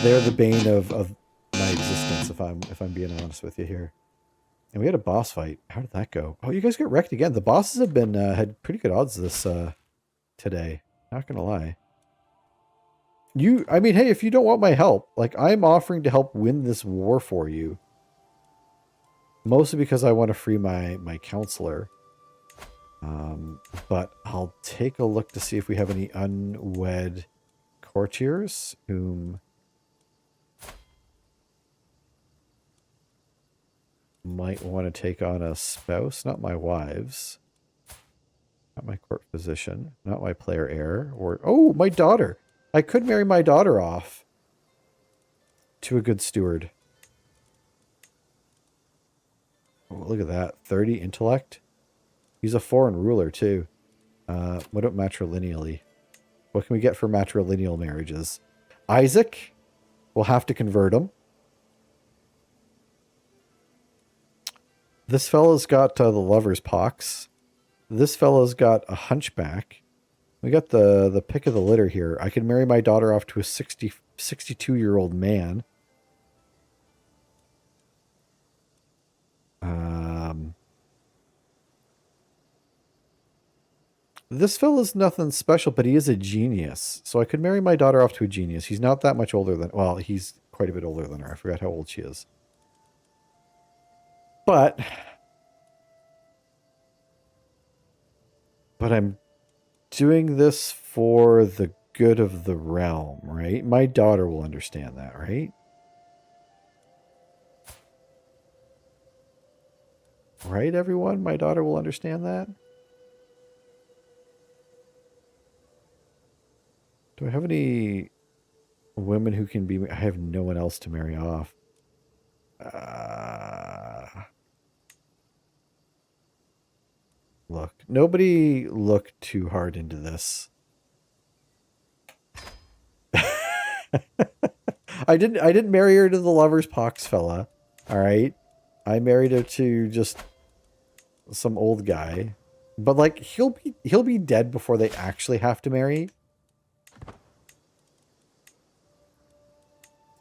Speaker 1: They're the bane of my existence, if I'm being honest with you here. And we had a boss fight. How did that go? Oh, you guys got wrecked again. The bosses have been had pretty good odds this today. Not gonna lie. I mean, hey, if you don't want my help, like I'm offering to help win this war for you. Mostly because I want to free my counselor. But I'll take a look to see if we have any unwed courtiers whom might want to take on a spouse. Not my wives. Not my court physician. Not my player heir. Or, oh, my daughter. I could marry my daughter off to a good steward. Oh, look at that. 30 intellect. He's a foreign ruler, too. What about matrilineally? What can we get for matrilineal marriages? Isaac. We'll have to convert him. This fella's got the lover's pox. This fella's got a hunchback. We got the pick of the litter here. I could marry my daughter off to a 62-year-old man. This fella's nothing special, but he is a genius. So I could marry my daughter off to a genius. He's not that much older than... Well, he's quite a bit older than her. I forgot how old she is. But I'm doing this for the good of the realm, right? My daughter will understand that, right? Right, everyone? My daughter will understand that? Do I have any women who can be... I have no one else to marry off. Look, nobody look too hard into this. I didn't marry her to the lover's pox fella. All right. I married her to just some old guy. But like he'll be dead before they actually have to marry.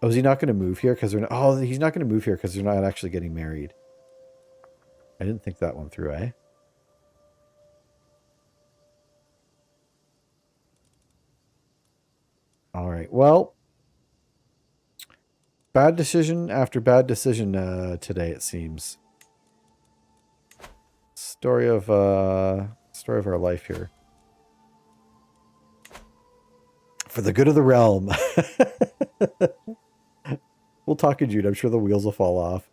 Speaker 1: Oh, is he not going to move here because they're not... Oh, he's not going to move here because they're not actually getting married. I didn't think that one through, eh? All right. Well, bad decision after bad decision today, it seems. Story of our life here. For the good of the realm. We'll talk in June. I'm sure the wheels will fall off.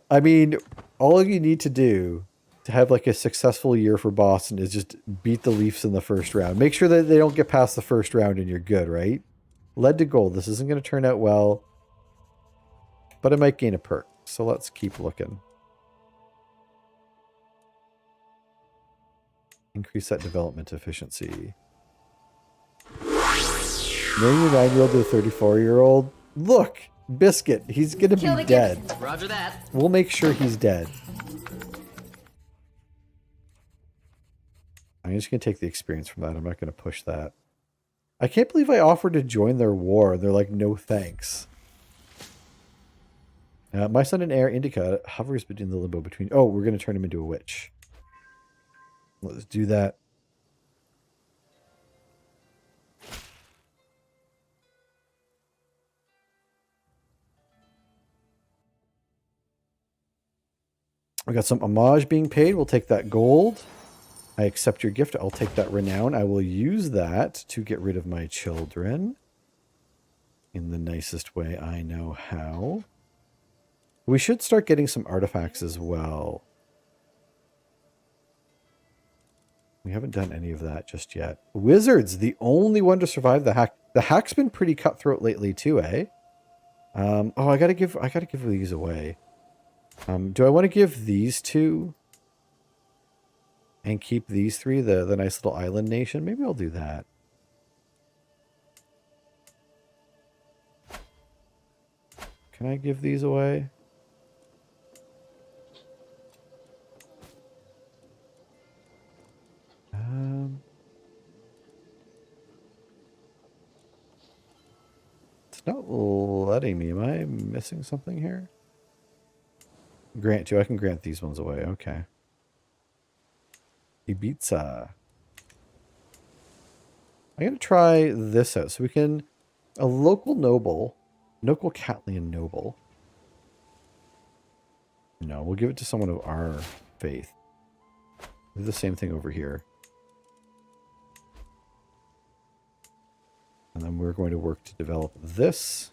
Speaker 1: I mean, all you need to do to have like a successful year for Boston is just beat the Leafs in the first round. Make sure that they don't get past the first round and you're good, right? Lead to gold. This isn't going to turn out well, but it might gain a perk. So let's keep looking. Increase that development efficiency. Marrying your 9-year-old to a 34-year-old? Look, Biscuit, he's going to be dead.
Speaker 7: Roger that.
Speaker 1: We'll make sure he's dead. I'm just going to take the experience from that. I'm not going to push that. I can't believe I offered to join their war. They're like, no thanks. My son and heir Indica hovers between the limbo between... Oh, we're going to turn him into a witch. Let's do that. We got some homage being paid. We'll take that gold. I accept your gift. I'll take that renown. I will use that to get rid of my children in the nicest way I know how. We should start getting some artifacts as well. We haven't done any of that just yet. Wizards, the only one to survive the hack. The hack's been pretty cutthroat lately too, eh? Oh, I gotta give these away. Do I want to give these two and keep these three, the nice little island nation? Maybe I'll do that. Can I give these away? It's not letting me. Am I missing something here? Grant to. I can grant these ones away. Okay. Ibiza. I'm going to try this out. So we can... A local noble. Local Catlian noble. No, we'll give it to someone of our faith. Do the same thing over here. And then we're going to work to develop this.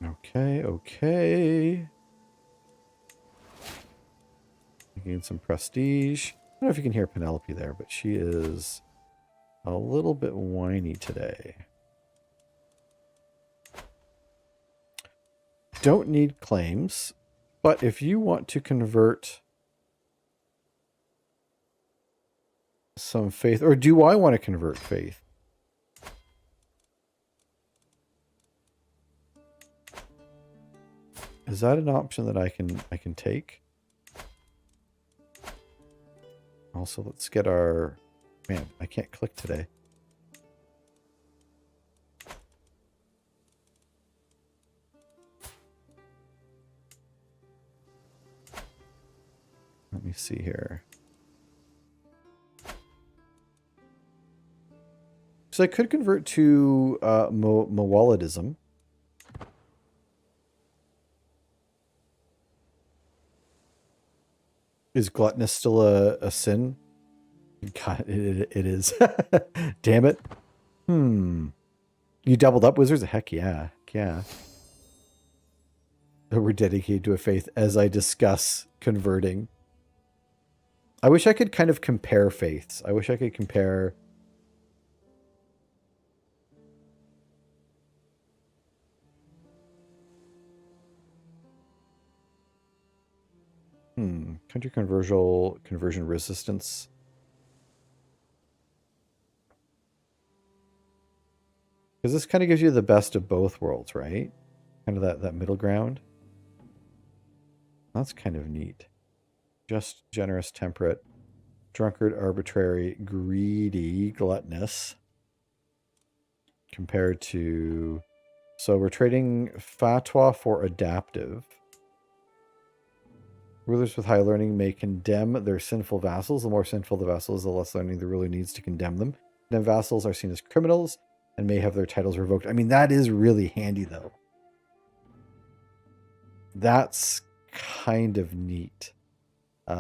Speaker 1: Okay, okay. Gain some prestige. I don't know if you can hear Penelope there, but she is a little bit whiny today. Don't need claims, but if you want to convert some faith, or do I want to convert faith? Is that an option that I can take? Also, let's get our... Man, I can't click today. Let me see here. So I could convert to Mawalidism. Is gluttonous still a sin? God, it is. Damn it. You doubled up, wizards? Heck yeah. Yeah. We're dedicated to a faith as I discuss converting. I wish I could kind of compare faiths. I wish I could compare... Country conversion resistance. Because this kind of gives you the best of both worlds, right? Kind of that middle ground. That's kind of neat. Just, generous, temperate, drunkard, arbitrary, greedy, gluttonous. Compared to... So we're trading fatwa for adaptive. Rulers with high learning may condemn their sinful vassals. The more sinful the vassals, the less learning the ruler needs to condemn them. Condemned vassals are seen as criminals and may have their titles revoked. I mean, that is really handy, though. That's kind of neat.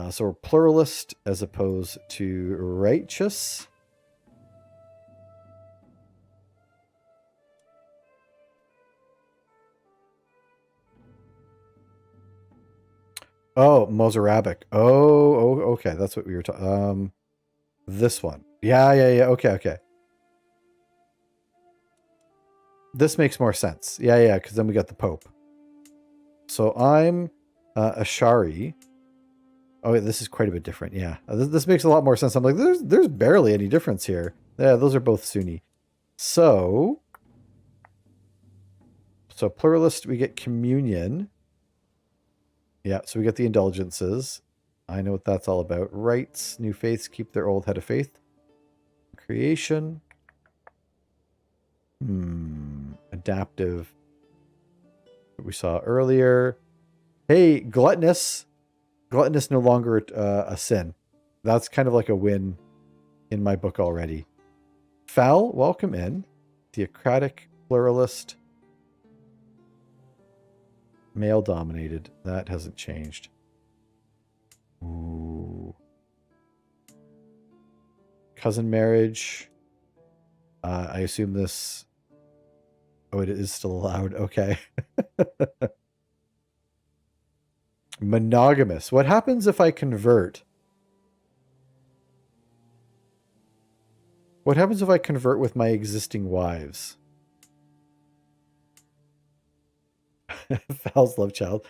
Speaker 1: So we're pluralist as opposed to righteous. Oh, Mozarabic. Oh, okay. That's what we were talking. This one. Yeah. Okay. This makes more sense. Yeah. Because then we got the Pope. So I'm Ashari. Oh, wait, this is quite a bit different. Yeah, this makes a lot more sense. I'm like, there's barely any difference here. Yeah, those are both Sunni. So pluralist, we get communion. Yeah, so we get the indulgences. I know what that's all about. Rites, new faiths keep their old head of faith. Creation. Adaptive. that we saw earlier. Hey, gluttonous. Gluttonous no longer a sin. That's kind of like a win in my book already. Foul, welcome in. Theocratic, pluralist. Male dominated. That hasn't changed. Ooh. Cousin marriage. I assume this... Oh, it is still allowed. Okay. Monogamous. What happens if I convert? What happens if I convert with my existing wives? Val's love child.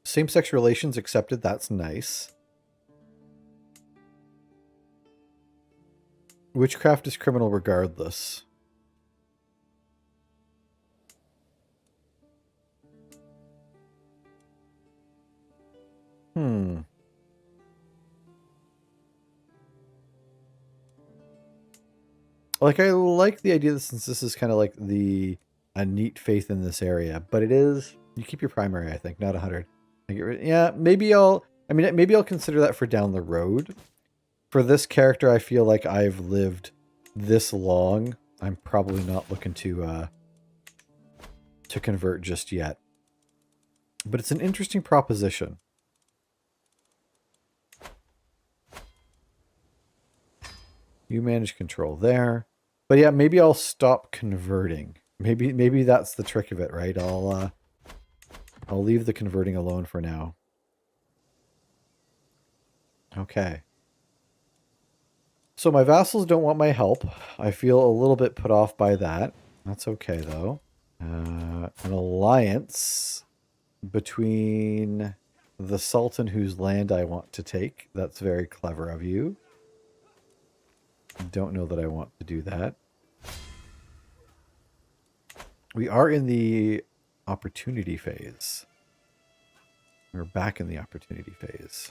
Speaker 1: Same-sex relations accepted. That's nice. Witchcraft is criminal regardless. Like, I like the idea that since this is kind of like a neat faith in this area, but it is, you keep your primary, I think, not 100. Yeah, maybe I'll consider that for down the road. For this character, I feel like I've lived this long. I'm probably not looking to convert just yet. But it's an interesting proposition. You manage control there. But yeah, maybe I'll stop converting. Maybe that's the trick of it, right? I'll leave the converting alone for now. Okay. So my vassals don't want my help. I feel a little bit put off by that. That's okay, though. An alliance between the Sultan whose land I want to take. That's very clever of you. Don't know that I want to do that. We are in the opportunity phase. We're back in the opportunity phase.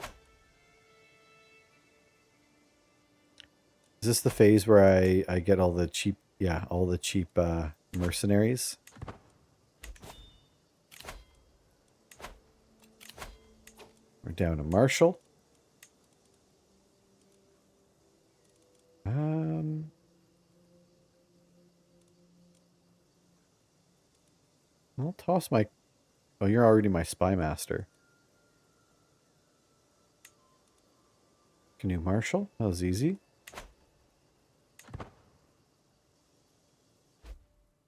Speaker 1: Is this the phase where I get all the cheap, mercenaries? We're down to Marshall. I'll toss my... Oh, you're already my spy master. Canoe Marshal. That was easy.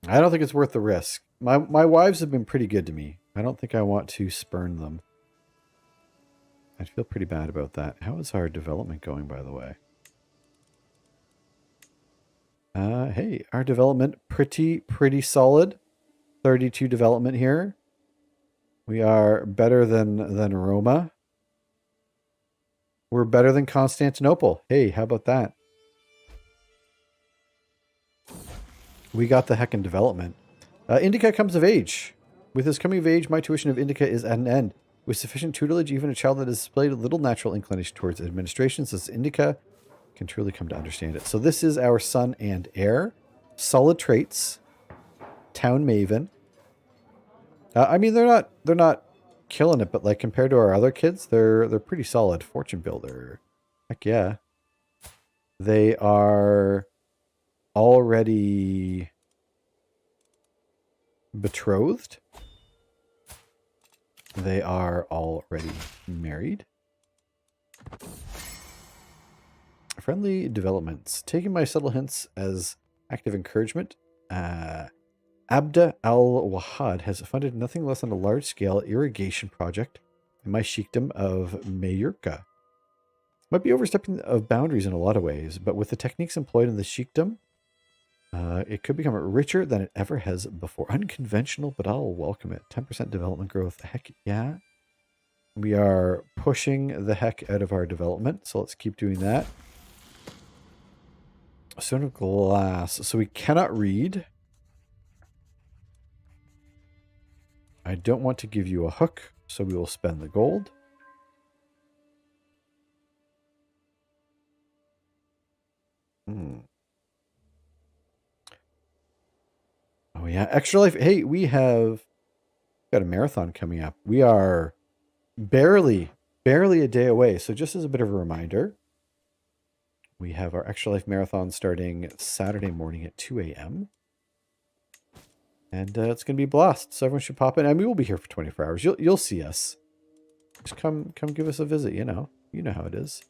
Speaker 1: I don't think it's worth the risk. My wives have been pretty good to me. I don't think I want to spurn them. I'd feel pretty bad about that. How is our development going, by the way? Hey, our development pretty solid. 32 development here. We are better than Roma. We're better than Constantinople. Hey, how about that? We got the heckin' development. Indica comes of age. With his coming of age, my tuition of Indica is at an end. With sufficient tutelage, even a child that has displayed a little natural inclination towards administration, since Indica can truly come to understand it. So this is our son and heir. Solid traits. Town maven. I mean, they're not killing it, but like compared to our other kids, they're pretty solid. Fortune builder. Heck yeah. They are already betrothed. They are already married. Friendly developments. Taking my subtle hints as active encouragement. Abda al-Wahad has funded nothing less than a large-scale irrigation project in my sheikdom of Majorca. Might be overstepping of boundaries in a lot of ways, but with the techniques employed in the sheikdom, it could become richer than it ever has before. Unconventional, but I'll welcome it. 10% development growth. Heck yeah. We are pushing the heck out of our development, so let's keep doing that. Stone of glass. So we cannot read. I don't want to give you a hook, so we will spend the gold. Oh yeah, extra life. Hey, we have got a marathon coming up. We are barely a day away. So just as a bit of a reminder, we have our extra life marathon starting Saturday morning at 2 a.m. And it's going to be a blast. So everyone should pop in. And we will be here for 24 hours. You'll see us. Just come give us a visit, you know. You know how it is.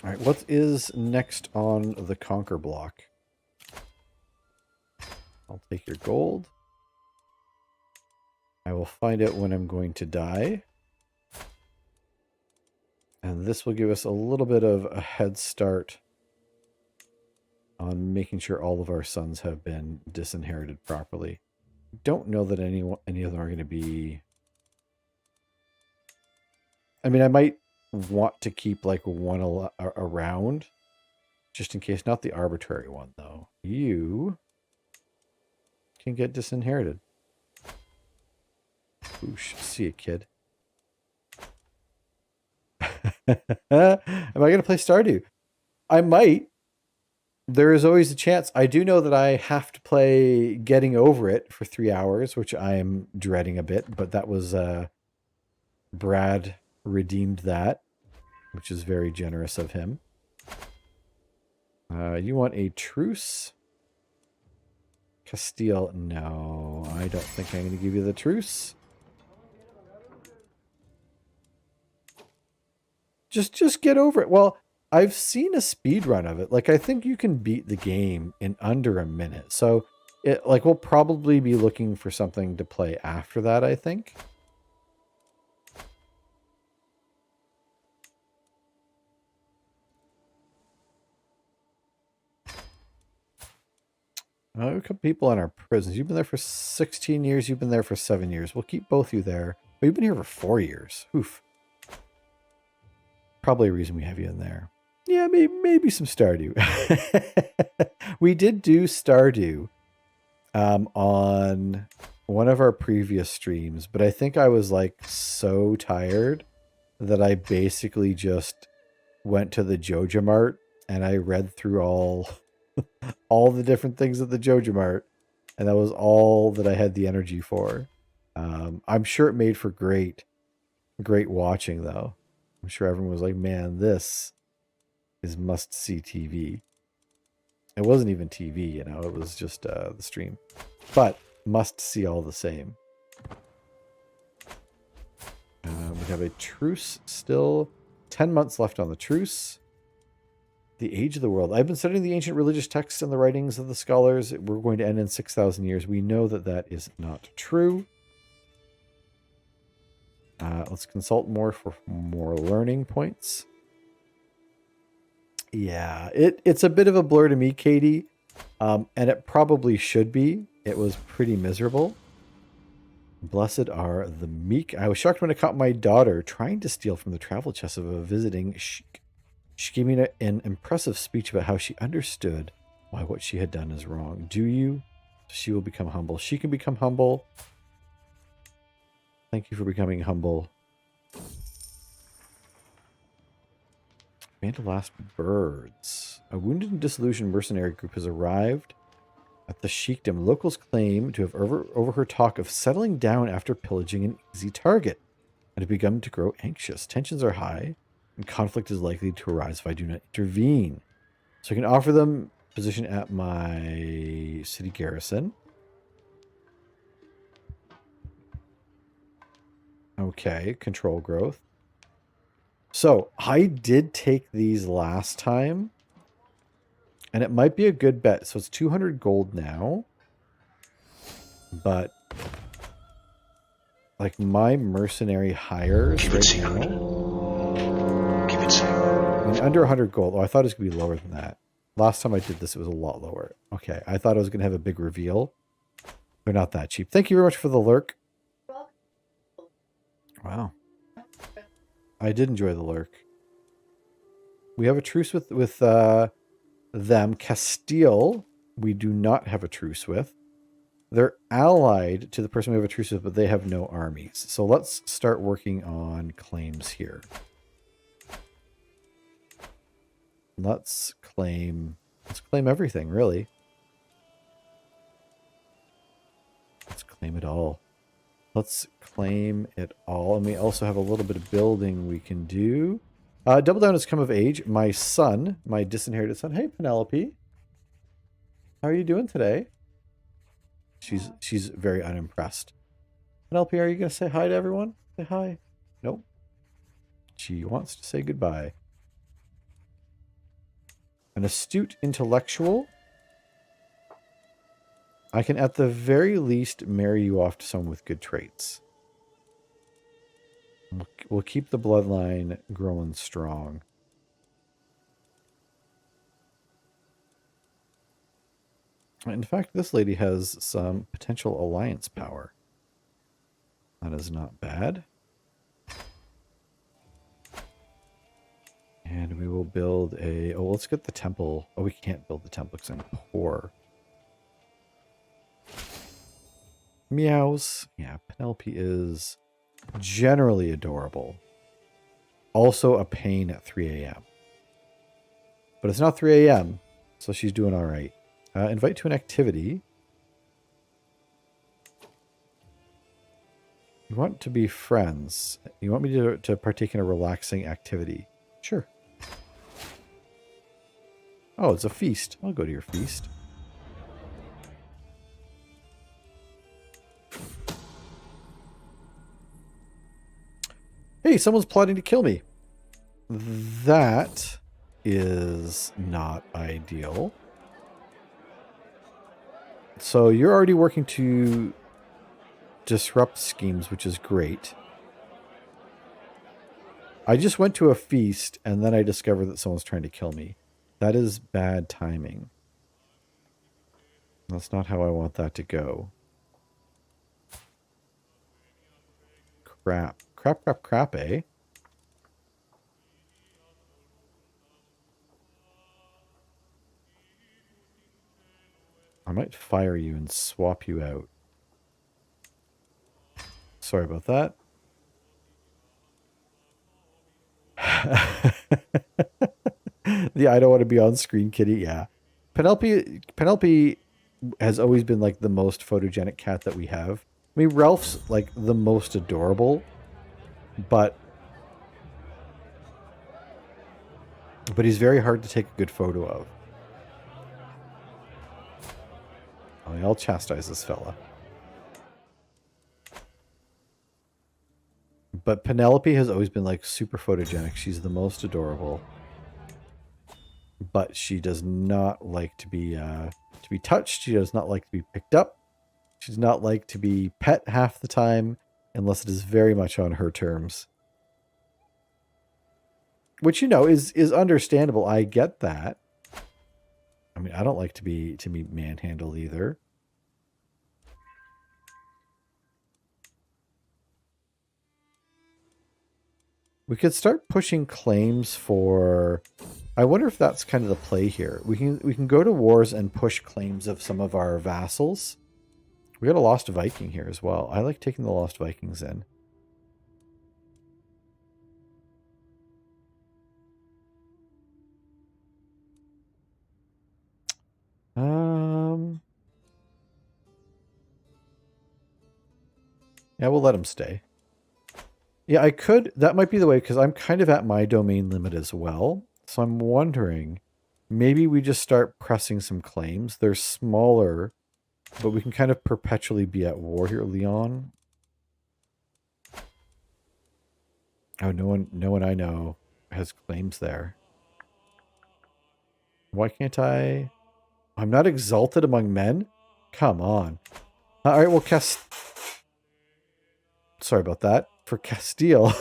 Speaker 1: All right, what is next on the conquer block? I'll take your gold. I will find out when I'm going to die. And this will give us a little bit of a head start on making sure all of our sons have been disinherited properly. Don't know that any of them are going to be... I mean, I might want to keep like one around just in case. Not the arbitrary one, though. You can get disinherited. Oosh, see it, kid. Am I going to play Stardew? I might. There is always a chance. I do know that I have to play Getting Over It for 3 hours, which I am dreading a bit, but that was Brad redeemed that, which is very generous of him. You want a truce? Castile? No, I don't think I'm going to give you the truce. Just get over it. Well, I've seen a speed run of it. Like, I think you can beat the game in under a minute. So, we'll probably be looking for something to play after that, I think. A couple people in our prisons. You've been there for 16 years. You've been there for 7 years. We'll keep both of you there. But you've been here for 4 years. Oof. Probably a reason we have you in there. Yeah, maybe some Stardew. We did do Stardew on one of our previous streams, but I think I was like so tired that I basically just went to the Joja Mart and I read through all the different things at the Joja Mart, and that was all that I had the energy for. I'm sure it made for great watching, though. I'm sure everyone was like, man, this is must-see TV. It wasn't even TV, you know, it was just the stream. But must-see all the same. We have a truce still. 10 months left on the truce. The age of the world. I've been studying the ancient religious texts and the writings of the scholars. We're going to end in 6,000 years. We know that that is not true. Let's consult more for more learning points. Yeah, it's a bit of a blur to me, Katie. And it probably should be. It was pretty miserable. Blessed are the meek. I was shocked when I caught my daughter trying to steal from the travel chest of a visiting sheik. She gave me an impressive speech about how she understood why what she had done is wrong. Do you? She will become humble. She can become humble. Thank you for becoming humble. Vandalast birds. A wounded and disillusioned mercenary group has arrived at the sheikdom. Locals claim to have overheard talk of settling down after pillaging an easy target and have begun to grow anxious. Tensions are high, and conflict is likely to arise if I do not intervene. So I can offer them position at my city garrison. Okay, control growth. So I did take these last time, and it might be a good bet. So it's 200 gold now, but like my mercenary hires right now.
Speaker 5: Keep it secret.
Speaker 1: I mean, under 100 gold. Oh, I thought it was going to be lower than that. Last time I did this, it was a lot lower. Okay, I thought I was going to have a big reveal. They're not that cheap. Thank you very much for the lurk. Wow. I did enjoy the lurk. We have a truce with them. Castile, we do not have a truce with. They're allied to the person we have a truce with, but they have no armies. So let's start working on claims here. Let's claim everything, really. Let's claim it all. Let's claim it all. And we also have a little bit of building we can do. Double Down has come of age. My son, my disinherited son. Hey, Penelope. How are you doing today? She's very unimpressed. Penelope, are you going to say hi to everyone? Say hi. Nope. She wants to say goodbye. An astute intellectual. I can at the very least marry you off to someone with good traits. We'll keep the bloodline growing strong. In fact, this lady has some potential alliance power. That is not bad. And we will build a... Oh, let's get the temple. Oh, we can't build the temple because I'm poor. Meows. Yeah, Penelope is generally adorable. Also a pain at 3 a.m. But it's not 3 a.m., so she's doing all right. Invite to an activity. You want to be friends. You want me to partake in a relaxing activity. Sure. Oh, it's a feast. I'll go to your feast. Hey, someone's plotting to kill me. That is not ideal. So you're already working to disrupt schemes, which is great. I just went to a feast, and then I discovered that someone's trying to kill me. That is bad timing. That's not how I want that to go. Crap. Crap, eh? I might fire you and swap you out. Sorry about that. Yeah, I don't want to be on screen, kitty. Yeah. Penelope has always been like the most photogenic cat that we have. I mean, Ralph's like the most adorable, but he's very hard to take a good photo of. I'll chastise this fella. But Penelope has always been like super photogenic. She's the most adorable. But she does not like to be touched. She does not like to be picked up. She does not like to be pet half the time unless it is very much on her terms. Which, you know, is understandable. I get that. I mean, I don't like to be manhandled either. We could start pushing claims for... I wonder if that's kind of the play here. We can go to wars and push claims of some of our vassals. We got a Lost Viking here as well. I like taking the Lost Vikings in. Yeah, we'll let him stay. Yeah, I could. That might be the way, because I'm kind of at my domain limit as well. So I'm wondering, maybe we just start pressing some claims. They're smaller, but we can kind of perpetually be at war here, Leon. Oh, no one I know has claims there. Why can't I? I'm not exalted among men? Come on. All right, well, sorry about that. For Castile.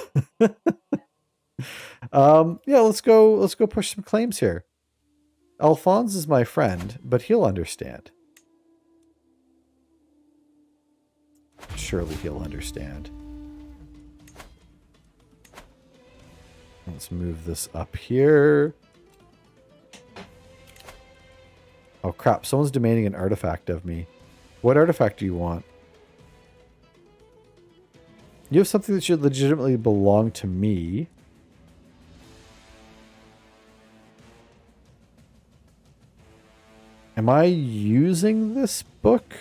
Speaker 1: Yeah, let's go push some claims here. Alphonse is my friend, but he'll understand. Surely he'll understand. Let's move this up here. Oh crap, someone's demanding an artifact of me. What artifact do you want? You have something that should legitimately belong to me. Am I using this book?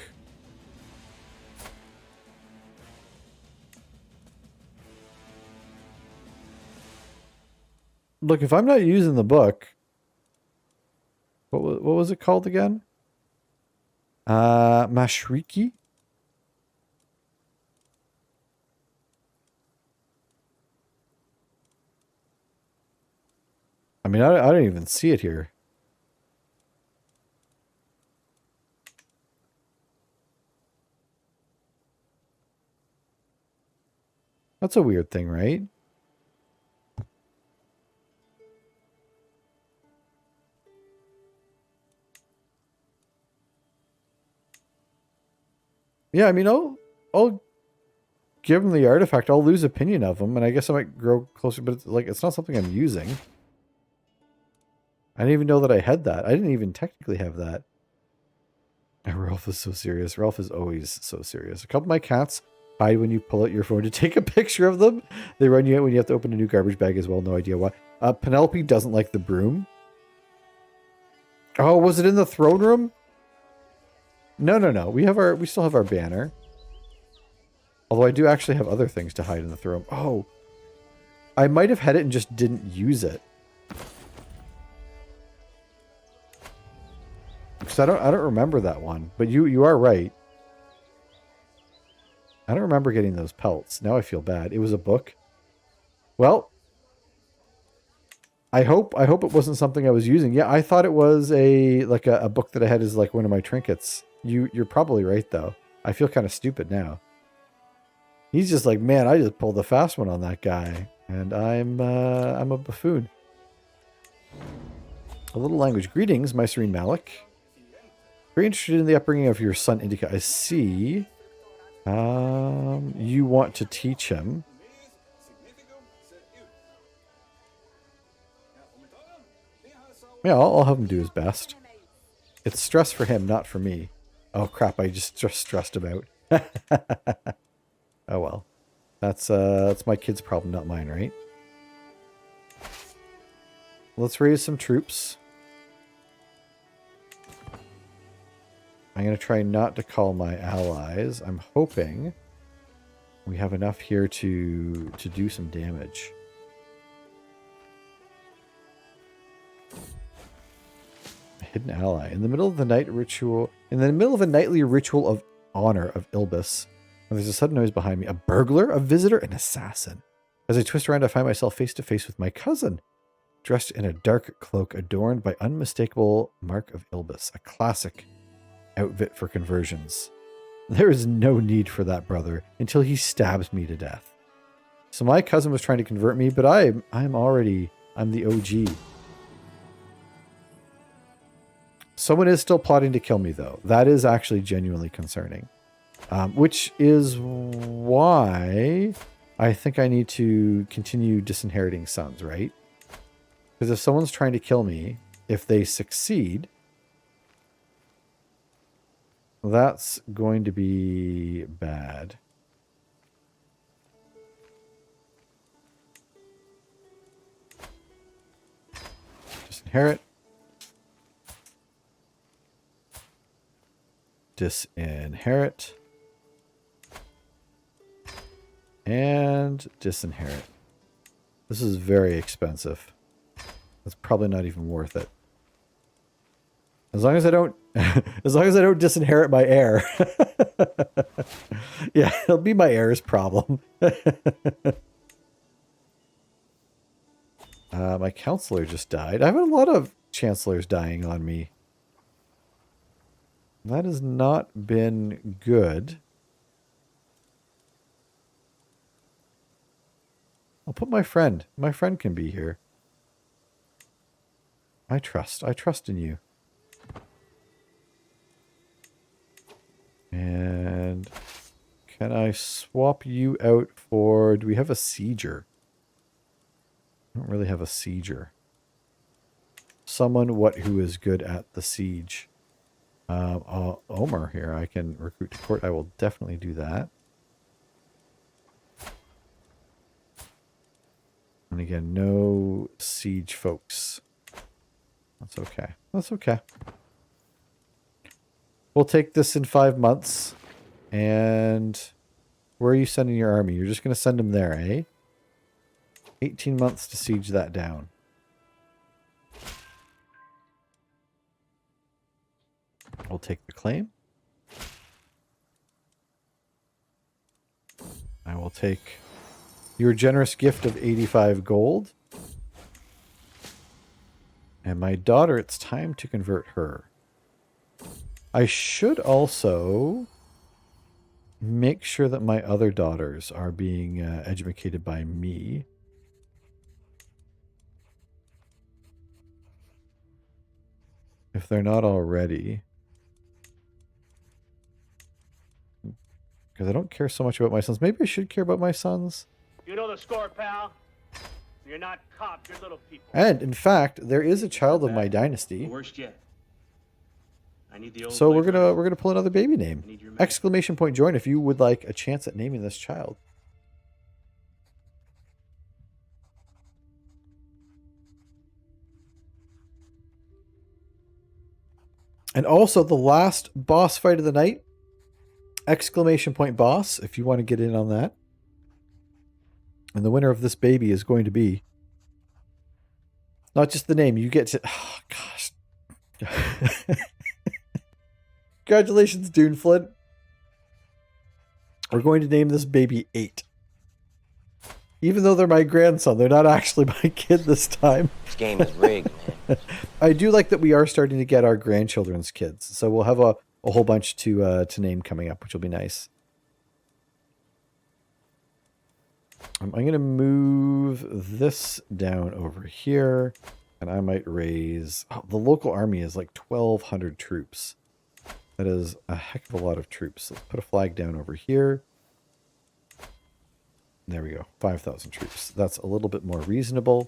Speaker 1: Look, if I'm not using the book, what was it called again? Mashriki? I mean, I don't even see it here. That's a weird thing, right? Yeah, I mean, I'll give him the artifact. I'll lose opinion of him, and I guess I might grow closer, but it's not something I'm using. I didn't even know that I had that. I didn't even technically have that. Ralph is so serious. Ralph is always so serious. A couple of my cats hide when you pull out your phone to take a picture of them. They run you out when you have to open a new garbage bag as well. No idea why. Penelope doesn't like the broom. Oh, was it in the throne room? No. We still have our banner. Although I do actually have other things to hide in the throne. Oh, I might have had it and just didn't use it. Because I don't remember that one. But you are right. I don't remember getting those pelts. Now I feel bad. It was a book. Well, I hope it wasn't something I was using. Yeah, I thought it was a book that I had as like one of my trinkets. You're probably right though. I feel kind of stupid now. He's just like, man, I just pulled the fast one on that guy, and I'm a buffoon. A little language. Greetings, my serene Malik. Very interested in the upbringing of your son Indica. I see. You want to teach him. Yeah, I'll have him do his best. It's stress for him, not for me. Oh crap! I just stressed about. Oh well, that's my kid's problem, not mine, right? Let's raise some troops. I'm gonna try not to call my allies. I'm hoping we have enough here to do some damage. Hidden ally. In the middle of the night ritual, in the middle of a nightly ritual of honor of Ilbis, there's a sudden noise behind me. A burglar, a visitor, an assassin. As I twist around, I find myself face to face with my cousin, dressed in a dark cloak adorned by unmistakable mark of Ilbis, a classic outfit for conversions. There is no need for that, brother, until he stabs me to death. So my cousin was trying to convert me, but I'm the OG. Someone is still plotting to kill me, though. That is actually genuinely concerning. Which is why I think I need to continue disinheriting sons, right? Because if someone's trying to kill me, if they succeed, that's going to be bad. Disinherit. Disinherit. And disinherit. This is very expensive. That's probably not even worth it. As long as I don't as long as I don't disinherit my heir. Yeah, it'll be my heir's problem. My counselor just died. I have a lot of chancellors dying on me. That has not been good. I'll put my friend. My friend can be here. I trust in you. And can I swap you out for... Do we have a sieger? I don't really have a sieger. Someone who is good at the siege. Omer here. I can recruit to court. I will definitely do that. And again, no siege folks. That's okay. That's okay. We'll take this in 5 months. And where are you sending your army? You're just going to send them there, eh? 18 months to siege that down. We'll take the claim. I will take your generous gift of 85 gold. And my daughter, it's time to convert her. I should also make sure that my other daughters are being educated by me. If they're not already. Because I don't care so much about my sons. Maybe I should care about my sons.
Speaker 4: You know the score, pal. You're not cops, you're little people.
Speaker 1: And, in fact, there is a child of my
Speaker 6: The
Speaker 1: dynasty.
Speaker 6: worst yet. I need the old
Speaker 1: So we're
Speaker 6: boyfriend.
Speaker 1: gonna pull another baby
Speaker 6: I
Speaker 1: name.
Speaker 6: need your magic.
Speaker 1: Exclamation point join if you would like a chance at naming this child. And also the last boss fight of the night. Exclamation point boss if you want to get in on that. And the winner of this baby is going to be not just the name, you get to gosh. Congratulations, Dune Flint. We're going to name this baby 8. Even though they're my grandson, they're not actually my kid this time.
Speaker 7: This game is rigged, man.
Speaker 1: I do like that we are starting to get our grandchildren's kids. So we'll have a whole bunch to name coming up, which will be nice. I'm going to move this down over here. And I might raise... Oh, the local army is like 1,200 troops. That is a heck of a lot of troops. Let's put a flag down over here. There we go. 5,000 troops. That's a little bit more reasonable.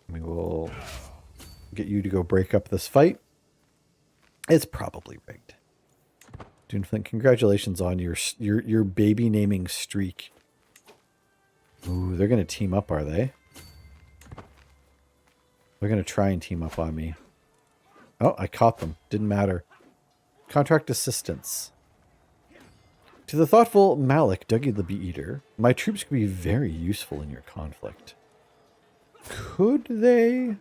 Speaker 1: We will get you to go break up this fight. It's probably rigged. Duneflint, congratulations on your baby naming streak. Ooh, they're going to team up, are they? They're going to try and team up on me. Oh, I caught them. Didn't matter. Contract assistance. To the thoughtful Malik, Dougie the Bee-Eater, my troops could be very useful in your conflict. Could they?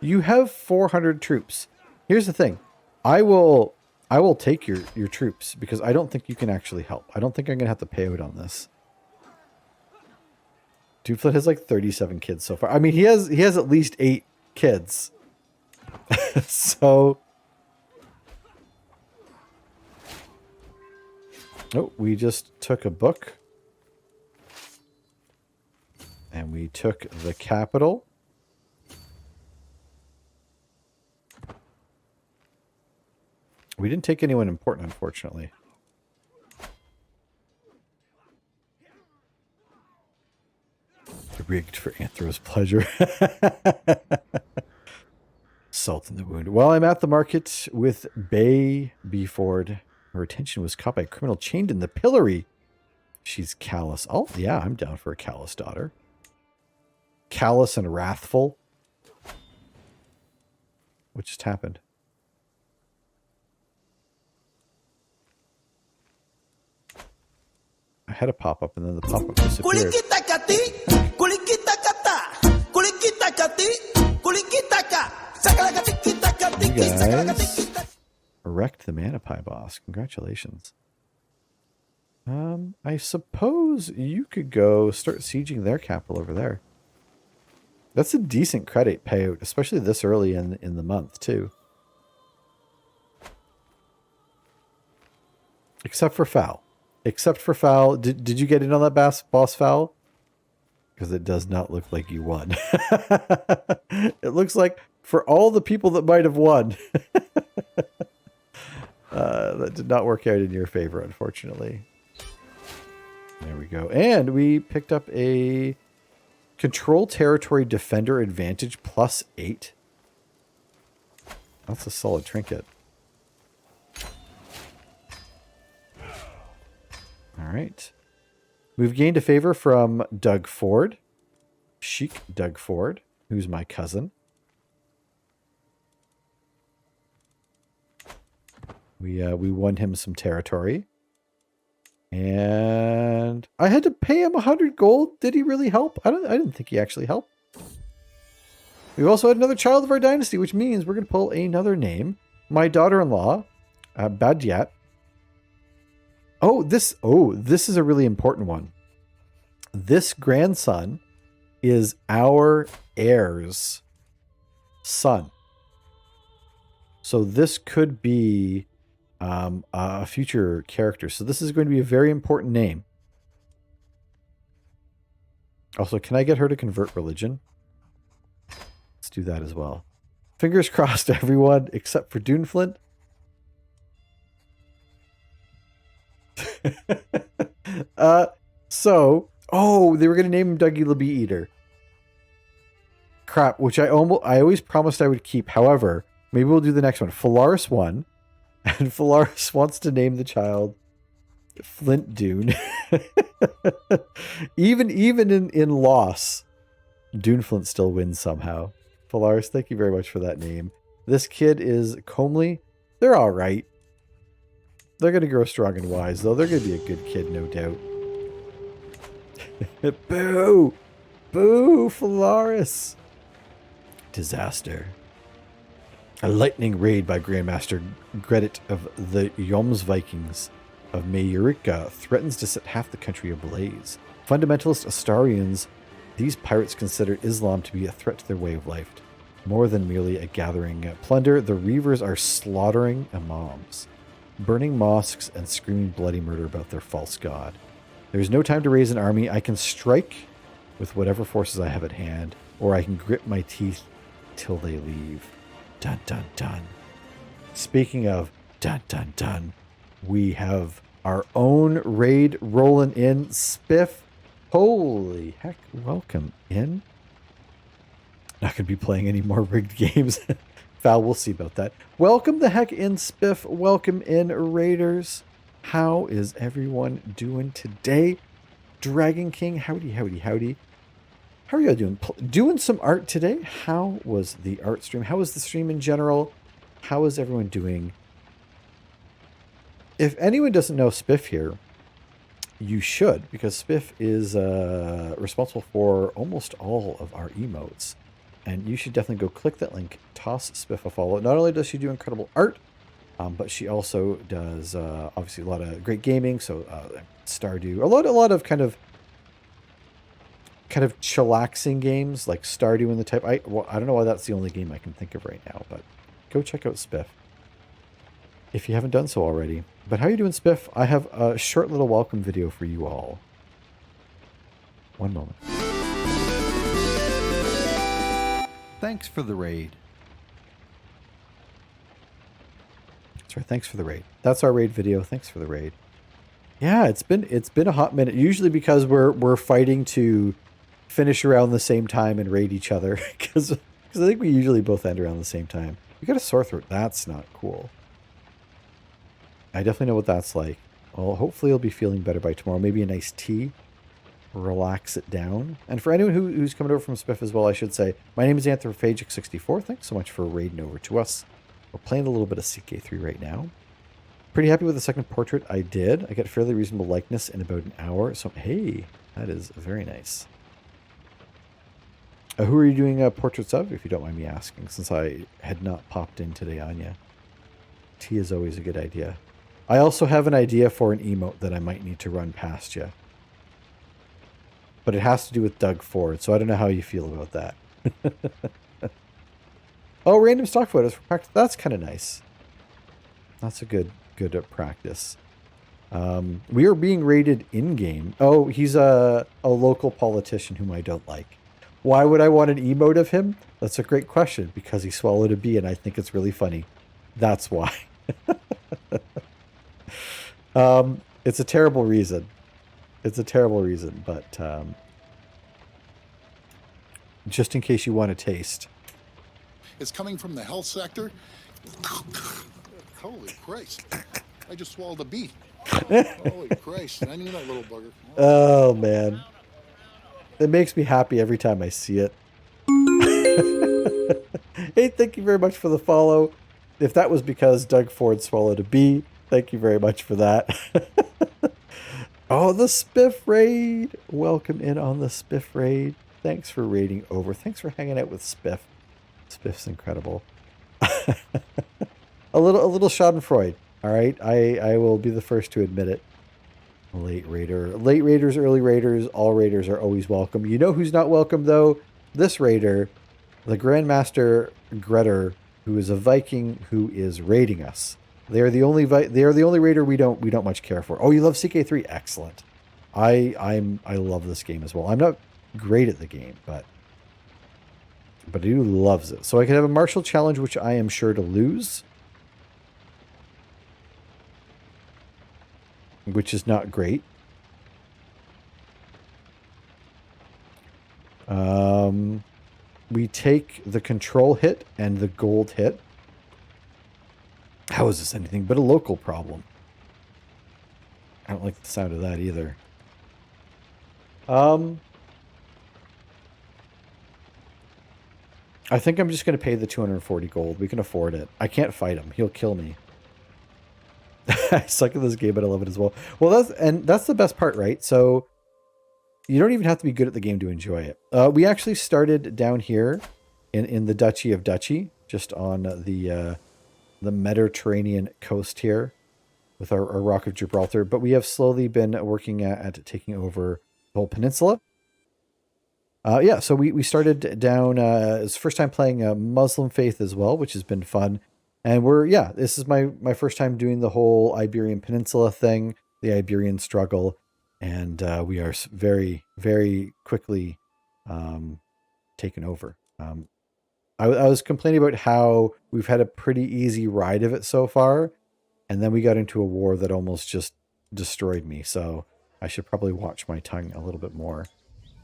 Speaker 1: You have 400 troops. Here's the thing. I will take your troops because I don't think you can actually help. I don't think I'm going to have to pay out on this. Duflet has like 37 kids so far. I mean, he has at least 8 kids. So... Oh, we just took a book. And we took the capital. We didn't take anyone important, unfortunately. Rigged for Anthro's pleasure. Salt in the wound. While I'm at the market with Bay Beeford, her attention was caught by a criminal chained in the pillory. She's callous. Oh, yeah, I'm down for a callous daughter. Callous and wrathful. What just happened? I had a pop-up and then the pop-up disappeared. You guys wrecked the Mana Pie boss. Congratulations. I suppose you could go start sieging their capital over there. That's a decent credit payout, especially this early in the month, too. Except for Foul. Except for Foul. Did you get in on that boss Foul? Because it does not look like you won. It looks like for all the people that might have won, that did not work out in your favor, unfortunately. There we go. And we picked up a Control territory defender advantage +8. That's a solid trinket. All right. We've gained a favor from Doug Ford. Chic Doug Ford, who's my cousin. We won him some territory. And I had to pay him 100 gold. Did he really help? I didn't think he actually helped. We've also had another child of our dynasty, which means we're going to pull another name. My daughter-in-law, Badiat. Oh, this is a really important one. This grandson is our heir's son. So this could be a future character. So this is going to be a very important name. Also, can I get her to convert religion? Let's do that as well. Fingers crossed, everyone, except for Duneflint. They were going to name him Dougie the Bee Eater. Crap, which I always promised I would keep. However, maybe we'll do the next one. Phalaris won, and Phalaris wants to name the child Flint Dune. even in loss, Duneflint still wins somehow. Phalaris, thank you very much for that name. This kid is comely. They're all right. They're going to grow strong and wise, though. They're going to be a good kid, no doubt. Boo! Boo, Phalaris! Disaster. A lightning raid by Grandmaster Gredit of the Yoms Vikings of Mayurika threatens to set half the country ablaze. Fundamentalist Astarians, these pirates consider Islam to be a threat to their way of life. More than merely a gathering plunder, the Reavers are slaughtering imams, burning mosques, and screaming bloody murder about their false god. There is no time to raise an army. I can strike with whatever forces I have at hand, or I can grit my teeth till they leave. Dun dun dun. Speaking of dun dun dun, we have our own raid rolling in. Spiff. Holy heck, welcome in. Not going to be playing any more rigged games. Val, we'll see about that. Welcome the heck in, Spiff. Welcome in, Raiders. How is everyone doing today? Dragon King, howdy, howdy, howdy. How are you all doing? Doing some art today? How was the art stream? How was the stream in general? How is everyone doing? If anyone doesn't know Spiff here, you should, because Spiff is responsible for almost all of our emotes. And you should definitely go click that link, toss Spiff a follow. Not only does she do incredible art, but she also does obviously a lot of great gaming. So Stardew, a lot of kind of chillaxing games like Stardew and the type. I don't know why that's the only game I can think of right now, but go check out Spiff if you haven't done so already. But how are you doing, Spiff? I have a short little welcome video for you all. One moment. Thanks for the raid. That's right. Thanks for the raid. That's our raid video. Thanks for the raid. Yeah, it's been a hot minute. Usually because we're fighting to finish around the same time and raid each other, because I think we usually both end around the same time. You got a sore throat. That's not cool. I definitely know what that's like. Well, hopefully you'll be feeling better by tomorrow. Maybe a nice tea. Relax it down. And for anyone who's coming over from Spiff as well, I should say, my name is Anthropophagic64. Thanks so much for raiding over to us. We're playing a little bit of CK3 right now. Pretty happy with the second portrait I did. I get fairly reasonable likeness in about an hour. So, hey, that is very nice. Who are you doing portraits of, if you don't mind me asking, since I had not popped in today on you? Tea is always a good idea. I also have an idea for an emote that I might need to run past you. But it has to do with Doug Ford, so I don't know how you feel about that. Oh, random stock photos for practice. That's kind of nice. That's a good practice. We are being rated in-game. Oh, he's a local politician whom I don't like. Why would I want an emote of him? That's a great question, because he swallowed a bee and I think it's really funny. That's why. It's a terrible reason. It's a terrible reason, but just in case you want a taste.
Speaker 2: It's coming from the health sector. Holy Christ. I just swallowed a bee. Holy Christ. I knew that little bugger.
Speaker 1: Oh, man. It makes me happy every time I see it. Hey, thank you very much for the follow. If that was because Doug Ford swallowed a bee, thank you very much for that. Oh, the Spiff Raid. Welcome in on the Spiff Raid. Thanks for raiding over. Thanks for hanging out with Spiff. Spiff's incredible. a little schadenfreude. All right, I will be the first to admit it. Late raider, late raiders, early raiders, all raiders are always welcome. You know who's not welcome though? This raider, the Grandmaster Gretter, who is a Viking who is raiding us. They are the only raider we don't much care for. Oh, you love CK3? Excellent. I love this game as well. I'm not great at the game, but he loves it. So I could have a martial challenge, which I am sure to lose, which is not great. We take the control hit and the gold hit. How is this anything but a local problem? I don't like the sound of that either. I think I'm just going to pay the 240 gold. We can afford it. I can't fight him. He'll kill me. I suck at this game, but I love it as well. Well, that's the best part, right? So you don't even have to be good at the game to enjoy it. We actually started down here in the Duchy of Duchy, just on the Mediterranean coast here with our Rock of Gibraltar. But we have slowly been working at taking over the whole peninsula. Yeah, so we started down, it's the first time playing Muslim faith as well, which has been fun. And this is my first time doing the whole Iberian Peninsula thing, the Iberian struggle. And we are very, very quickly taken over. I was complaining about how we've had a pretty easy ride of it so far. And then we got into a war that almost just destroyed me. So I should probably watch my tongue a little bit more.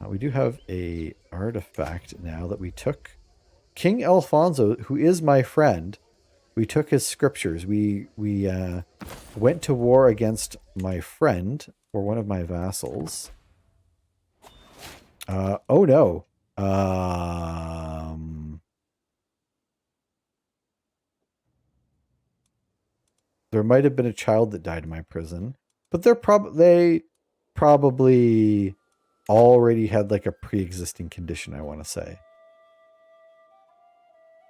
Speaker 1: We do have a artifact now that we took. King Alfonso, who is my friend, we took his scriptures. We went to war against my friend, or one of my vassals. Oh no. There might have been a child that died in my prison, but they probably already had like a pre-existing condition, I want to say.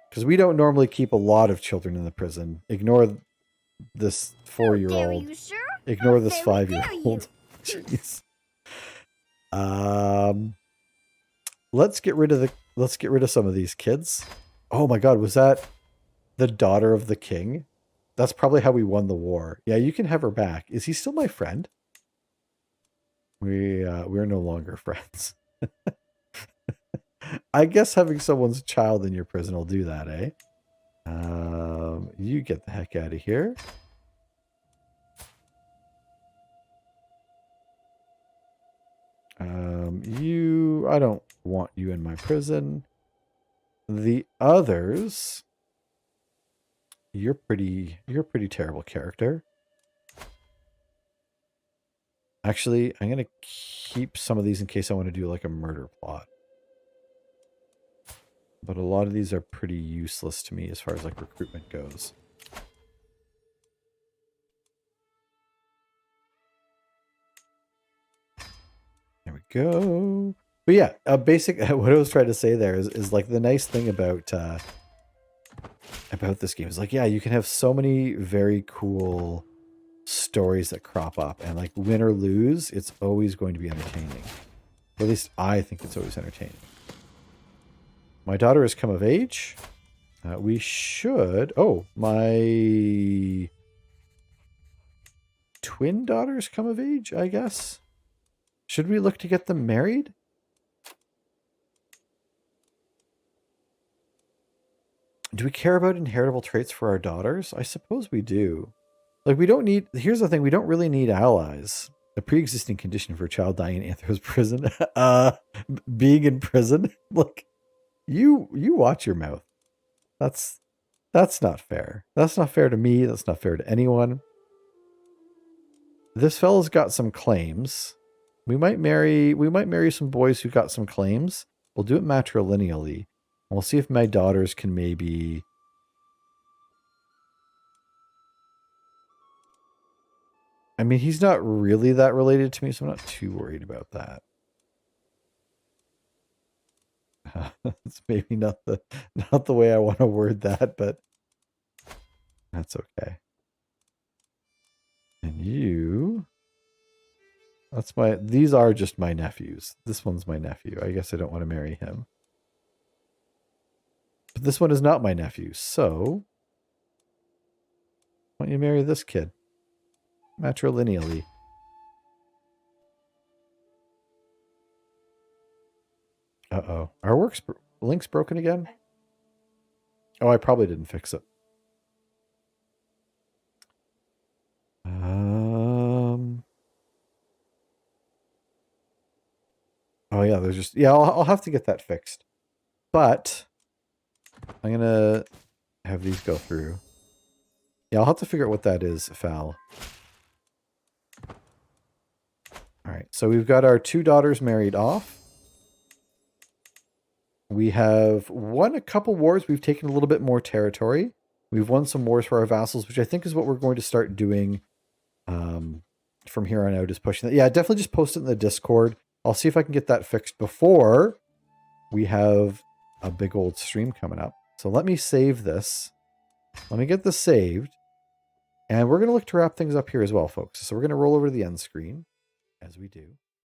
Speaker 1: Because we don't normally keep a lot of children in the prison. Ignore this 4-year-old. Ignore this 5-year-old. Jeez. Let's get rid of some of these kids. Oh my god, was that the daughter of the king? That's probably how we won the war. Yeah, you can have her back. Is he still my friend? We're no longer friends. I guess having someone's child in your prison will do that, eh? You get the heck out of here. I don't want you in my prison. The others, you're a pretty terrible character. Actually, I'm going to keep some of these in case I want to do like a murder plot. But a lot of these are pretty useless to me as far as like recruitment goes. There we go. But yeah, what I was trying to say there is like the nice thing about this game is like, yeah, you can have so many very cool stories that crop up, and like win or lose, it's always going to be entertaining. Or at least I think it's always entertaining. My daughter has come of age. We should... Oh, my twin daughters come of age, I guess. Should we look to get them married? Do we care about inheritable traits for our daughters? I suppose we do. Like, we don't need... Here's the thing. We don't really need allies. A pre-existing condition for a child dying in Anthro's prison. Being in prison? Like... You watch your mouth. That's not fair. That's not fair to me. That's not fair to anyone. This fella's got some claims. We might marry some boys who got some claims. We'll do it matrilineally. We'll see if my daughters can maybe... I mean, he's not really that related to me, so I'm not too worried about that. It's maybe not the way I want to word that, but that's okay. And you... These are just my nephews. This one's my nephew. I guess I don't want to marry him. But this one is not my nephew, so... Why don't you marry this kid? Matrilineally. Uh-oh. Our link's broken again? Oh, I probably didn't fix it. Oh yeah, there's just... Yeah, I'll have to get that fixed. But I'm going to have these go through. Yeah, I'll have to figure out what that is, Fal. Alright, so we've got our 2 daughters married off. We have won a couple wars. We've taken a little bit more territory. We've won some wars for our vassals, which I think is what we're going to start doing from here on out, is pushing that. Yeah, definitely just post it in the Discord. I'll see if I can get that fixed before we have a big old stream coming up. So let me save this. Let me get this saved. And we're going to look to wrap things up here as well, folks. So we're going to roll over to the end screen, as we do.